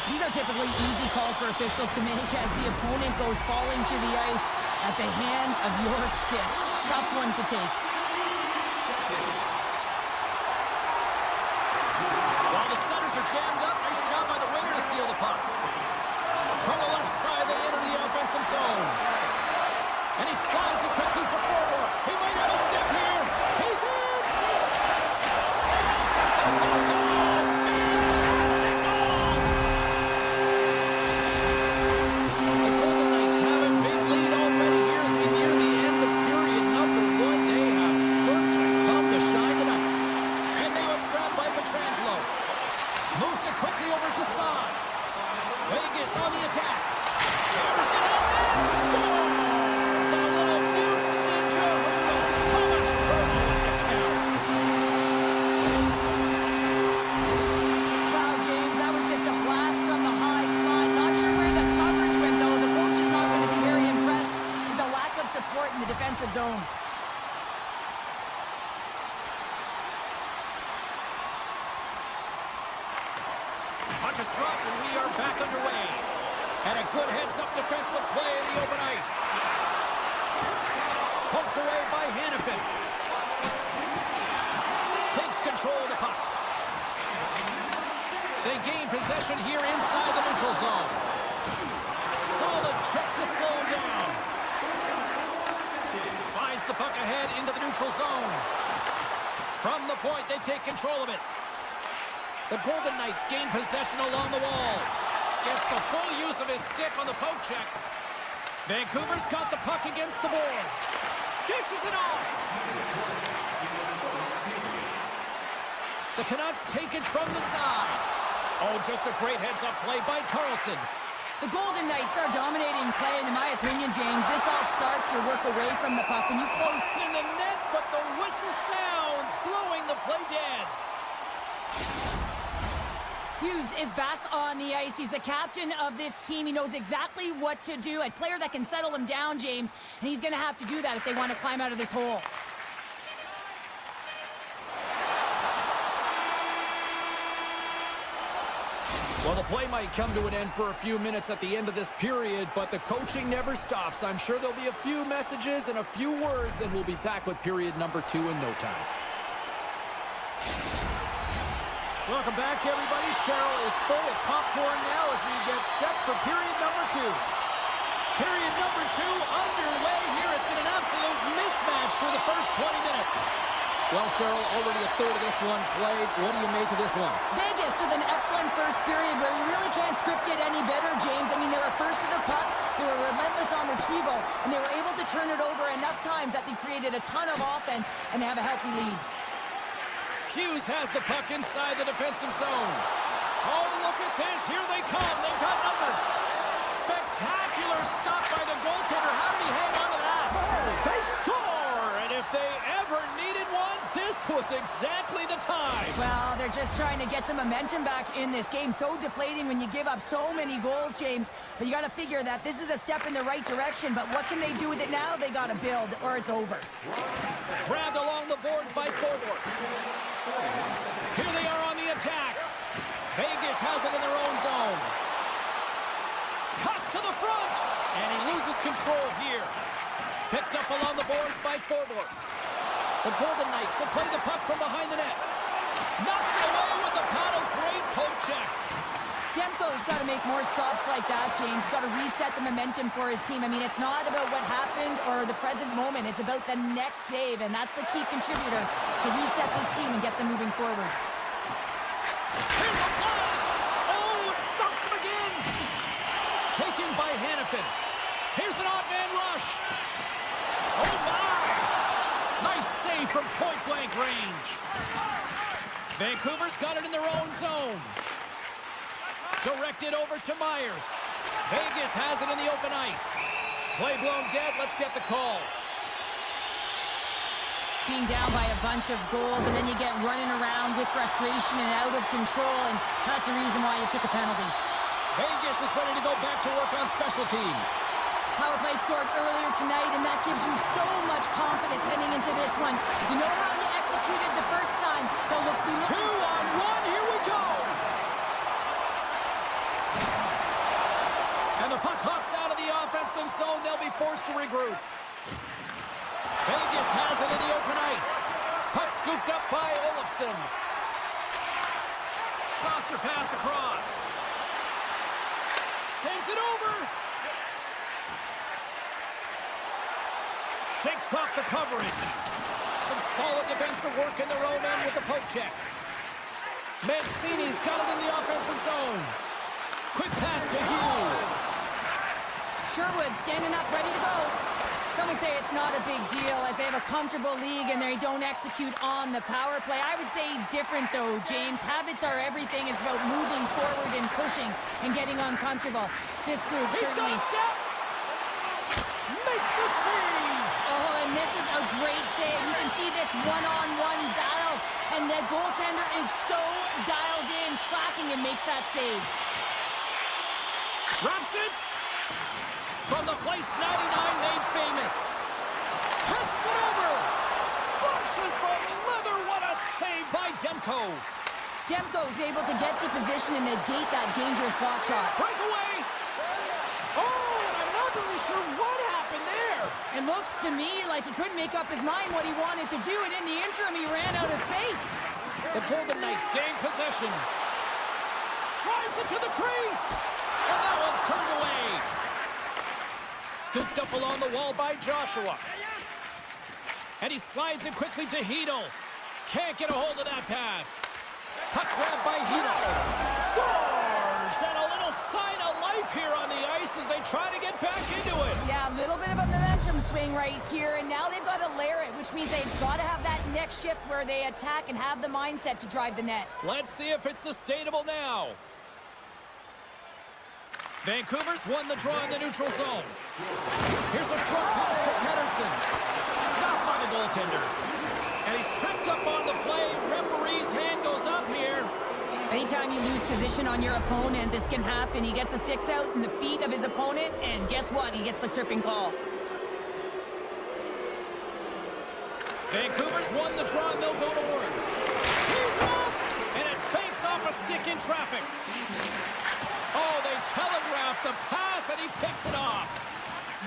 Speaker 2: These are typically easy calls for officials to make as the opponent goes falling to the ice at the hands of your stick. Tough one to take.
Speaker 1: While the centers are jammed up, nice job by the winger to steal the puck. From the left side, they enter the offensive zone. And he
Speaker 2: zone.
Speaker 1: Puck is dropped, and we are back underway. And a good heads-up defensive play in the open ice. Poked away by Hannafin. Takes control of the puck. They gain possession here inside the neutral zone. Solid check to slow him down. Slides the puck ahead into the neutral zone. From the point, they take control of it. The Golden Knights gain possession along the wall. Gets the full use of his stick on the poke check. Vancouver's got the puck against the boards. Dishes it off. The Canucks take it from the side. Oh, just a great heads-up play by Carlson.
Speaker 2: The Golden Knights are dominating play, and in my opinion, James, this all starts your work away from the puck. When you close
Speaker 1: In the net, but the whistle sounds, blowing the play dead.
Speaker 2: Hughes is back on the ice. He's the captain of this team. He knows exactly what to do. A player that can settle him down, James, and he's going to have to do that if they want to climb out of this hole.
Speaker 1: Well, the play might come to an end for a few minutes at the end of this period, but the coaching never stops. I'm sure there'll be a few messages and a few words, and we'll be back with period number 2 in no time. Welcome back, everybody. Cheryl is full of popcorn now as we get set for period number 2. Period number 2 underway here. It's been an absolute mismatch through the first 20 minutes. Well, Cheryl, already a third of this one played. What do you make of this one?
Speaker 2: Vegas with an excellent first period where you really can't script it any better, James. I mean, they were first to the pucks, they were relentless on retrieval, and they were able to turn it over enough times that they created a ton of offense, and they have a healthy lead.
Speaker 1: Hughes has the puck inside the defensive zone. Oh, look at this. Here they come. They've got numbers. Spectacular stop by the goaltender. How did he hang on to that? They score! And if they ever needed one, this was exactly the time.
Speaker 2: Well, they're just trying to get some momentum back in this game. So deflating when you give up so many goals, James. But you got to figure that this is a step in the right direction. But what can they do with it now? They got to build, or it's over.
Speaker 1: Grabbed along the boards by Forward. Here they are on the attack. Vegas has it in their own zone. Cuts to the front. And he loses control here. Picked up along the boards by Forward. The Golden Knights will play the puck from behind the net. Knocks it away with the paddle. Great poke check.
Speaker 2: Demko's got to make more stops like that, James. He's got to reset the momentum for his team. I mean, it's not about what happened or the present moment. It's about the next save, and that's the key contributor to reset this team and get them moving forward.
Speaker 1: Here's a blast! Oh, it stops him again! Taken by Hannafin. Here's an odd man rush. Oh, my! Nice save from point-blank range. Vancouver's got it in their own zone. Directed over to Myers. Vegas has it in the open ice. Play blown dead. Let's get the call.
Speaker 2: Being down by a bunch of goals, and then you get running around with frustration and out of control, and that's the reason why you took a penalty.
Speaker 1: Vegas is ready to go back to work on special teams.
Speaker 2: Power play scored earlier tonight, and that gives you so much confidence heading into this one. You know how you executed the first time. They'll be looking
Speaker 1: 2-on-1. Here we go. And the puck hops out of the offensive zone. They'll be forced to regroup. Vegas has it in the open ice. Puck scooped up by Olofsson. Saucer pass across. Sends it over. Shakes off the coverage. Some solid defensive work in their own end with the poke check. Mancini's got it in the offensive zone. Quick pass to Hughes.
Speaker 2: Sherwood standing up, ready to go. Some would say it's not a big deal as they have a comfortable league and they don't execute on the power play. I would say different though, James. Habits are everything. It's about moving forward and pushing and getting uncomfortable. This group
Speaker 1: He's
Speaker 2: certainly...
Speaker 1: got a step. Makes the save.
Speaker 2: Oh, and this is a great save. You can see this one-on-one battle, and the goaltender is so dialed in, tracking, and makes that save.
Speaker 1: Drops it. From the place 99 made famous. Passes it over. Flushes the leather. What a save by Demko.
Speaker 2: Demko is able to get to position and negate that dangerous slot shot.
Speaker 1: Breakaway. Oh, and I'm not really sure what happened there.
Speaker 2: It looks to me like he couldn't make up his mind what he wanted to do, and in the interim, he ran out of space.
Speaker 1: The Golden Knights gain possession. Drives it to the crease. And that one's turned away. Scooped up along the wall by Joshua. And he slides it quickly to Hedl. Can't get a hold of that pass. Puck grabbed by Hedl. Scores! And a little sign of life here on the ice as they try to get back into it.
Speaker 2: Yeah, a little bit of a momentum swing right here, and now they've got to layer it, which means they've got to have that next shift where they attack and have the mindset to drive the net.
Speaker 1: Let's see if it's sustainable now. Vancouver's won the draw in the neutral zone. Here's a short pass to Pettersson. Stopped by the goaltender. And he's tripped up on the play. Referee's hand goes up here.
Speaker 2: Anytime you lose position on your opponent, this can happen. He gets the sticks out in the feet of his opponent, and guess what? He gets the tripping call.
Speaker 1: Vancouver's won the draw, and they'll go to work. He's up, and it banks off a stick in traffic. Oh, they telegraphed the pass, and he picks it off.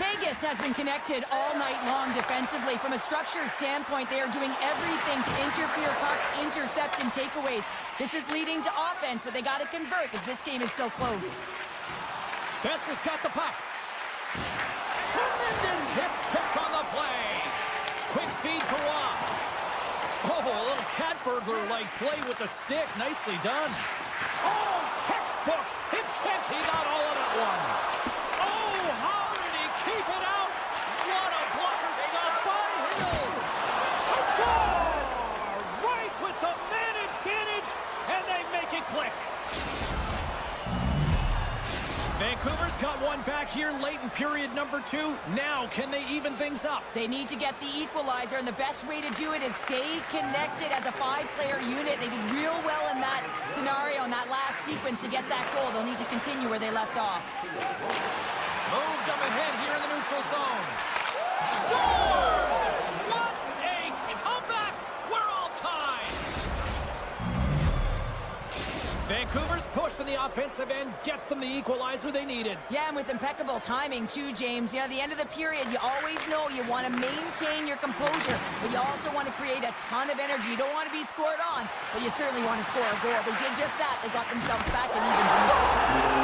Speaker 2: Vegas has been connected all night long defensively. From a structure standpoint, they are doing everything to interfere pucks, intercept, and takeaways. This is leading to offense, but they got to convert as this game is still close.
Speaker 1: Besser's got the puck. Tremendous hip check on the play. Quick feed to Rob. Oh, a little cat burglar-like play with the stick. Nicely done. Oh, textbook hip check. He got all of that one. Oh, how did he keep it out? What a blocker stop by Hill. Let's go! Right with the man advantage, and they make it click. Vancouver's got one back here late in period number 2. Now, can they even things up?
Speaker 2: They need to get the equalizer, and the best way to do it is stay connected as a 5-player unit. They did real well in that scenario, in that last sequence to get that goal. They'll need to continue where they left off.
Speaker 1: Moved up ahead here in the neutral zone. Scores! What a comeback! We're all tied. Vancouver's push in the offensive end gets them the equalizer they needed.
Speaker 2: Yeah, and with impeccable timing too, James. You know, at the end of the period, you always know you want to maintain your composure, but you also want to create a ton of energy. You don't want to be scored on, but you certainly want to score a goal. They did just that. They got themselves back and even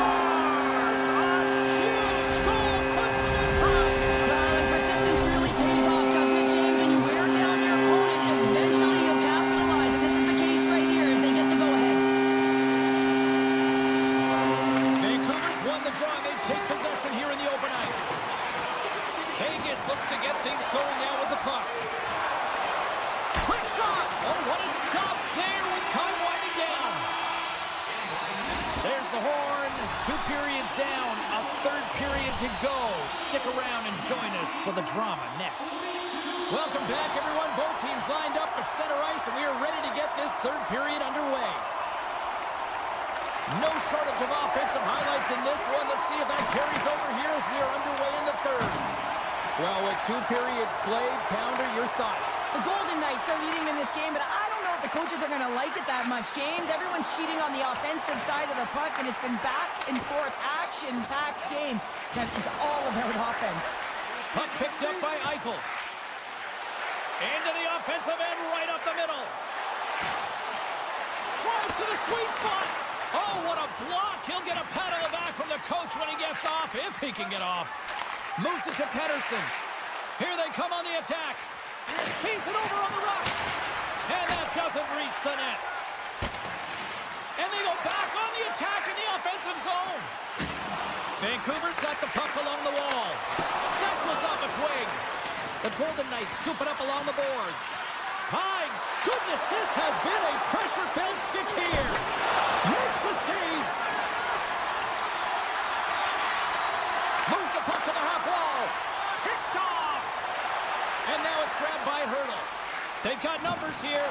Speaker 1: Scores! A huge goal puts them in front.
Speaker 2: Well, and persistence really pays off, doesn't it, James? When you wear down your opponent, eventually you'll capitalize, and this is the case right here as they get the go-ahead.
Speaker 1: Vancouver's won the draw. They take possession here in the open ice. Vegas looks to get things going now with the puck. Quick shot! Oh, what a stop there with time winding down. There's the horn. 2 periods down. A 3rd period to go. Stick around and join us for the drama next. Welcome back, everyone. Both teams lined up at center ice, and we are ready to get this 3rd period underway. No shortage of offensive highlights in this one. Let's see if that carries over here as we are underway in the 3rd. Well, with 2 periods played, Pounder, your thoughts?
Speaker 2: The Golden Knights are leading in this game, but I don't know if the coaches are going to like it that much, James. Everyone's cheating on the offensive side of the puck, and it's been back and forth, action-packed game. And it's all about offense.
Speaker 1: Puck picked up by Eichel. Into the offensive end, right up the middle. Drives to the sweet spot. Oh, what a block. He'll get a pat on the back from the coach when he gets off, if he can get off. Moves it to Pettersson. Here they come on the attack. Feeds it over on the rush. And that doesn't reach the net. And they go back on the attack in the offensive zone. Vancouver's got the puck along the wall. That goes off a twig. The Golden Knights scoop it up along the boards. My goodness, this has been a pressure-filled shift here. Makes the save. Moves the puck to the half wall. Picked off. And now it's grabbed by Hertl. They've got numbers here.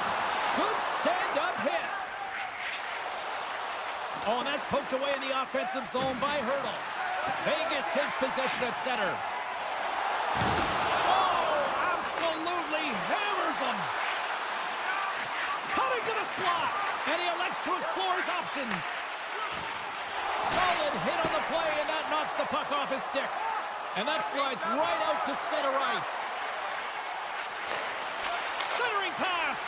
Speaker 1: Good stand-up hit. Oh, and that's poked away in the offensive zone by Hertl. Vegas takes possession at center. Oh, into the slot. And he elects to explore his options. Solid hit on the play, and that knocks the puck off his stick. And that slides right out to center ice. Centering pass.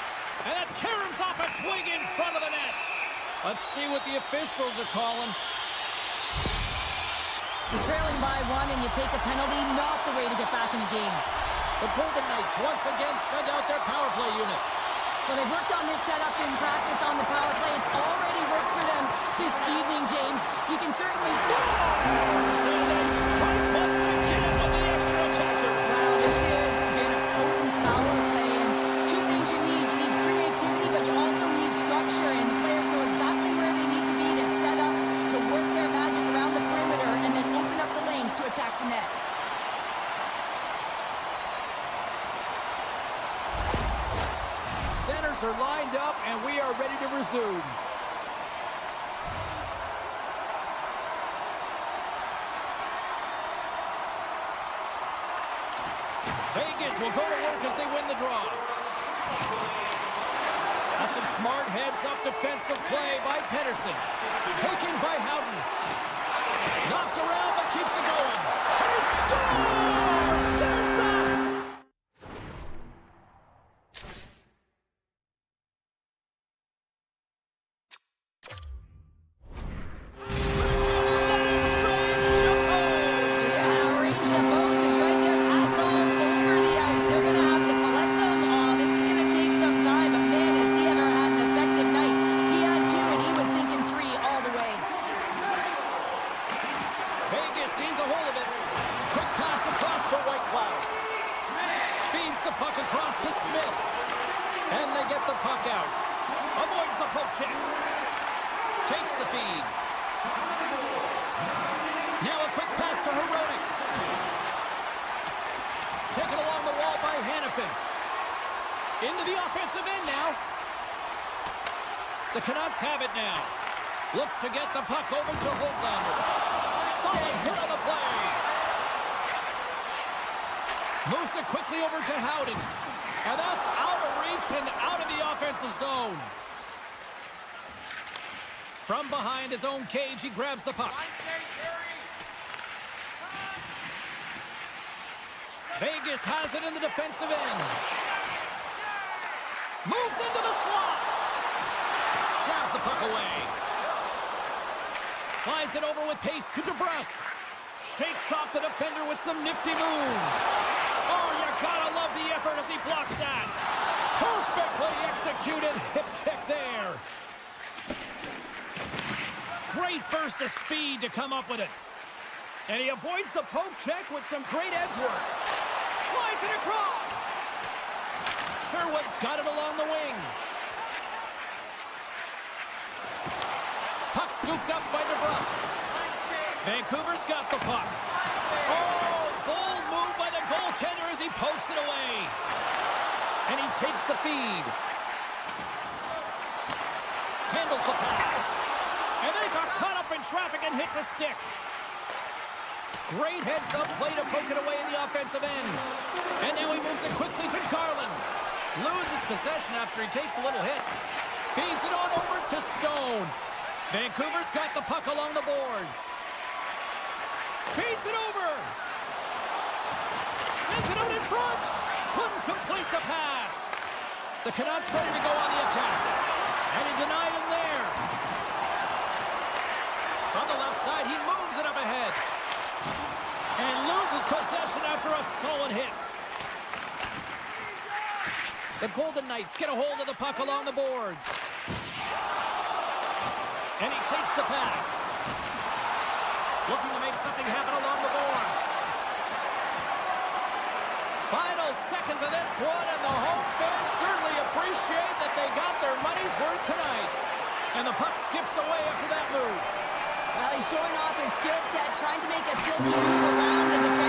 Speaker 1: And that caroms off a twig in front of the net. Let's see what the officials are calling.
Speaker 2: You're trailing by one and you take a penalty, not the way to get back in the game.
Speaker 1: The Golden Knights once again send out their power play unit.
Speaker 2: Well, they've worked on this setup in practice on the power play. It's already worked for them this evening, James. You can certainly see.
Speaker 1: So they strike once again with the extra attacker.
Speaker 2: Wow, this has been a potent power play. And two things you need. You need creativity, but you also need structure. And the players know exactly where they need to be to set up, to work their magic around the perimeter, and then open up the lanes to attack the net.
Speaker 1: Centers are lined up, and we are ready to resume. Vegas will go to work as they win the draw. That's some smart heads-up defensive play by Pedersen. Taken by Houghton. Knocked around, but keeps it going. He scores! There's the... Into the offensive end now. The Canucks have it now. Looks to get the puck over to Holtlander. Solid hit on the play. Moves it quickly over to Houghton. And that's out of reach and out of the offensive zone. From behind his own cage, he grabs the puck. Vegas has it in the defensive end. Moves into the slot. Jabs the puck away. Slides it over with pace to DeBrusque. Shakes off the defender with some nifty moves. Oh, you gotta love the effort as he blocks that. Perfectly executed hip check there. Great burst of speed to come up with it. And he avoids the poke check with some great edge work. Slides it across. Sherwood's got it along the wing. Puck scooped up by DeBrusque. Vancouver's got the puck. Oh, bold move by the goaltender as he pokes it away. And he takes the feed. Handles the pass. And they got caught up in traffic and hits a stick. Great heads-up play to poke it away in the offensive end. And now he moves it quickly to Garland. Loses possession after he takes a little hit. Feeds it on over to Stone. Vancouver's got the puck along the boards. Feeds it over. Sends it out in front. Couldn't complete the pass. The Canucks ready to go on the attack. And he denied him there. From the left side, he moves it up ahead. And loses possession after a solid hit. The Golden Knights get a hold of the puck along the boards. And he takes the pass. Looking to make something happen along the boards. Final seconds of this one, and the home fans certainly appreciate that they got their money's worth tonight. And the puck skips away after that move.
Speaker 2: Well, he's showing off his skill set, trying to make a silky move around the defense.